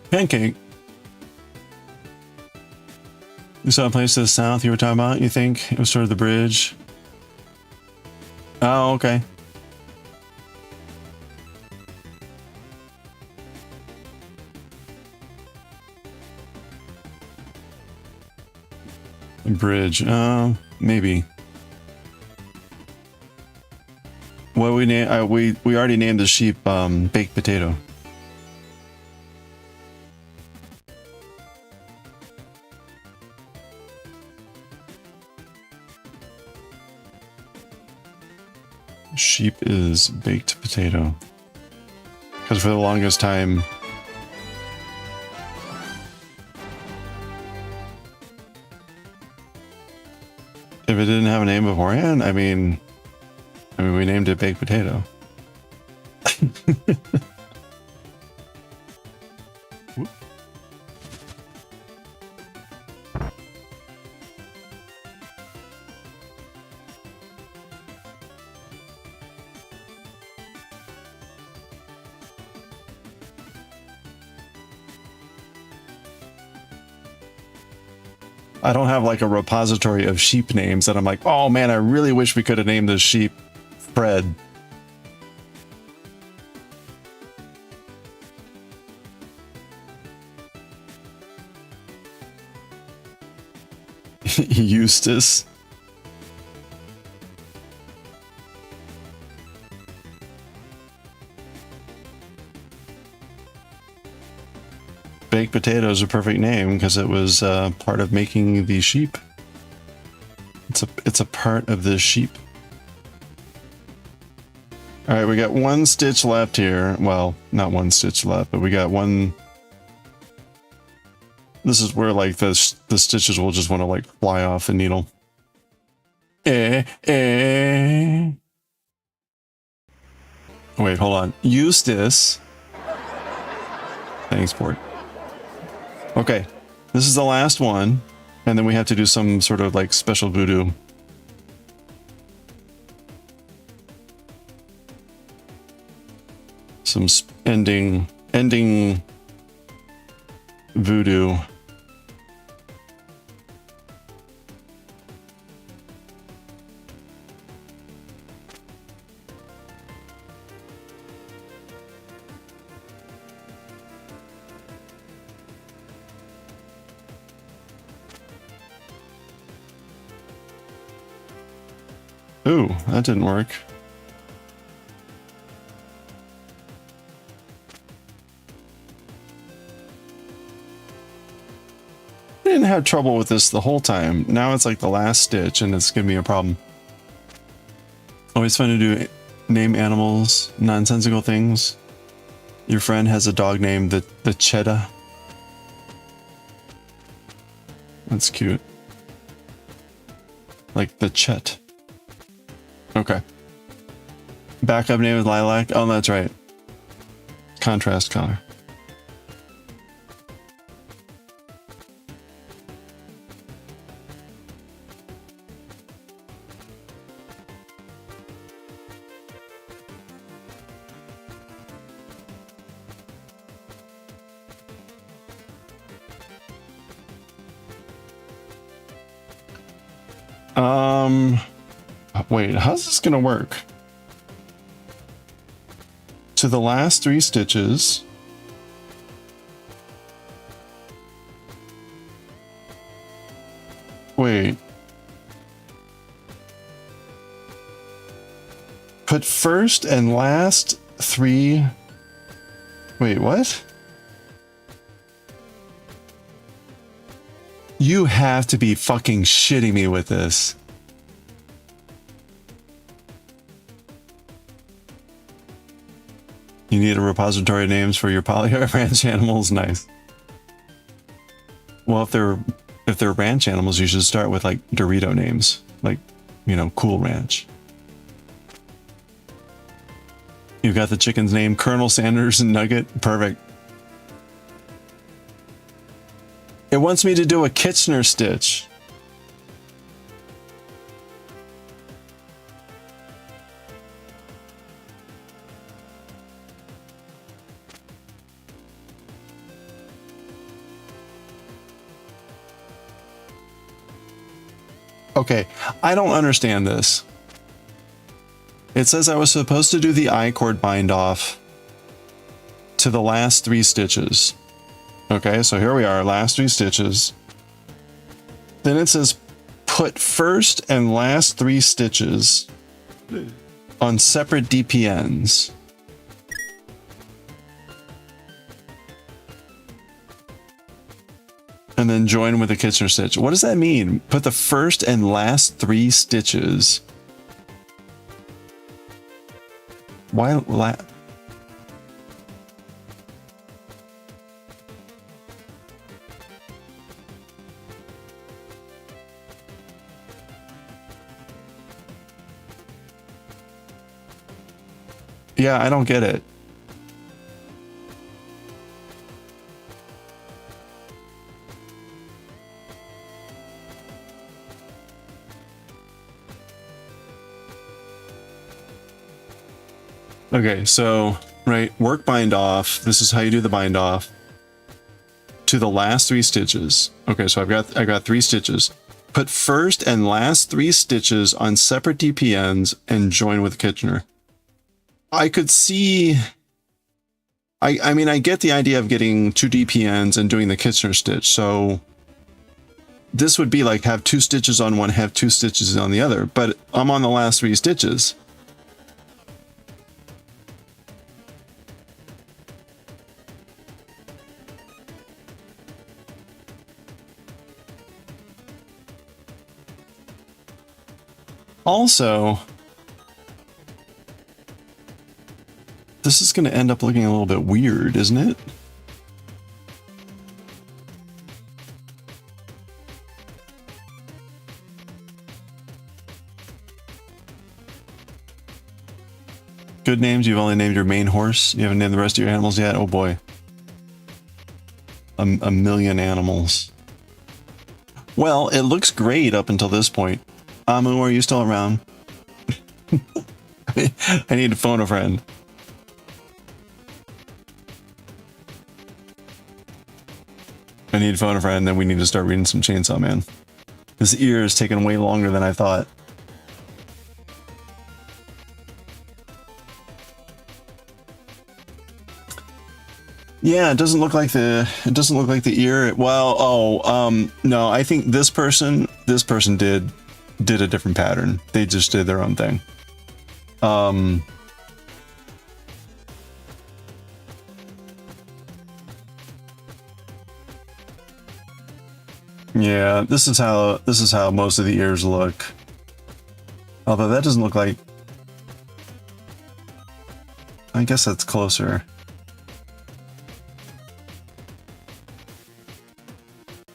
Pancake. You saw a place to the south you were talking about? You think it was sort of the bridge? Oh, okay. A bridge. Maybe. Well, we already named the sheep baked potato. Sheep is baked potato. Because for the longest time, if it didn't have a name beforehand, I mean, we named it baked potato. I don't have like a repository of sheep names that I'm like, oh man, I really wish we could have named this sheep Fred. Eustace. Baked potato is a perfect name because it was part of making the sheep. It's a part of the sheep. All right, we got one stitch left here. Well, not one stitch left, but we got one. This is where like the stitches will just want to like fly off the needle. Wait, hold on. Eustace. Thanks, Port. Okay, this is the last one, and then we have to do some sort of like special voodoo. Some ending voodoo. Ooh, that didn't work. I didn't have trouble with this the whole time. Now it's like the last stitch and it's giving me a problem. Always fun to do name animals, nonsensical things. Your friend has a dog named the Cheetah. That's cute. Like the Chet. Okay. Backup name is Lilac. Oh, that's right. Contrast color. Wait, how's this gonna work? To the last 3 stitches. Wait. Put first and last 3. Wait, what? You have to be fucking shitting me with this. You need a repository of names for your polygon ranch animals. Nice. Well, if they're ranch animals, you should start with like Dorito names, like, you know, Cool Ranch. You've got the chicken's name, Colonel Sanders and Nugget. Perfect. It wants me to do a Kitchener stitch. Okay, I don't understand this. It says I was supposed to do the I-cord bind off to the last 3 stitches. Okay, so here we are, last 3 stitches. Then it says put first and last 3 stitches on separate DPNs. And then join with a Kitchener stitch. What does that mean? Put the first and last 3 stitches Why Yeah, I don't get it. Okay, so, right, work bind off. This is how you do the bind off. To the last 3 stitches. Okay, so I got 3 stitches. Put first and last 3 stitches on separate DPNs and join with Kitchener. I could see... I mean, I get the idea of getting 2 DPNs and doing the Kitchener stitch, so... This would be like have 2 stitches on one, have 2 stitches on the other, but I'm on the last 3 stitches. Also, this is going to end up looking a little bit weird, isn't it? Good names. You've only named your main horse. You haven't named the rest of your animals yet. Oh boy. A million animals. Well, it looks great up until this point. Amu, are you still around? I need to phone a friend. I need to phone a friend, then we need to start reading some Chainsaw Man. This ear is taking way longer than I thought. Yeah, it doesn't look like the ear. Well, no, I think this person did a different pattern. They just did their own thing. Yeah, this is how most of the ears look. Although that doesn't look like... I guess that's closer.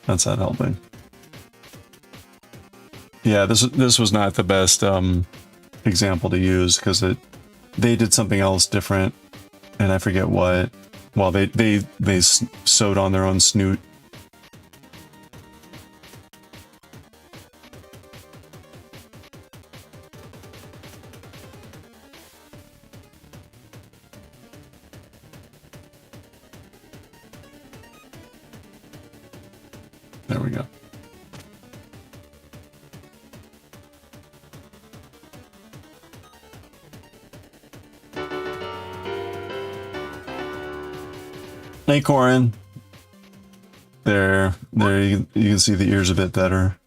That's not helping. Yeah, this was not the best example to use because they did something else different, and I forget what. Well, they sewed on their own snoot. There we go. Hey, Corin. There you can see the ears a bit better.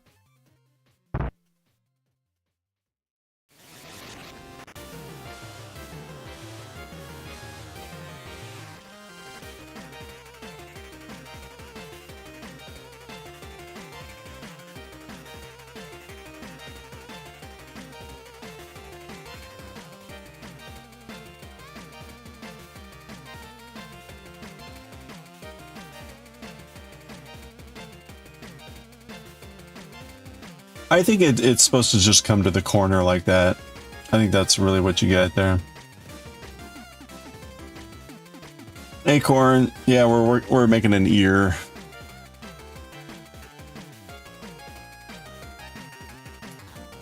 I think it's supposed to just come to the corner like that. I think that's really what you get there. Hey, Corin. Yeah, we're making an ear.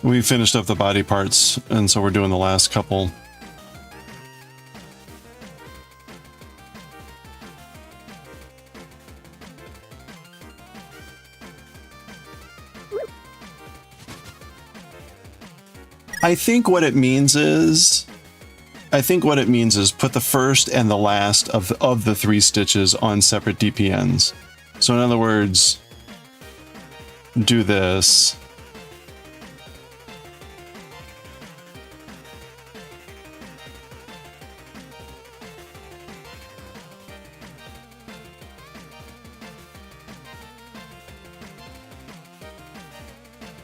We finished up the body parts, and so we're doing the last couple. I think what it means is put the first and the last of the 3 stitches on separate DPNs. So in other words, do this.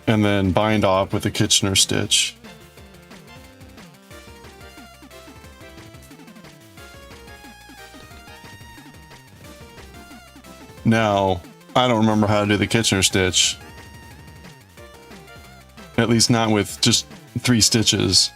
And then bind off with a Kitchener stitch. Now, I don't remember how to do the Kitchener stitch. At least not with just 3 stitches.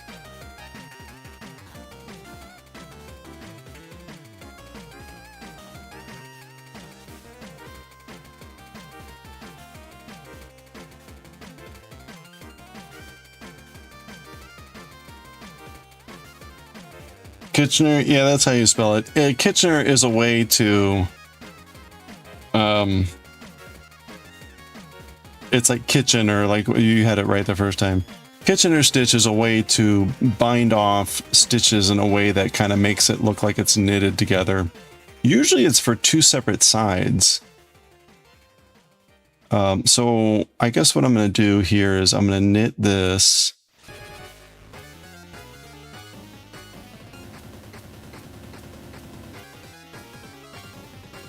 Kitchener, yeah, that's how you spell it. Kitchener is a way to, it's like kitchen, or like you had it right the first time. Kitchener stitch is a way to bind off stitches in a way that kind of makes it look like it's knitted together. Usually it's for 2 separate sides. So I guess what I'm going to do here is I'm going to knit this.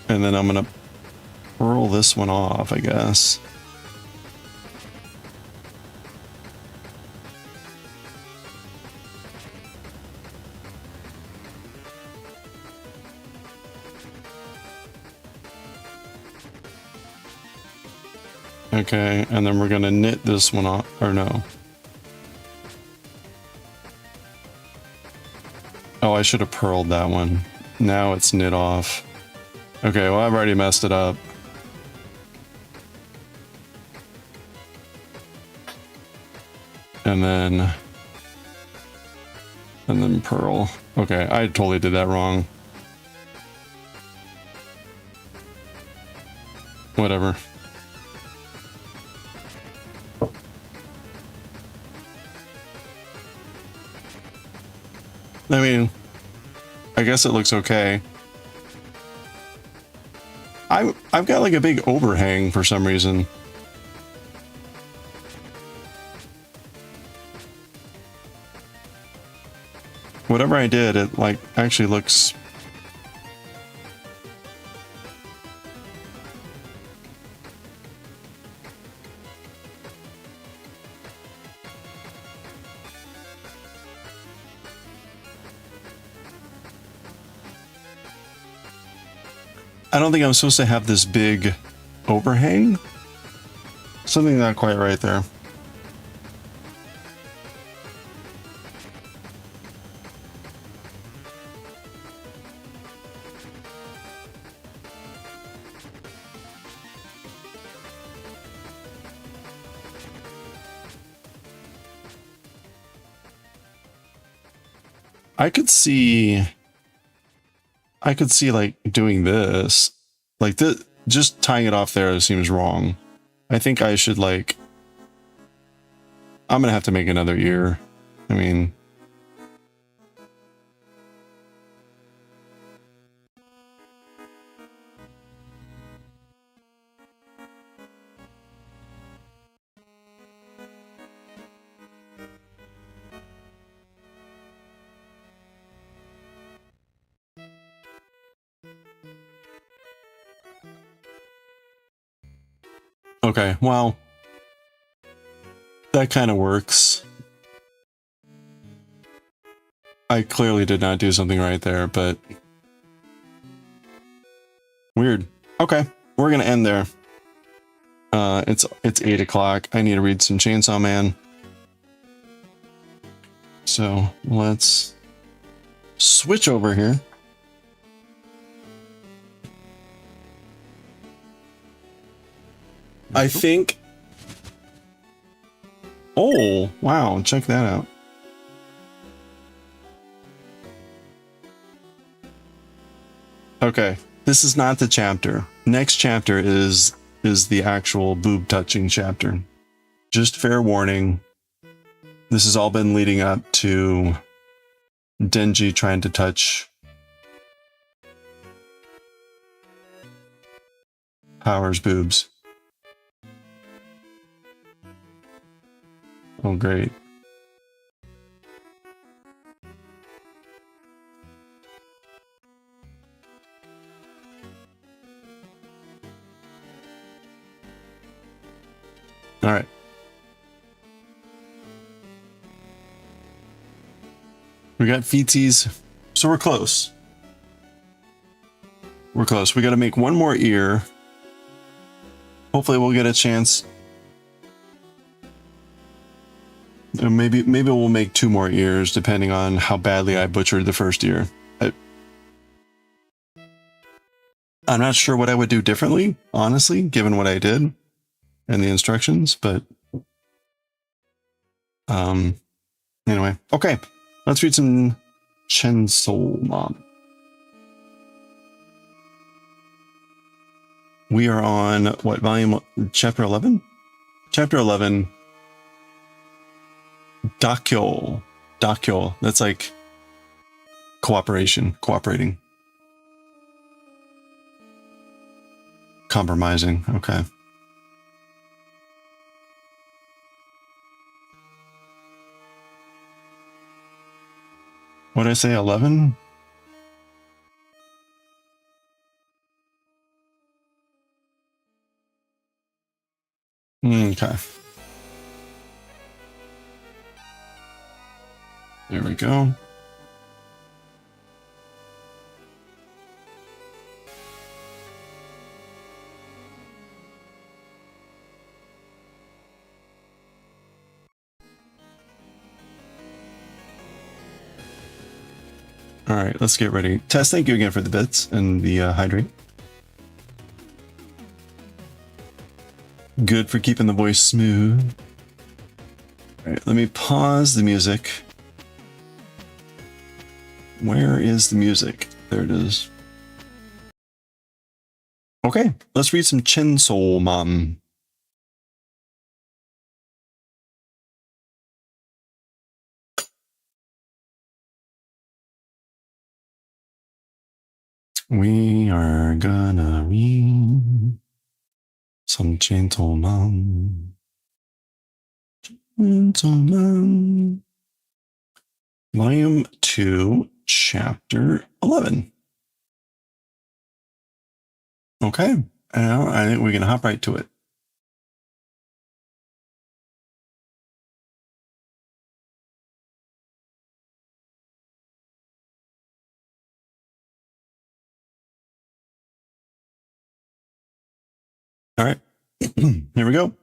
And then I'm going to purl this one off, I guess. Okay, and then we're going to knit this one off, or no. Oh, I should have purled that one. Now it's knit off. Okay, well, I've already messed it up. And then purl. Okay, I totally did that wrong. Whatever. I mean, I guess it looks okay. I've got like a big overhang for some reason. Whatever I did, it like actually looks... I don't think I'm supposed to have this big overhang. Something not quite right there. I could see like doing this, like this, just tying it off there seems wrong. I think I should like, I'm gonna have to make another ear. I mean, okay, well, that kind of works. I clearly did not do something right there, but weird. Okay, we're gonna end there. It's 8 o'clock. I need to read some Chainsaw Man. So let's switch over here. I think... Oh, wow, check that out. Okay, this is not the chapter. Next chapter is the actual boob touching chapter. Just fair warning. This has all been leading up to Denji trying to touch Power's boobs. Oh, great. All right. We got feetsies, so we're close. We're close. We got to make one more ear, hopefully we'll get a chance. Maybe we'll make 2 more ears depending on how badly I butchered the first ear. I'm not sure what I would do differently, honestly, given what I did and the instructions, but anyway. Okay, let's read some Chainsaw Mom. We are on what volume? Chapter 11? Chapter 11. Dakyo. Dakyo. That's like cooperation, cooperating. Compromising. Okay. What did I say? 11? Okay. There we go. All right, let's get ready. Tess, thank you again for the bits and the hydrate. Good for keeping the voice smooth. All right, let me pause the music. Where is the music? There it is. Okay, let's read some Chainsaw Mom. We are gonna read some Chainsaw Mom. Chainsaw Mom. Volume 2, Chapter 11. Okay, now I think we can hop right to it. All right, here we go.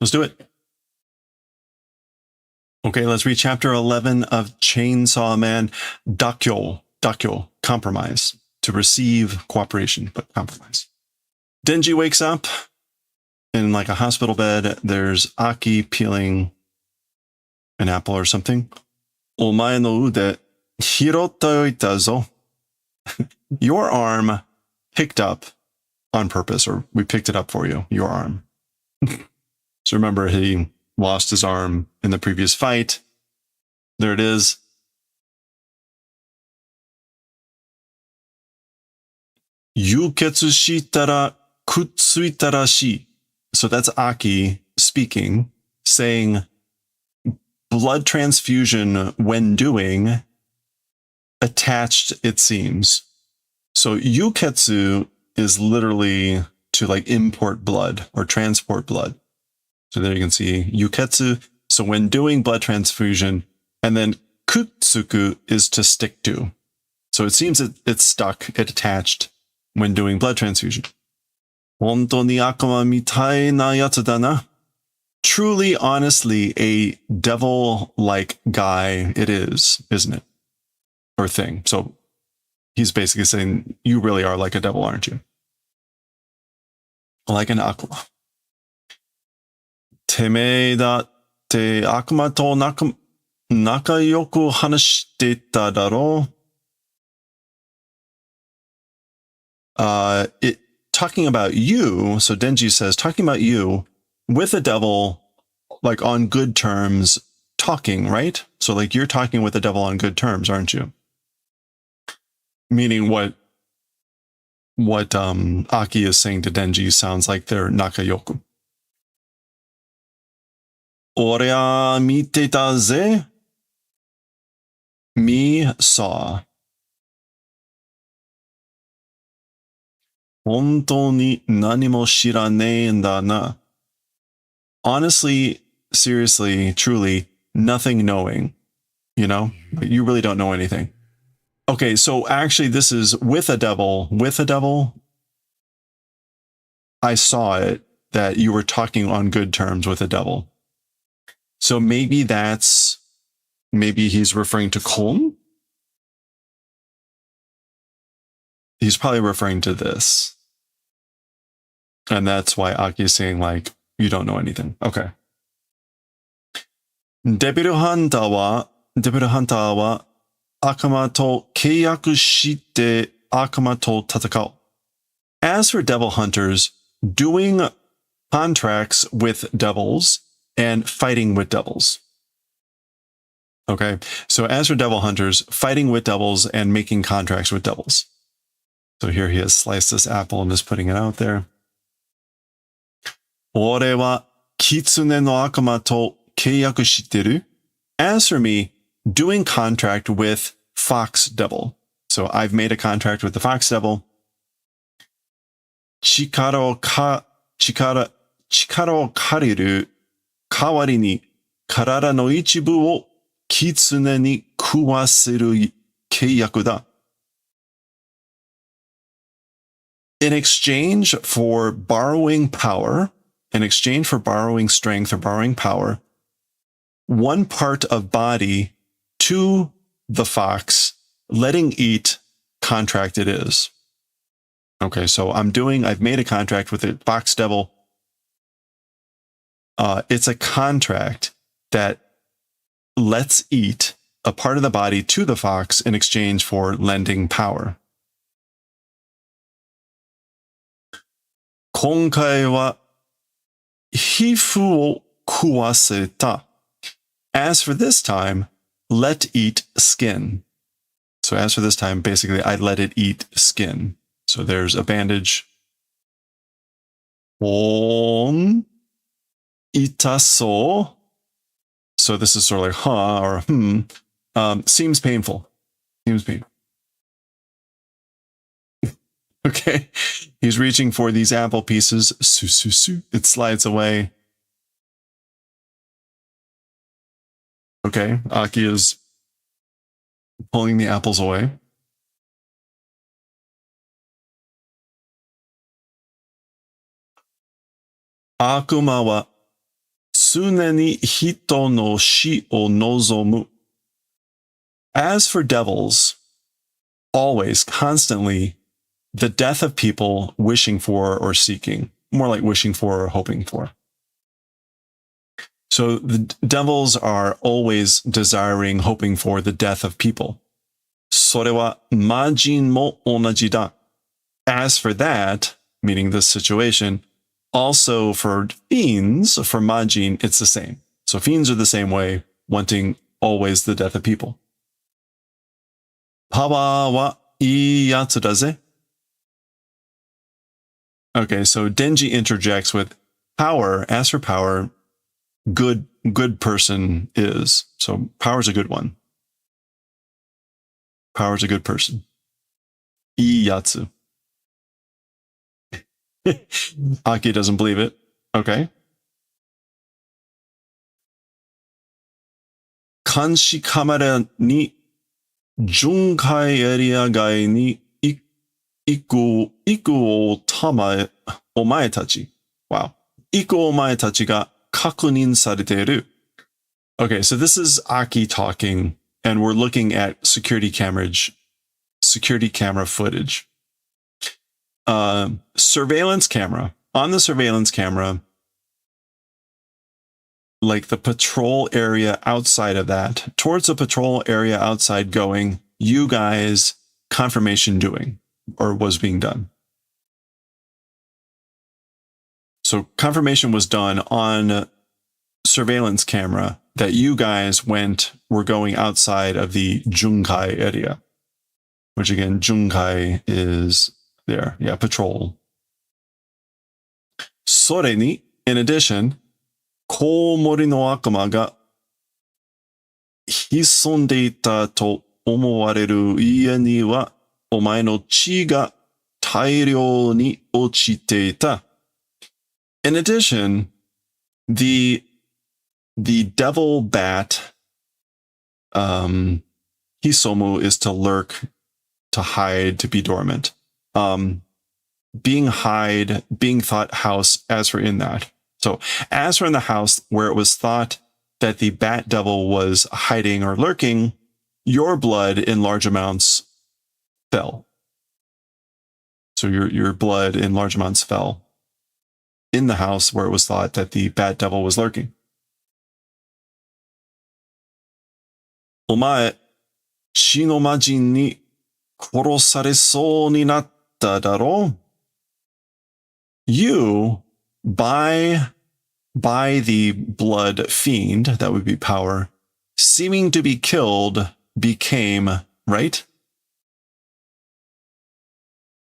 Let's do it. Okay, let's read chapter 11 of Chainsaw Man. Dakyo, compromise. To receive cooperation, but compromise. Denji wakes up in like a hospital bed. There's Aki peeling an apple or something. Omae no ude hirotoita zo. Your arm picked up on purpose, or we picked it up for you, your arm. So remember, he lost his arm in the previous fight. There it is. Yuketsu shitara kutsuitara shi. So that's Aki speaking, saying blood transfusion when doing attached, it seems. So yuketsu is literally to like import blood or transport blood. So there you can see yuketsu. So when doing blood transfusion, and then kutsuku is to stick to. So it seems it's stuck, it attached when doing blood transfusion. Hontou ni akuma mitai na yatsu da na. Truly, honestly, a devil-like guy it is, isn't it? Or thing. So he's basically saying, you really are like a devil, aren't you? Like an akuma. Temei datte akuma to nakayoku hanashite ita daro. Talking about you, so Denji says, talking about you with the devil, like on good terms, talking, right? So like you're talking with the devil on good terms, aren't you? Meaning what Aki is saying to Denji sounds like they're nakayoku. Orea miteta ze? Me saw. Hontou ni nani mo shiranei n da na. Honestly, seriously, truly, nothing knowing. You know? You really don't know anything. Okay, so actually this is with a devil. With a devil, I saw it that you were talking on good terms with a devil. So maybe he's referring to Kong. He's probably referring to this. And that's why Aki is saying, like, you don't know anything. Okay. デビルハンターは悪魔と契約して悪魔と戦う. As for devil hunters, doing contracts with devils and fighting with devils. Okay, so as for devil hunters, fighting with devils and making contracts with devils. So here he has sliced this apple and is putting it out there. 俺は狐の悪魔と契約してる. As for me, doing contract with fox devil. So I've made a contract with the fox devil. 力を借りる代わりに体の一部を狐に食わせる契約だ. In exchange for borrowing power, in exchange for borrowing strength or borrowing power, one part of body to the fox, letting eat contract it is. Okay, so I've made a contract with the fox devil. It's a contract that lets eat a part of the body to the fox in exchange for lending power. 今回は皮膚を食わせた. As for this time, let eat skin. So as for this time, basically, I let it eat skin. So there's a bandage. 痛そう. So this is sort of like, or seems painful. Seems painful. Okay. He's reaching for these apple pieces. It slides away. Okay. Aki is pulling the apples away. Akuma wa tsune ni hito no shi o nozomu. As for devils, always, constantly, the death of people wishing for or seeking. More like wishing for or hoping for. So the devils are always desiring, hoping for the death of people. それは魔人も同じだ. As for that, meaning this situation, also for fiends, for majin, it's the same. So fiends are the same way, wanting always the death of people. パワーはいいやつだぜ. Okay, so Denji interjects with power. As for power, good person is. So power's a good one. Power's a good person. Iyatsu. Aki doesn't believe it. Okay. Kanshi kamera ni junkai area gai ni iku o tama omae tachi. Wow. Iku omae tachi ga kakunin sareteru. Okay, so this is Aki talking, and we're looking at security camera footage. Surveillance camera. On the surveillance camera, like the patrol area outside of that, towards the patrol area outside going, you guys, confirmation doing, or was being done. So confirmation was done on surveillance camera that you guys were going outside of the Junkai area, which again, Junkai is there. Yeah, patrol. それに, in addition, コウモリの悪魔が潜んでいたと思われる家にはお前の血が大量に落ちていた. In addition, the devil bat, hisomu is to lurk to hide, to be dormant. Being hide, being thought house, as for in that. So as for in the house where it was thought that the bat devil was hiding or lurking, your blood in large amounts fell. So your blood in large amounts fell in the house where it was thought that the bat devil was lurking. お前、死の魔人に殺されそうになっただろう? You, by the blood fiend, that would be power, seeming to be killed, became, right?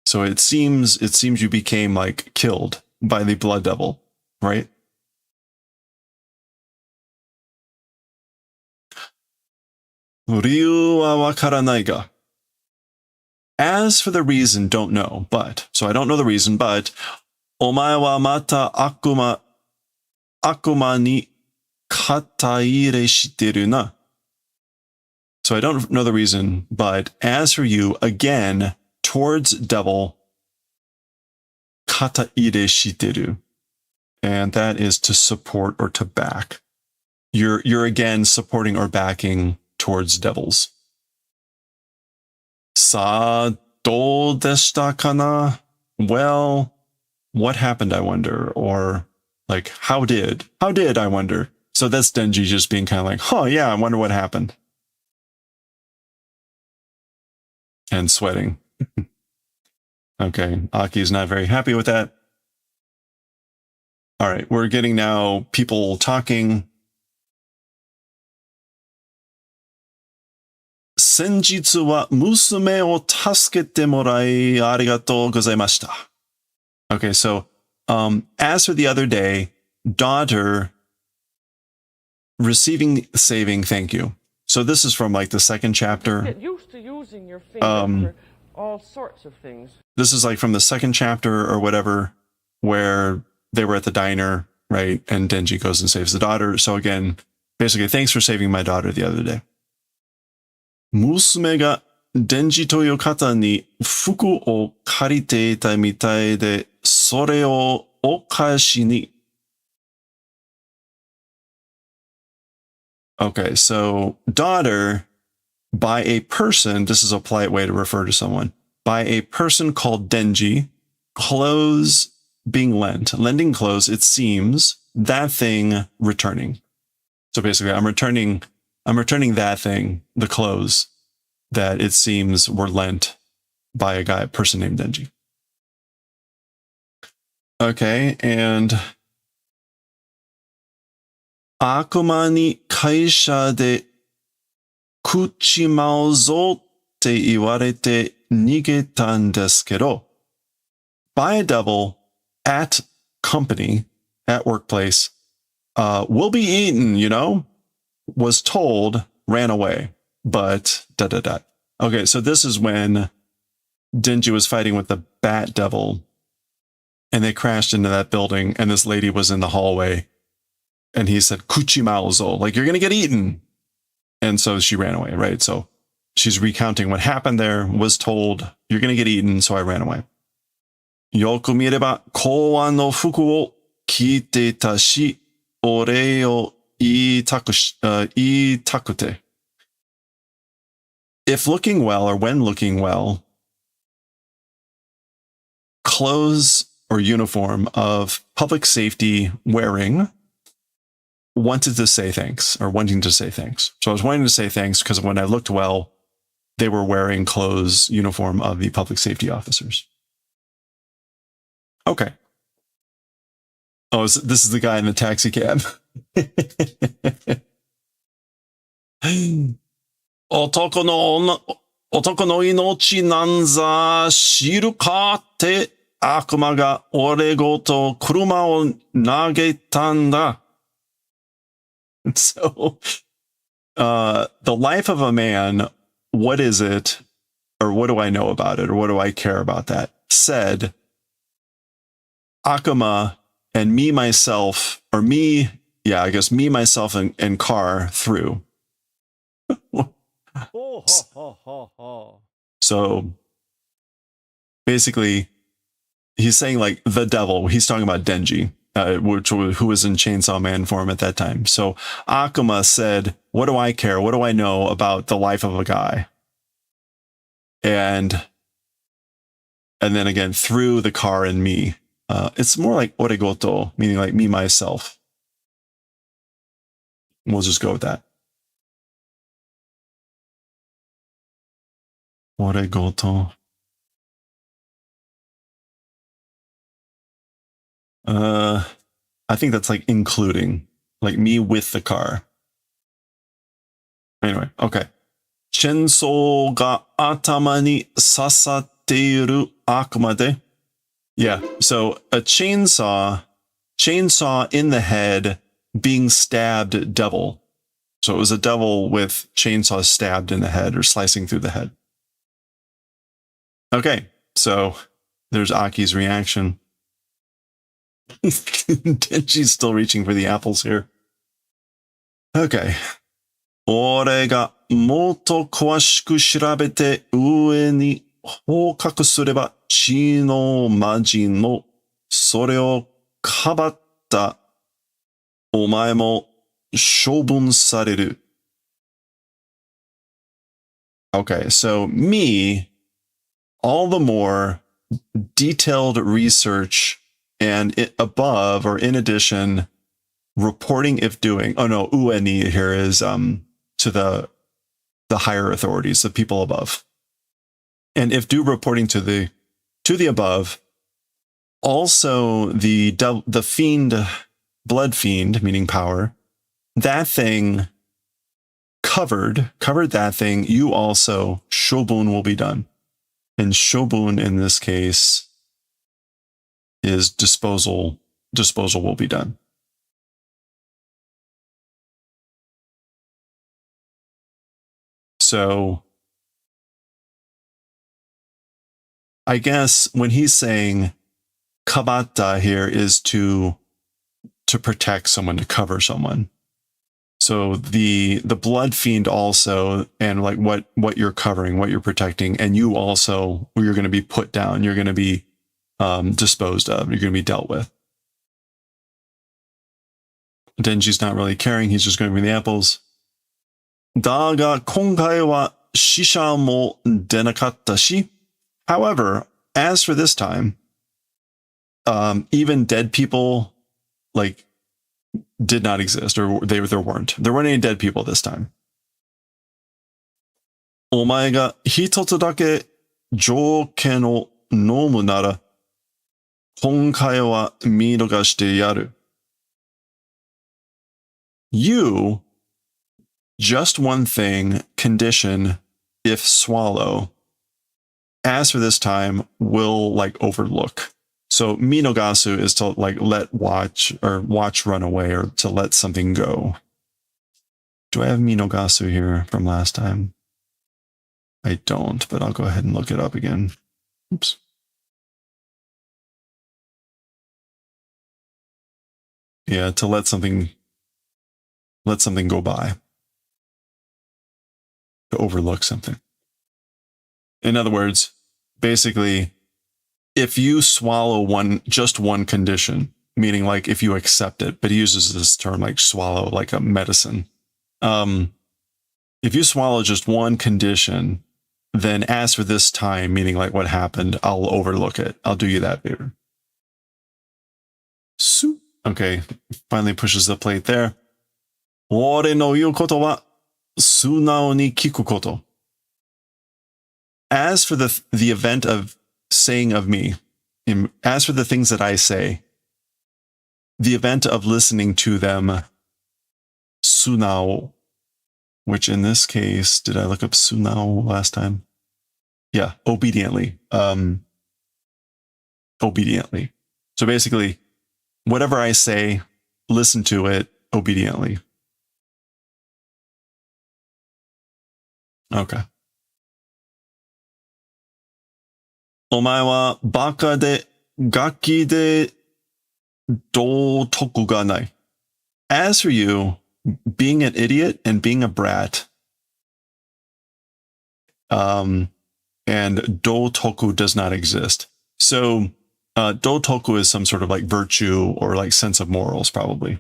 So it seems you became like killed by the blood devil, right? Ryu wa wakaranai ga. As for the reason, don't know, but, so I don't know the reason, but, omae wa mata akuma ni kataire shiteru na. So I don't know the reason, but as for you, again, towards devil, kataire shiteru. And that is to support or to back. You're again supporting or backing towards devils. Sa do deshita kana? Well, what happened, I wonder? Or like, how did, I wonder? So that's Denji just being kind of like, oh yeah, I wonder what happened. And sweating. Okay, Aki's not very happy with that. All right, we're getting now people talking. Senjitsu wa musume o tasukete morai arigatou gozaimashita. Okay, so as for the other day, daughter receiving saving, thank you. So this is from like the second chapter. Get used to using your finger for all sorts of things. This is like from the second chapter or whatever, where they were at the diner, right? And Denji goes and saves the daughter. So again, basically, thanks for saving my daughter the other day. Musume ga Denji toいう方に服を借りていたみたいで、それをお返しに。Okay, so daughter by a person, this is a polite way to refer to someone, by a person called Denji, clothes being lent, lending clothes, it seems, that thing returning. So basically, I'm returning that thing, the clothes that it seems were lent by a person named Denji. Okay, and Akuma ni kaisha de kuchimao zo te iwarete nigetan desu kedo. By a devil at company, at workplace, will be eaten, you know? Was told, ran away, but da-da-da. Okay, so this is when Denji was fighting with the bat devil, and they crashed into that building, and this lady was in the hallway, and he said, Kuchimaozo, like, you're going to get eaten. And so she ran away, right? So she's recounting what happened there, was told, you're going to get eaten, so I ran away. Yoku mireba, kowa no fuku wo kiite ita shi, ore o itakute. If looking well, or when looking well, clothes or uniform of public safety wearing, wanting to say thanks. So I was wanting to say thanks because when I looked well, they were wearing clothes, uniform of the public safety officers. Okay. Oh, this is the guy in the taxi cab. Otoko no inochi nanza shiru ka te akuma ga ore goto kuruma o nagetan da. So, the life of a man, what is it, or what do I know about it, or what do I care about that? Said, Akuma and me, myself, or me, yeah, I guess me, myself, and car through. Oh, ha, ha, ha, ha. So basically, he's saying like the devil. He's talking about Denji, who was in Chainsaw Man form at that time. So Akuma said, "What do I care? What do I know about the life of a guy?" And then again, through the car and me. It's more like oregoto, meaning like me, myself. We'll just go with that. Oregoto. I think that's like including, like me with the car. Anyway, okay. Chainsaw ga atama ni sasatteiru akuma de. Yeah, so a chainsaw in the head, being stabbed devil. So it was a devil with chainsaw stabbed in the head or slicing through the head. Okay, so there's Aki's reaction. Denji's still reaching for the apples here. Okay. 俺がもっと詳しく調べて上に報告すれば血の魔人のそれをかばったお前も処分される. Okay, so me, all the more detailed research and above or in addition, reporting if doing. Oh no, ueni here is to the higher authorities, the people above. And if do reporting to the above, also the fiend, blood fiend, meaning power, that thing covered that thing, you also, shobun will be done. And shobun in this case is disposal will be done. So I guess when he's saying kabata here is to protect someone, to cover someone. So the blood fiend also, and like what you're covering, what you're protecting, and you also, you're going to be put down, you're going to be disposed of, you're going to be dealt with. Denji's not really caring, he's just going for the apples. だが今回は死者も出なかったし. However, as for this time, even dead people like did not exist, or there weren't any dead people this time. お前が一つだけ条件を飲むなら今回は見逃してやる. You, just one thing, condition, if swallow. As for this time, will like overlook. So minogasu is to like let watch run away, or to let something go. Do I have minogasu here from last time? I don't, but I'll go ahead and look it up again. Oops. Yeah, to let something go by. To overlook something. In other words, basically, if you swallow just one condition, meaning like if you accept it, but he uses this term like swallow, like a medicine. If you swallow just one condition, then as for this time, meaning like what happened, I'll overlook it. I'll do you that favor. Okay, finally pushes the plate there. 俺の言うことは素直に聞くこと. As for the event of saying of me, as for the things that I say, the event of listening to them, sunao, which in this case, did I look up sunao last time? Yeah, obediently. Obediently. So basically, whatever I say, listen to it obediently. Okay. お前はバカでガキで道徳がない. As for you, being an idiot and being a brat, and dotoku does not exist. So dotoku is some sort of like virtue or like sense of morals, probably.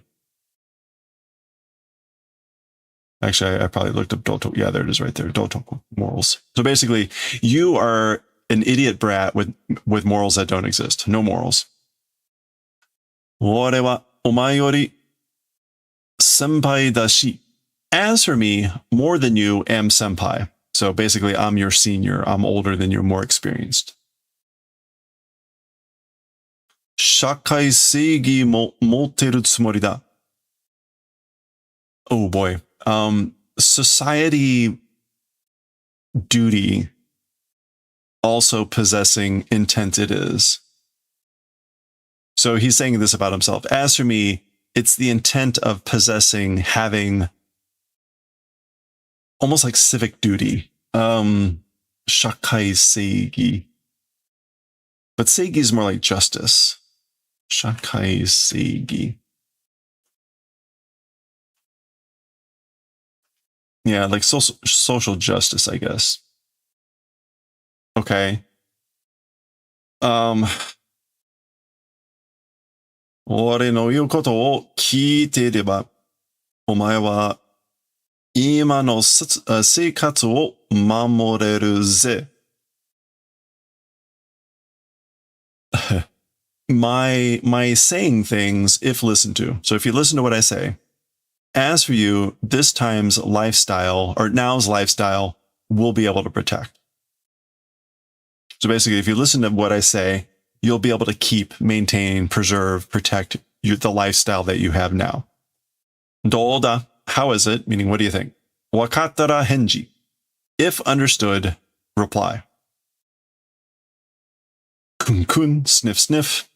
Actually, I probably looked up dotoku. Yeah, there it is right there. Dotoku, morals. So basically, you are an idiot brat with morals that don't exist. No morals. 俺はお前より先輩だし. As for me, more than you am senpai. So basically, I'm your senior. I'm older than you, more experienced. 社会正義も持ってるつもりだ. Oh boy. Society duty also possessing intent it is. So he's saying this about himself. As for me, it's the intent of possessing, having almost like civic duty. Shakai seigi. But seigi is more like justice. Shakai seigi. Yeah, like social justice, I guess. Okay. 俺の言うことを聞いていれば、お前は今の生活を守れるぜ。my saying things if listened to. So if you listen to what I say, as for you, this time's lifestyle or now's lifestyle will be able to protect. So basically, if you listen to what I say, you'll be able to keep, maintain, preserve, protect the lifestyle that you have now. どうだ? How is it? Meaning, what do you think? わかったら返事. If understood, reply. Kun kun, sniff sniff.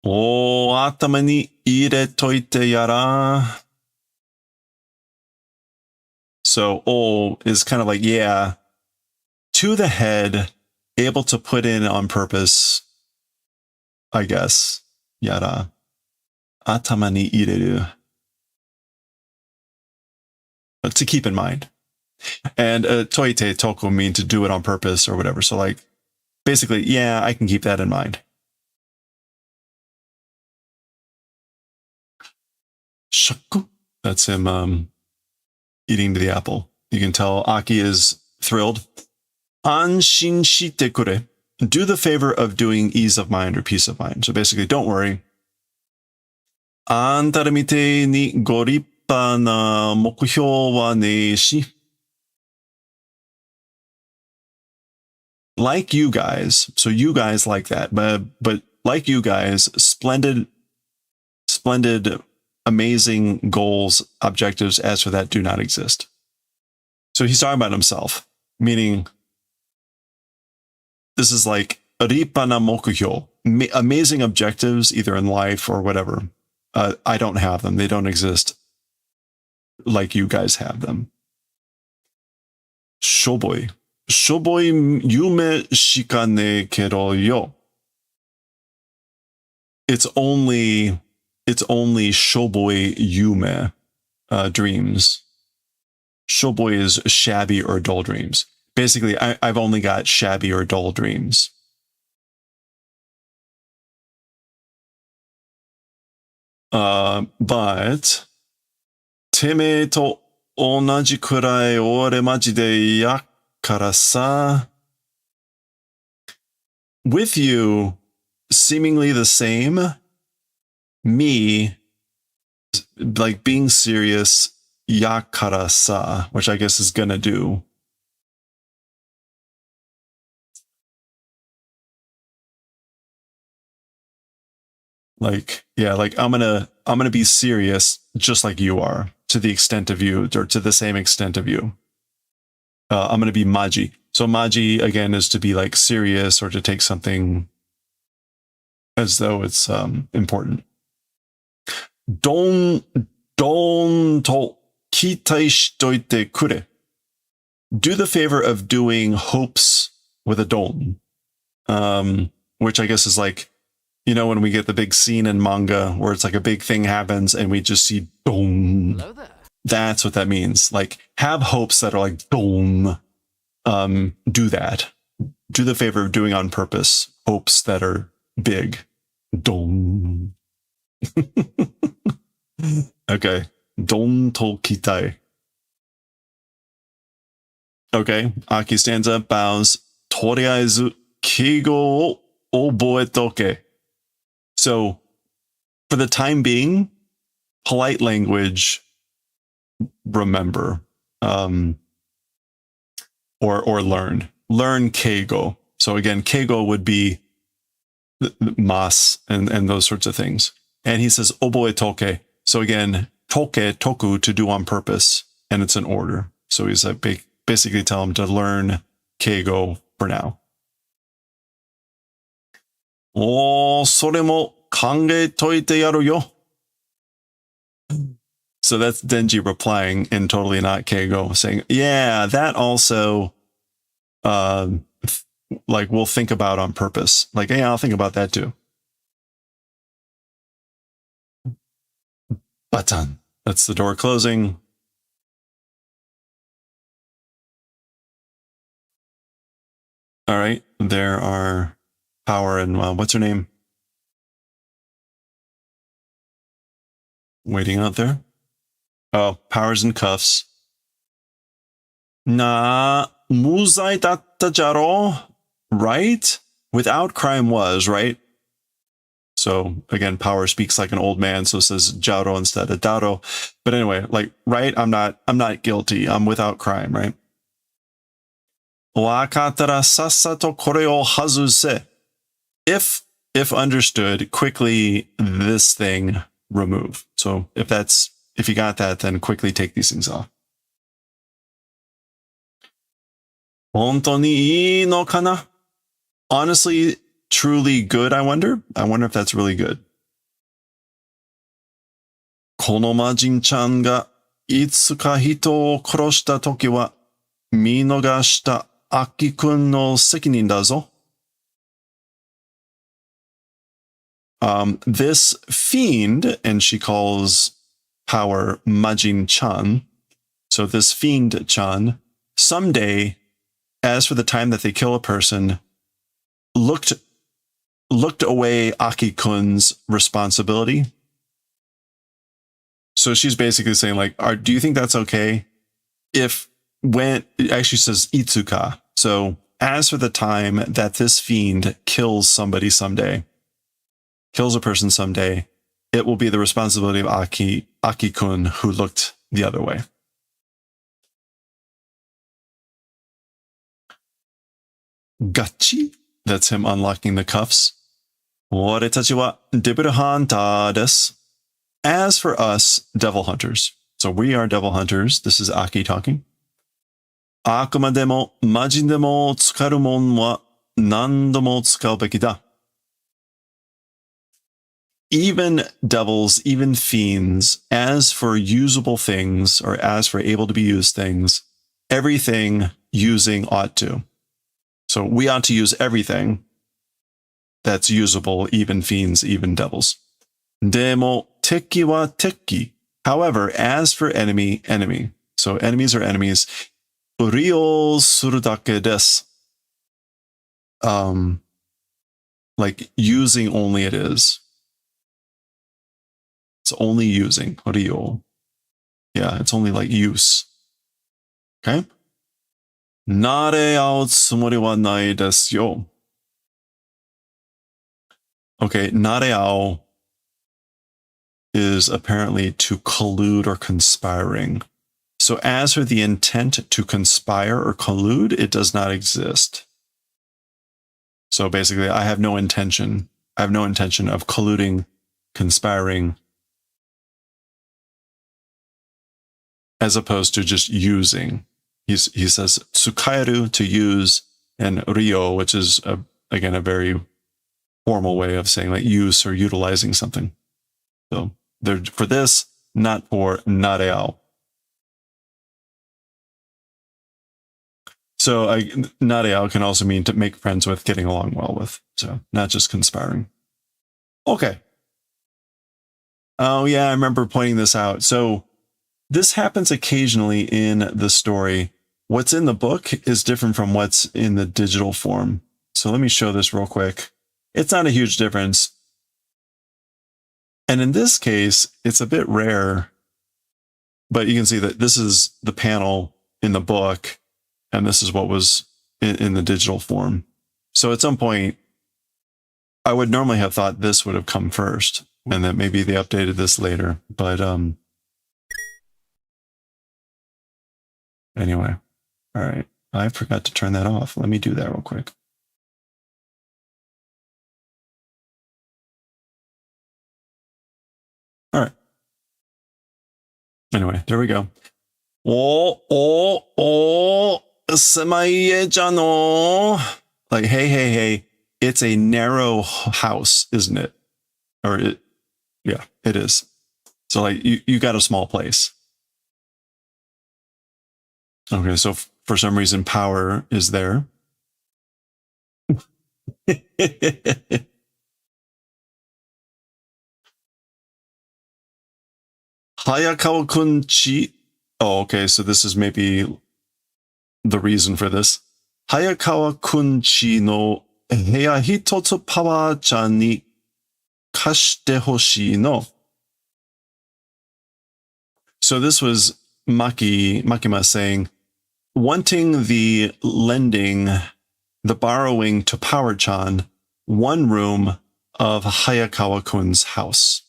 おー、頭に入れといてやら. So, oh is kind of like, yeah, to the head, able to put in on purpose, I guess. Yara. Atama ni ireru. But to keep in mind. And toite toku mean to do it on purpose or whatever. So like, basically, yeah, I can keep that in mind. Shaku. That's him eating the apple. You can tell Aki is thrilled. Anshin shite kure. Do the favor of doing ease of mind or peace of mind. So basically, don't worry. Antara mite ni gorippa na mokuhyou wa ne shi. Like you guys, so you guys like that, but like you guys, splendid, amazing goals, objectives, as for that, do not exist. So he's talking about himself, meaning this is like ripana mokuhyo, amazing objectives, either in life or whatever. I don't have them. They don't exist like you guys have them. Shoboi. Shoboi yume shikane kero yo. It's only shoboi yume, dreams. Shoboi is shabby or dull dreams. Basically, I've only got shabby or dull dreams. But てめえと同じくらい俺マジでやからさ. With you, seemingly the same, me, like being serious, yakara sa, which I guess is gonna do. Like, yeah, like I'm gonna be serious just like you are, to the extent of you, or to the same extent of you. I'm gonna be maji. So maji again is to be like serious or to take something as though it's important. Don to kitai shitoite kure. Do the favor of doing hopes with a don, which I guess is like, you know, when we get the big scene in manga where it's like a big thing happens and we just see don. Hello there. That's what that means. Like, have hopes that are like, dong. Do that. Do the favor of doing on purpose hopes that are big. Dong. Okay. Don to kitai. Okay. Aki stands up, bows. Toriaizu keigo o oboetoke. So, for the time being, polite language, remember, or learn. Learn keigo. So again, keigo would be mas and those sorts of things. And he says oboetoke. So again, toku, to do on purpose, and it's an order. So he's like basically tell him to learn keigo for now. それも考えといてやるよ. So that's Denji replying in totally not keigo, saying, yeah, that also, like, we'll think about on purpose. Like, yeah, I'll think about that too. Batan. That's the door closing. All right. There are Power and, what's her name? Waiting out there. Oh, Power's in cuffs. Na muzai datta jaro, right? Without crime was, right? So again, Power speaks like an old man, so says jaro instead of daro. But anyway, like, right? I'm not guilty. I'm without crime, right? Wakatara sassato kore o hazuse. If understood, quickly this thing remove. So if you got that, then quickly take these things off. 本当にいいのかな? Honestly, truly good, I wonder? I wonder if that's really good. この魔人ちゃんがいつか人を殺したときは見逃したアキ君の責任だぞ. This fiend, and she calls Power Majin-chan. So this fiend-chan, someday, as for the time that they kill a person, looked away Aki-kun's responsibility. So she's basically saying, like, do you think that's okay? It actually says Itsuka. So as for the time that this fiend kills somebody someday, kills a person someday, it will be the responsibility of Aki-kun, who looked the other way. Gachi? That's him unlocking the cuffs. Oretachi wa devil hunter desu. As for us, devil hunters. So we are devil hunters. This is Aki talking. Akuma demo, majin demo tsukaru mon wa nandomo tsukau beki da. Even devils, even fiends, as for usable things, or as for able to be used things, everything using ought to. So we ought to use everything that's usable, even fiends, even devils. Demo teki wa teki. However, as for enemy. So enemies are enemies. Ryo suru dake desu. Like using only it is. It's only using. Ryo. Yeah, it's only like use. Okay? Nare ao tsumori wa nai desu yo. Okay, nare ao is apparently to collude or conspiring. So as for the intent to conspire or collude, it does not exist. So basically, I have no intention. I have no intention of colluding, conspiring, as opposed to just using. He says tsukaeru, to use, and ryo, which is again a very formal way of saying like use or utilizing something. So they're for this, not for nareao. So nareao can also mean to make friends with, getting along well with. So not just conspiring. Okay. Oh yeah, I remember pointing this out. So This happens occasionally in the story. What's in the book is different from what's in the digital form. So let me show this real quick. It's not a huge difference. And in this case, it's a bit rare, but you can see that this is the panel in the book, and this is what was in the digital form. So at some point, I would normally have thought this would have come first, and that maybe they updated this later. But anyway, all right. I forgot to turn that off. Let me do that real quick. All right. Anyway, there we go. Like, hey, it's a narrow house, isn't it? Or yeah, it is. So like you got a small place. Okay, so for some reason power is there. Hayakawa-kun chi. Oh, okay, so this is maybe the reason for this. Hayakawa-kun chi no heya hitotsu Power-chan ni kashite hoshii no. So this was Makima saying, wanting the lending, the borrowing to Power-chan, one room of Hayakawa-kun's house.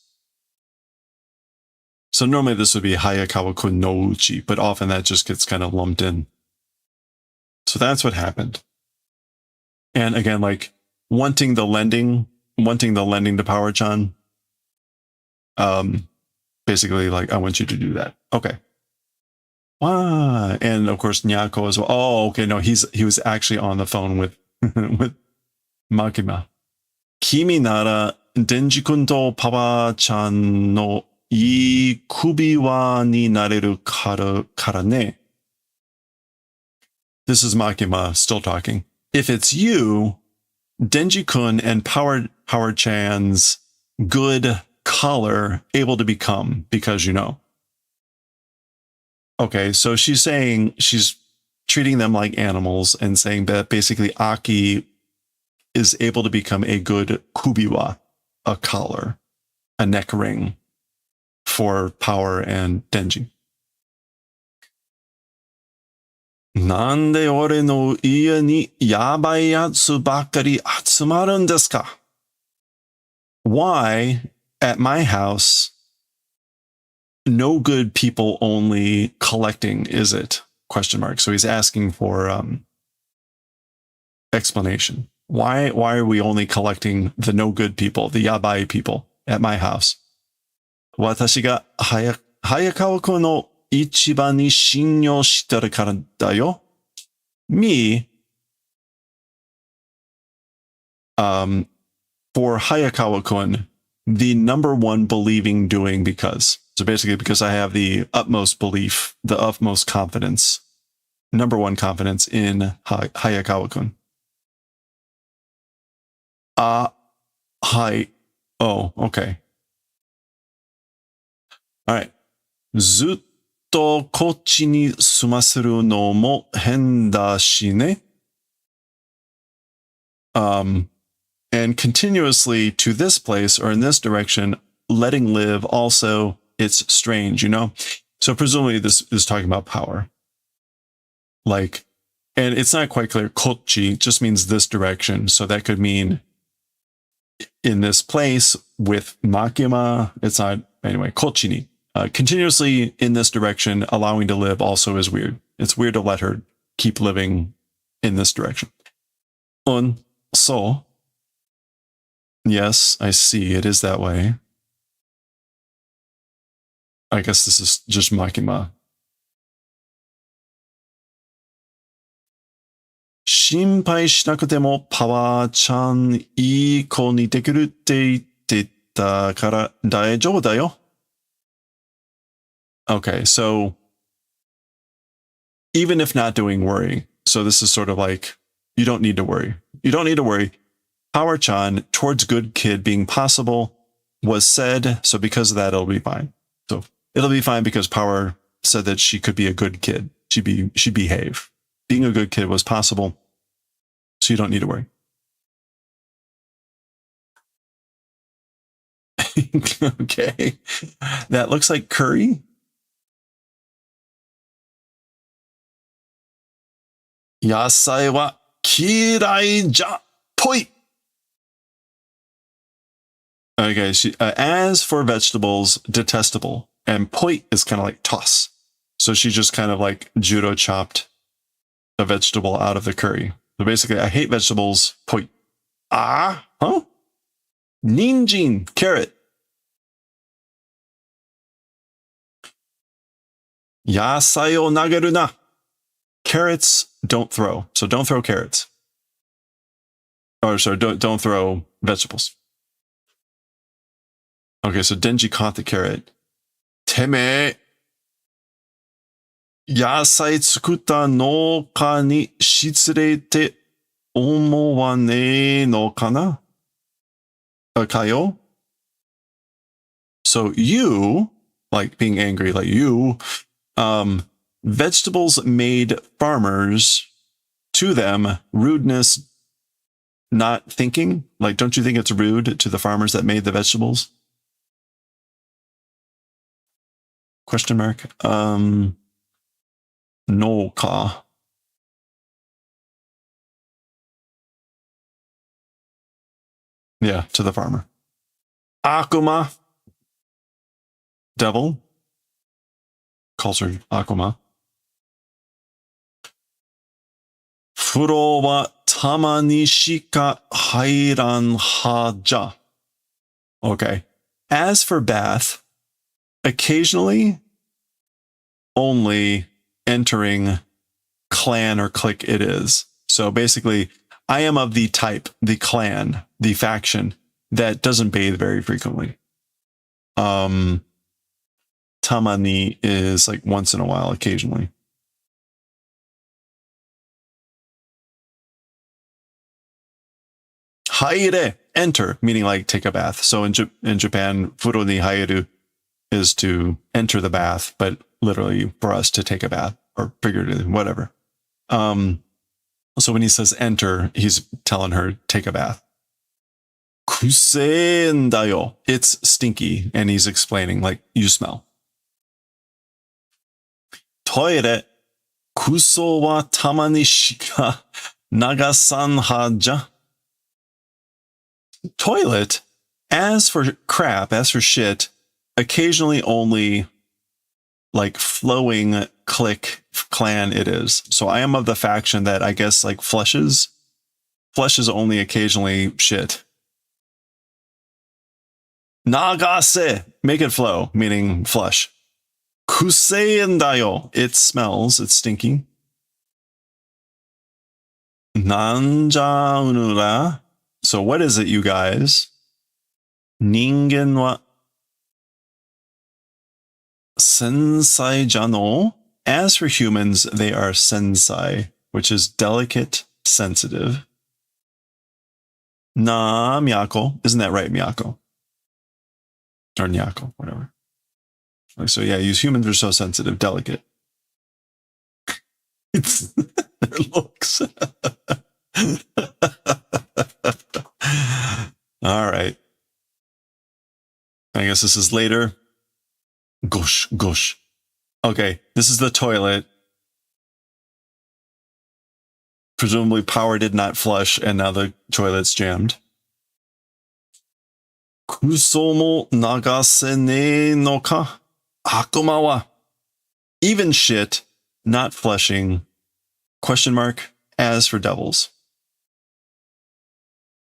So normally this would be Hayakawa-kun no uchi, but often that just gets kind of lumped in. So that's what happened. And again, like wanting the lending to Power-chan. Basically like, I want you to do that. Okay. And of course, Nyako as well. Oh, okay. No, he was actually on the phone with, with Makima. Kimi nara Denji-kun to Power-chan no ii kubiwa ni nareru kara ne. This is Makima still talking. If it's you, Denji-kun and Power-chan's good collar able to become, because you know. Okay, so she's treating them like animals and saying that basically Aki is able to become a good kubiwa, a collar, a neck ring for Power and Denji. Nande ore no ie ni yabai yatsu bakkari atsumaru desu ka? Why, at my house, no good people only collecting is it? Question mark. So he's asking for explanation. Why are we only collecting the no good people, the yabai people at my house? Watashi ga Hayakawa-kun no ichiban ni shinyo shiteru kara da yo. Me, for Hayakawa-kun, the number one believing doing because. So basically because I have the utmost belief, the utmost confidence, number one confidence in Hayakawa-kun. Hi. Oh, okay. All right. Zutto kochi ni sumaseru no mo hen da shi ne. And continuously to this place or in this direction, letting live also, it's strange, you know? So presumably this is talking about power. Like, and it's not quite clear. Kochi just means this direction. So that could mean in this place with Makima. It's not, anyway, kochi ni. Continuously in this direction, allowing to live also is weird. It's weird to let her keep living in this direction. So, yes, I see. It is that way. I guess this is just Makima. Shinpai shinakute mo Power-chan ii ko ni dekiru tte itte kara daijoubu da yo. Okay, so even if not doing worry, so this is sort of like, you don't need to worry. You don't need to worry. Power-chan, towards good kid being possible, was said, so because of that, it'll be fine. So it'll be fine because Power said that she could be a good kid. She'd behave. Being a good kid was possible, so you don't need to worry. Okay. That looks like curry. Yasai wa kirai ja toi. Okay, as for vegetables, detestable. And poi is kind of like toss. So she just kind of like judo chopped a vegetable out of the curry. So basically, I hate vegetables. Poi. Ah, huh? Ninjin, carrot. Yasai o nageru na. Carrots don't throw. So don't throw carrots. Or sorry, don't throw vegetables. Okay, so Denji caught the carrot. Teme. Yasai tsukutta nouka ni shitsurete omowane no kana? Kayo? So you, like being angry, like you, vegetables made farmers to them rudeness, not thinking. Like, don't you think it's rude to the farmers that made the vegetables? Question mark. No ka. Yeah, to the farmer. Akuma. Devil. Calls her Akuma. Furo wa tama ni shika hairan ha ja. Okay. As for bath, occasionally only entering clan or clique it is. So basically, I am of the type, the clan, the faction that doesn't bathe very frequently. Tamani is like once in a while, occasionally. Haire, enter, meaning like take a bath. So in Japan, furo ni hairu is to enter the bath, but literally for us to take a bath, or figuratively, whatever. So when he says enter, he's telling her take a bath. Kusendayo, it's stinky, and he's explaining like you smell. Toire, kuso wa tamani shika nagasan haja. Toilet, as for crap, as for shit, occasionally only like flowing clique clan it is. So I am of the faction that I guess like flushes only occasionally shit. Nagase, make it flow, meaning flush. Kuseindayo, it smells, it's stinky. Nanja unura. So what is it, you guys? Ningen wa sensai jano. As for humans, they are sensai, which is delicate, sensitive. Na Miyako. Isn't that right, Miyako? Or Nyako, whatever. So yeah, humans are so sensitive, delicate. It's their looks. All right. I guess this is later. Gosh, gosh. Okay, this is the toilet. Presumably power did not flush, and now the toilet's jammed. Kusomo nagasene no ka? Akuma wa. Even shit, not flushing. Question mark, as for devils.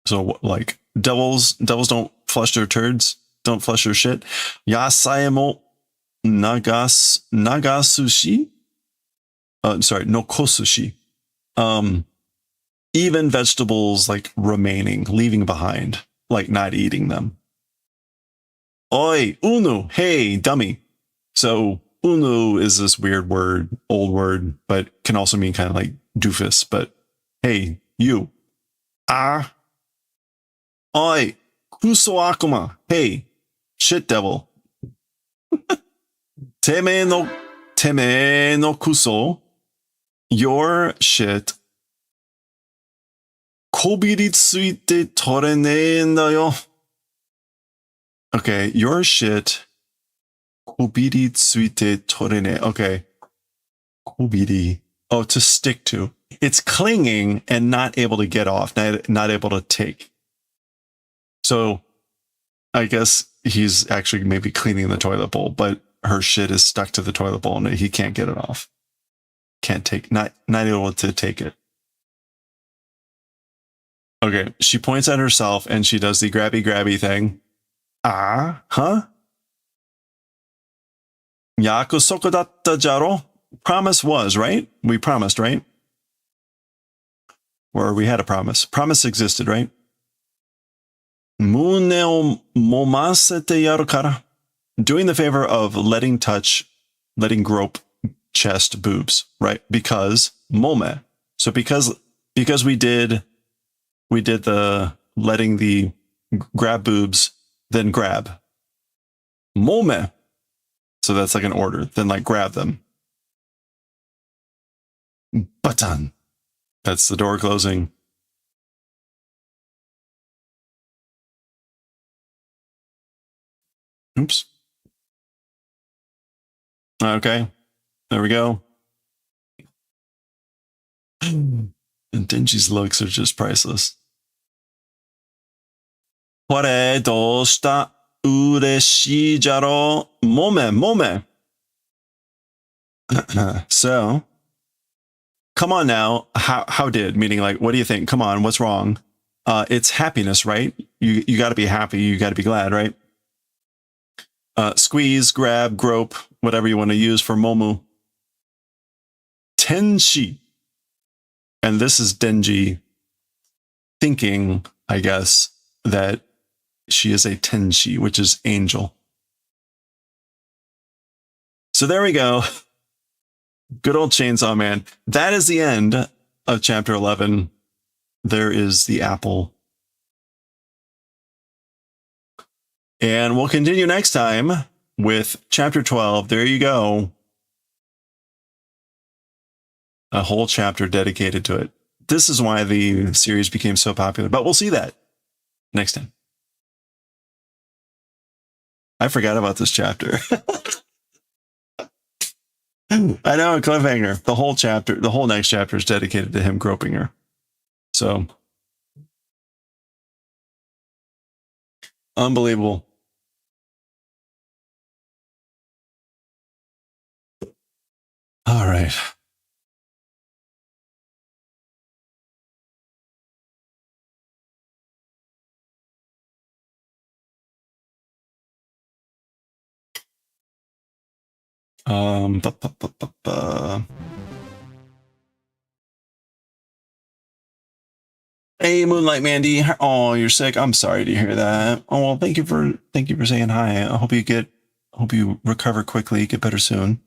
So, like, devils don't flush their turds, don't flush their shit. Yasai mo nagasushi? Sorry, no kosushi. Even vegetables, like, remaining, leaving behind, like, not eating them. Oi, unu, hey, dummy. So, unu is this weird word, old word, but can also mean kind of like doofus, but hey, you. Ah. Oi, kuso akuma. Hey, shit devil. Teme teme no kuso, your shit, kobiritsuite torene nda yo. Okay, your shit, kobiritsuite torene. Okay, kobiri. Oh, to stick to. It's clinging and not able to get off, not able to take. So I guess he's actually maybe cleaning the toilet bowl, but her shit is stuck to the toilet bowl and he can't get it off. Can't take, not able to take it. Okay, she points at herself and she does the grabby thing. Ah, huh? Yaku soko datta jaro? Promise was, right? We promised, right? Or we had a promise. Promise existed, right? Mune o momasete yaru kara. Doing the favor of letting grope chest, boobs, right? Because mome. So because we did the letting the grab boobs, then grab. Mome. So that's like an order. Then like grab them. Button. That's the door closing. Oops. Okay. There we go. And Denji's looks are just priceless. Kore doushita ureshii jaro mome. So, come on now. How did? Meaning like, what do you think? Come on, what's wrong? It's happiness, right? You got to be happy. You got to be glad, right? Squeeze, grab, grope, whatever you want to use for momu. Tenshi. And this is Denji thinking, I guess, that she is a tenshi, which is angel. So there we go. Good old Chainsaw Man. That is the end of chapter 11. There is the apple. And we'll continue next time with chapter 12. There you go. A whole chapter dedicated to it. This is why the series became so popular, but we'll see that next time. I forgot about this chapter. I know, a cliffhanger. The whole chapter, the whole next chapter is dedicated to him groping her. So, unbelievable. All right. Hey, Moonlight Mandy. Oh, you're sick. I'm sorry to hear that. Oh, well, thank you for saying hi. I hope you recover quickly, get better soon.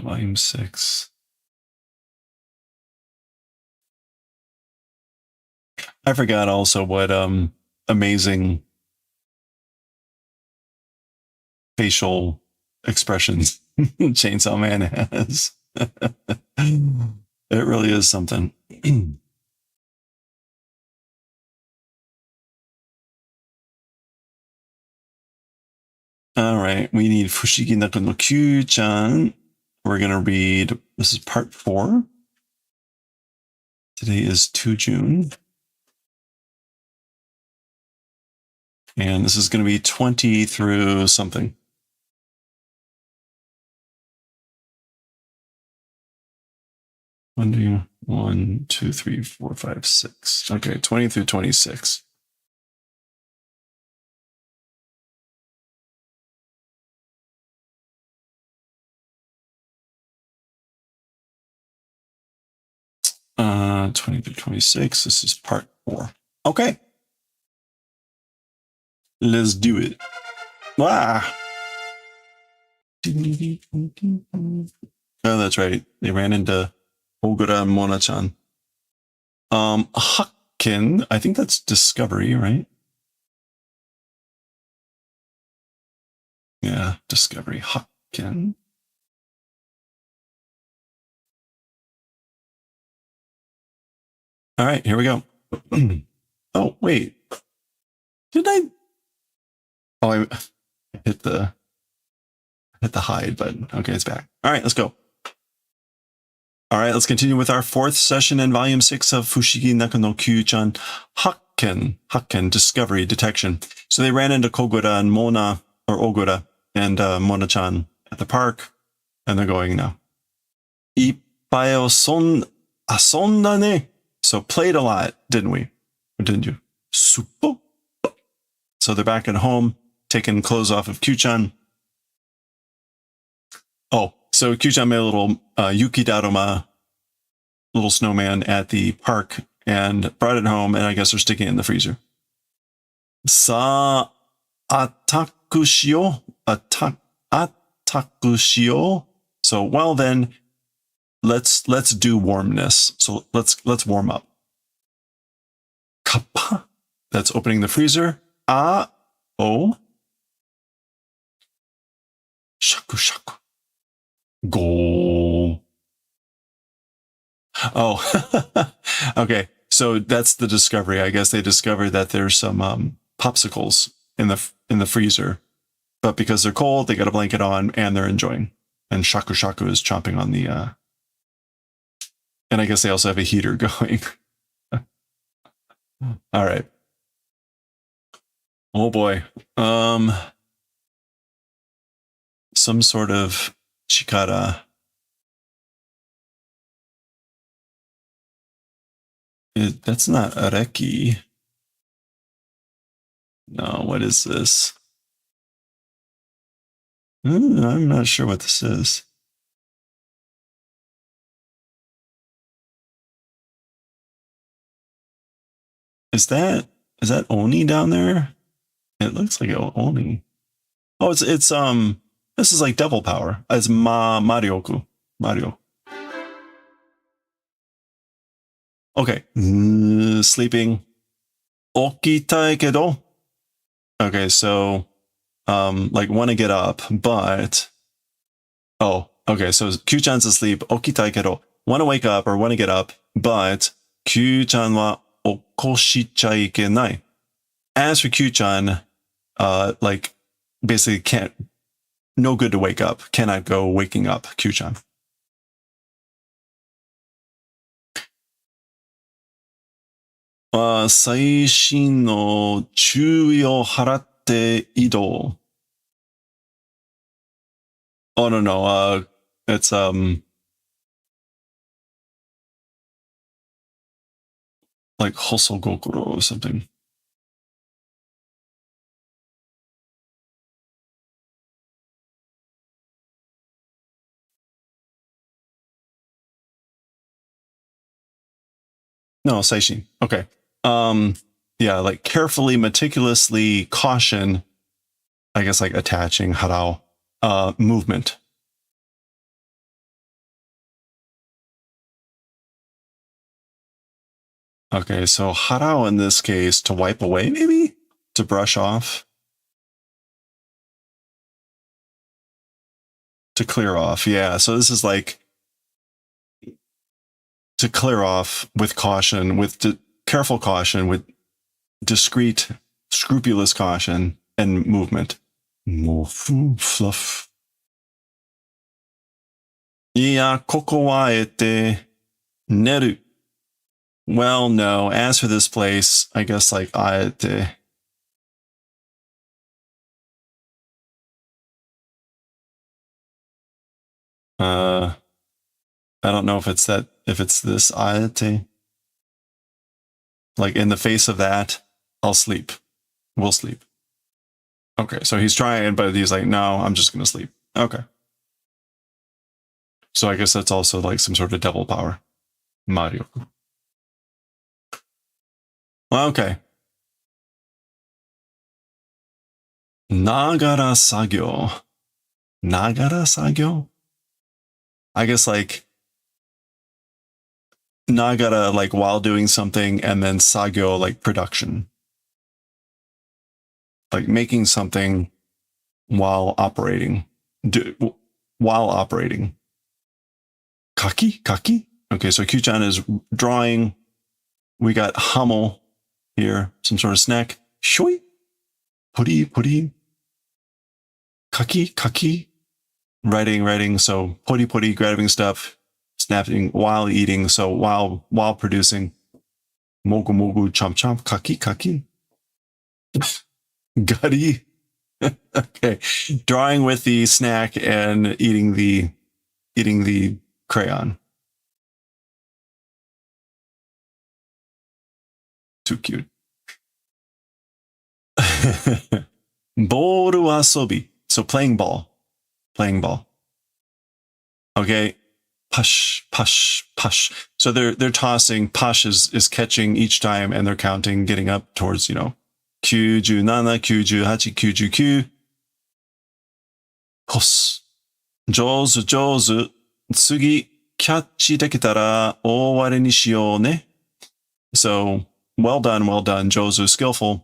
Volume 6. I forgot also what amazing facial expressions Chainsaw Man has. It really is something. All right, we need Fushigi Naka no Kyuu-chan. We're going to read, this is part 4. Today is 2 June. And this is going to be 20 through something. One, two, 3, 4, 5, 6. Okay, 20 through 26. Uh, 20 through 26. This is part 4. Okay. Let's do it. Wow. Oh, that's right. They ran into Ogura and Mona-chan. Hakken, I think that's Discovery, right? Yeah, Discovery. Hakken. All right, here we go. Oh, wait. Did I? Oh, I hit the hide button. Okay, it's back. All right, let's go. All right, let's continue with our fourth session in volume 6 of Fushigi Naka no Kyuu-chan. Hakken, discovery, detection. So they ran into Kogura and Mona, or Ogura and Mona-chan at the park, and they're going now. Ippai asonda ne. So played a lot, didn't we? Or didn't you? Suppo. So they're back at home, taking clothes off of Kyuu-chan. Oh, so Kyuu-chan made a little Yukidaruma, little snowman at the park and brought it home, and I guess they're sticking it in the freezer. Sa attaku shio. Attaku shio. So well then, let's do warmness. So let's warm up. Kappa. That's opening the freezer. O. Shaku shaku. Go. Oh, okay. So that's the discovery. I guess they discovered that there's some popsicles in the freezer, but because they're cold, they got a blanket on and they're enjoying. And Shaku Shaku is chomping on the. And I guess they also have a heater going. All right. Oh boy. Some sort of chikara. That's not areki. No, what is this? I'm not sure what this is. Is that Oni down there? It looks like Oni. Oh, it's this is like devil power. It's Marioku. Mario. Okay. Sleeping. Okitai kedo. Okay, so like want to get up, but oh, okay, so Kyuu-chan's asleep. Okitai kedo. Want to wake up or want to get up, but Kyuu-chan wa okoshichai ikenai. As for Kyuu-chan, like basically can't, no good to wake up. Cannot go waking up Kyuu-chan. Saishin no chūi o haratte idō. Oh no, it's like Hosogokuro or something. No, Saishin. Okay. Yeah, like carefully, meticulously, caution, I guess like attaching harao, movement. Okay, so harao in this case to wipe away, maybe? To brush off? To clear off, yeah. So this is like to clear off with caution, with careful caution, with discreet, scrupulous caution and movement. Mofu fluff. Yeah, koko wa ete neru. Well, no. As for this place, I guess like aete. I don't know if it's this aete. Like in the face of that, I'll sleep. We'll sleep. Okay, so he's trying, but he's like, no, I'm just gonna sleep. Okay. So I guess that's also like some sort of devil power. Mario. Well, okay. Nagara sagyo. Nagara sagyo? I guess like nagara like while doing something, and then sagyo like production. Like making something while operating. While operating. Kaki? Kaki? Okay, so Kyuu-chan is drawing. We got Hummel here, some sort of snack. Shui? Puri, puri. Kaki, kaki. Writing, so puri, grabbing stuff, snapping while eating, so while producing. Mogu, mogu, chomp, kaki, kaki. Gutty. Okay, drawing with the snack and eating the crayon. Too cute. Boru asobi. So playing ball. Okay. Push. So they're tossing. Push is catching each time, and they're counting, getting up towards, 97, 98, 99. Toss. 上手。次、キャッチできたら終わりにしようね。So, well done, 上手, skillful.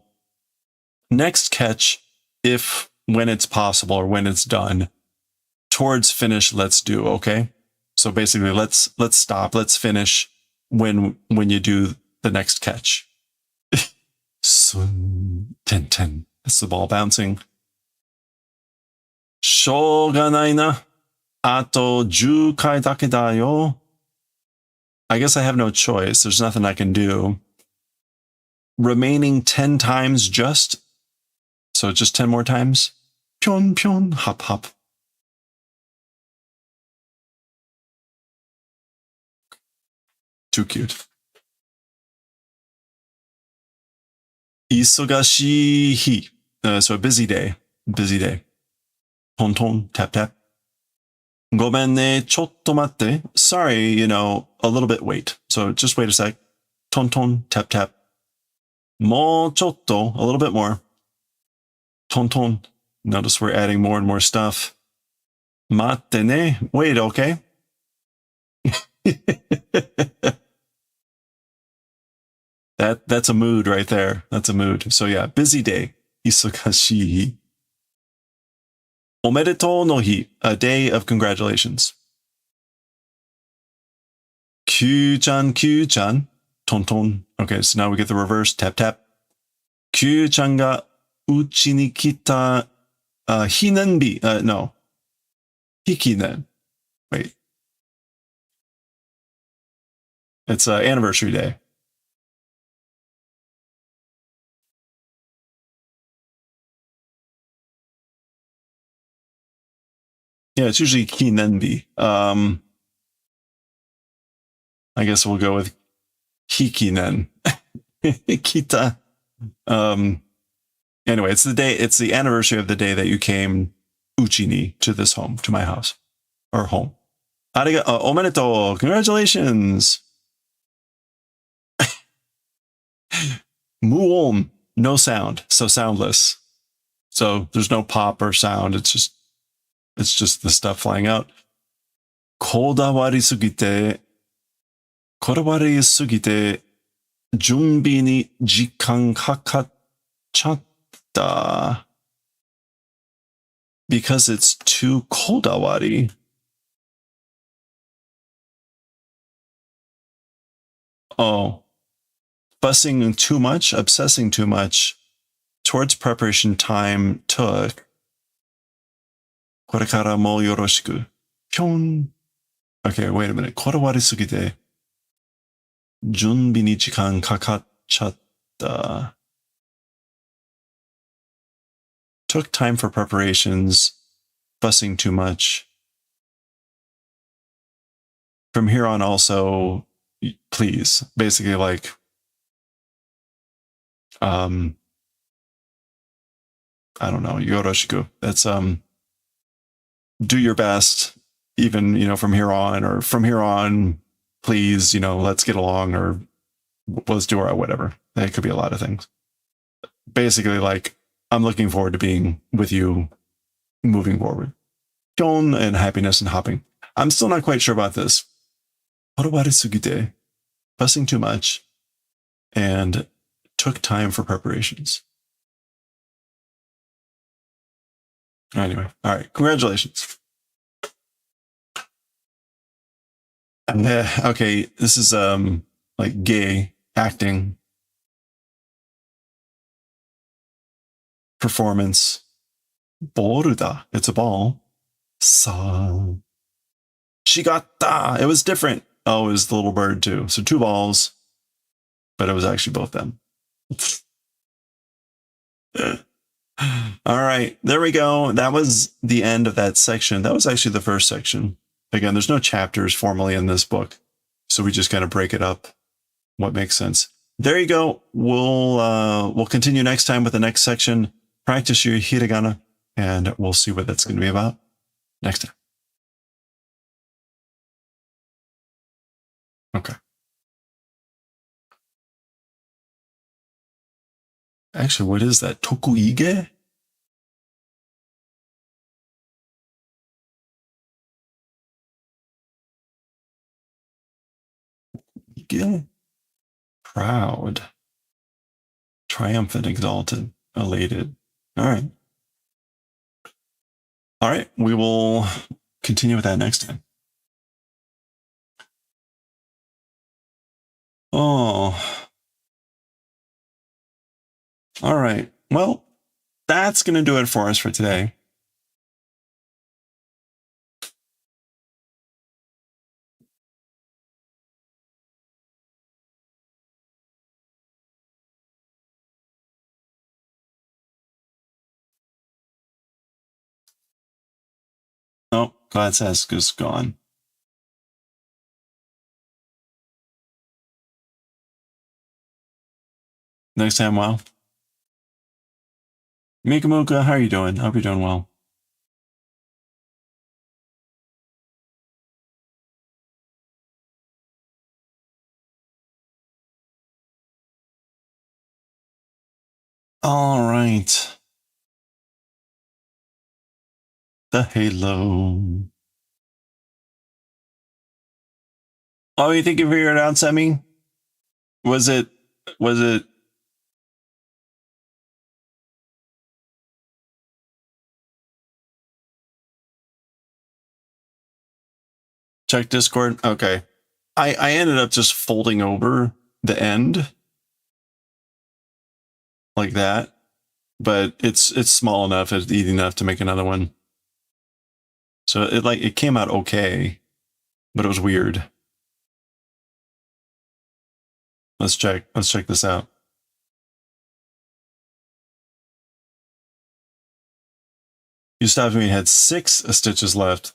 Next catch, when it's possible or when it's done. Towards finish, let's do, okay? So basically, let's stop, let's finish when you do the next catch. Sun, 10. That's the ball bouncing. しょうがないな。あと10回だけだよ。I guess I have no choice. There's nothing I can do. Remaining 10 times just. So just 10 more times. Pion, hop. Too cute. 忙しい日. So a busy day. Ton, tap. ごめんね、ちょっと待って. Sorry, a little bit wait. So just wait a sec. Ton, tap. もうちょっと, a little bit more. Ton. Notice we're adding more and more stuff. 待ってね. Wait, okay? That's a mood right there. That's a mood. So yeah, busy day. 忙しい日. おめでとうの日, a day of congratulations. Kyuu-chan, ton. Okay, so now we get the reverse, tap. Kyuu-chan ga uchi ni kita hinenbi. No. Hikinen. Wait. It's anniversary day. Yeah, it's usually kinenbi. I guess we'll go with hikinen. Kita. Anyway, it's the anniversary of the day that you came uchi-ni to this home, to my house. Or home. Omedetou. Congratulations. Muon. No sound. So soundless. So there's no pop or sound. It's just the stuff flying out. こだわりすぎて、準備に時間かかっちゃった。Because it's too こだわり. Oh. Fussing too much, obsessing too much towards preparation time took. これからもよろしく. Pyong. Okay, wait a minute. こだわりすぎて準備に時間かかっちゃった. Took time for preparations, fussing too much. From here on also, please. Basically like, I don't know, yoroshiku. That's, do your best, even, from here on, or from here on, please, let's get along, or let's do our whatever. That could be a lot of things. Basically, like, I'm looking forward to being with you moving forward. Jon and happiness and hopping. I'm still not quite sure about this. Sugite, fussing too much, and took time for preparations. Anyway, all right, congratulations. Okay, this is like gay acting performance. Boruda, it's a ball. Sa. Shigata, it was different. Oh, it was the little bird too. So 2 balls, but it was actually both them. All right, there we go. That was the end of that section. That was actually the first section. Again, there's no chapters formally in this book, so we just kind of break it up. What makes sense? There you go. We'll continue next time with the next section. Practice your hiragana, and we'll see what that's going to be about next time. Okay. Actually, what is that? Tokuige? Proud. Triumphant, exalted, elated. All right. All right. We will continue with that next time. Oh. All right. Well, that's going to do it for us for today. Oh, God's Ask is gone. Next time, well. Mikamuka, how are you doing? Hope you're doing well. All right. The halo. Oh, you think you figured it out, Semi? Was it check Discord? Okay. I ended up just folding over the end like that, but it's small enough, it's easy enough to make another one. So it came out okay, but it was weird. Let's check this out. You stopped when you had 6 stitches left.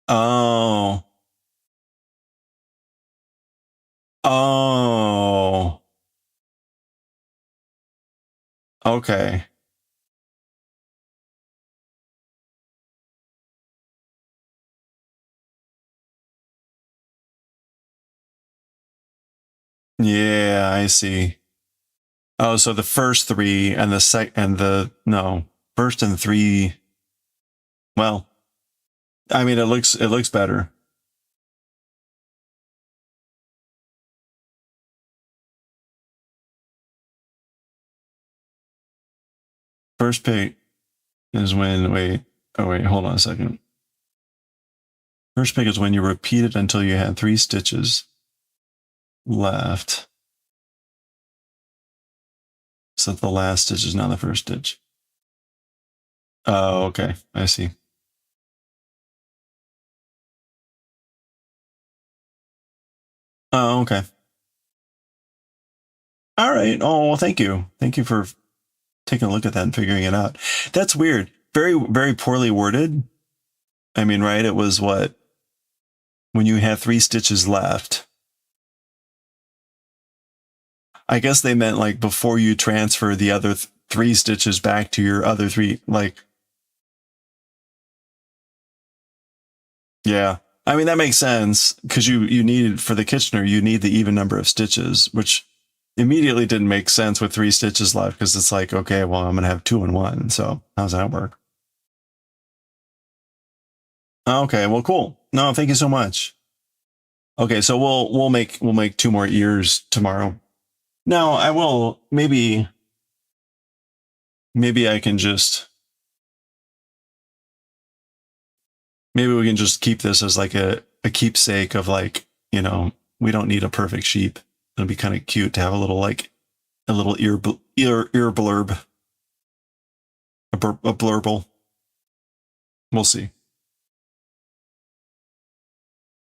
Oh. Oh. Okay. Yeah, I see. Oh, so the first 3 and first and 3. Well, I mean, it looks better. First pick is when, hold on a second. First pick is when you repeat it until you had 3 stitches left. So the last stitch is now the first stitch. Oh, okay. I see. Oh, okay. All right. Oh, well, thank you. Thank you for taking a look at that and figuring it out. That's weird. Very, very poorly worded. I mean, right? It was what? When you have 3 stitches left. I guess they meant like before you transfer the other 3 stitches back to your other 3, like. Yeah. I mean, that makes sense because you need, for the Kitchener, you need the even number of stitches, which immediately didn't make sense with 3 stitches left, because it's like, okay, well, I'm gonna have 2 in 1. So how's that work? Okay, well, cool. No, thank you so much. Okay, so we'll make 2 more ears tomorrow. Now I will maybe I can just maybe we can just keep this as like a keepsake of, like, you know, we don't need a perfect sheep. It'll be kind of cute to have a little, like, a little ear blurb, a blurble. We'll see.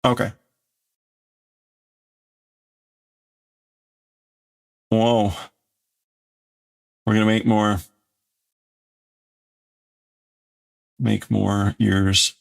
Okay. Whoa. We're gonna make more ears.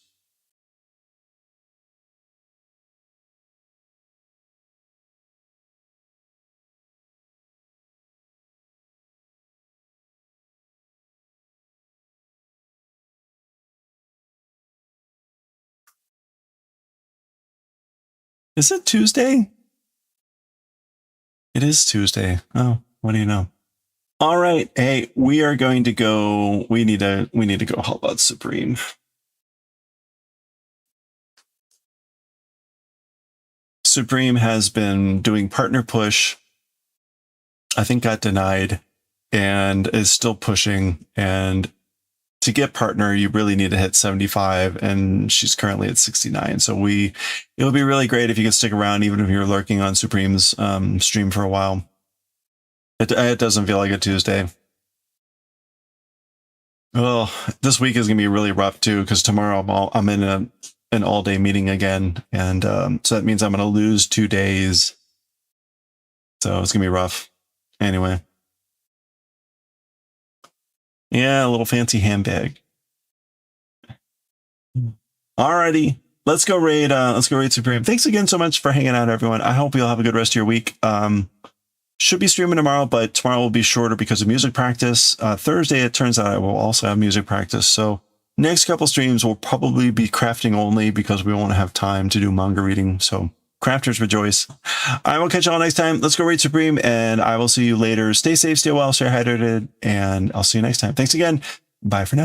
Is it Tuesday? It is Tuesday. Oh, what do you know? All right. Hey, we are going to go. We need to go help out Supreme. Supreme has been doing partner push. I think got denied and is still pushing. And to get partner, you really need to hit 75, and she's currently at 69. So it'll be really great if you can stick around, even if you're lurking on Supreme's stream for a while. It doesn't feel like a Tuesday. Well, this week is gonna be really rough too, because tomorrow I'm in an all-day meeting again, and so that means I'm gonna lose 2 days. So it's gonna be rough. Anyway. Yeah, a little fancy handbag. Alrighty, let's go raid Supreme. Thanks again so much for hanging out, everyone. I hope you'll have a good rest of your week. Should be streaming tomorrow, but tomorrow will be shorter because of music practice. Thursday, it turns out I will also have music practice. So next couple streams will probably be crafting only, because we won't have time to do manga reading. So crafters rejoice. I will catch you all next time. Let's go raid Supreme, and I will see you later. Stay safe, stay well, stay hydrated, and I'll see you next time. Thanks again. Bye for now.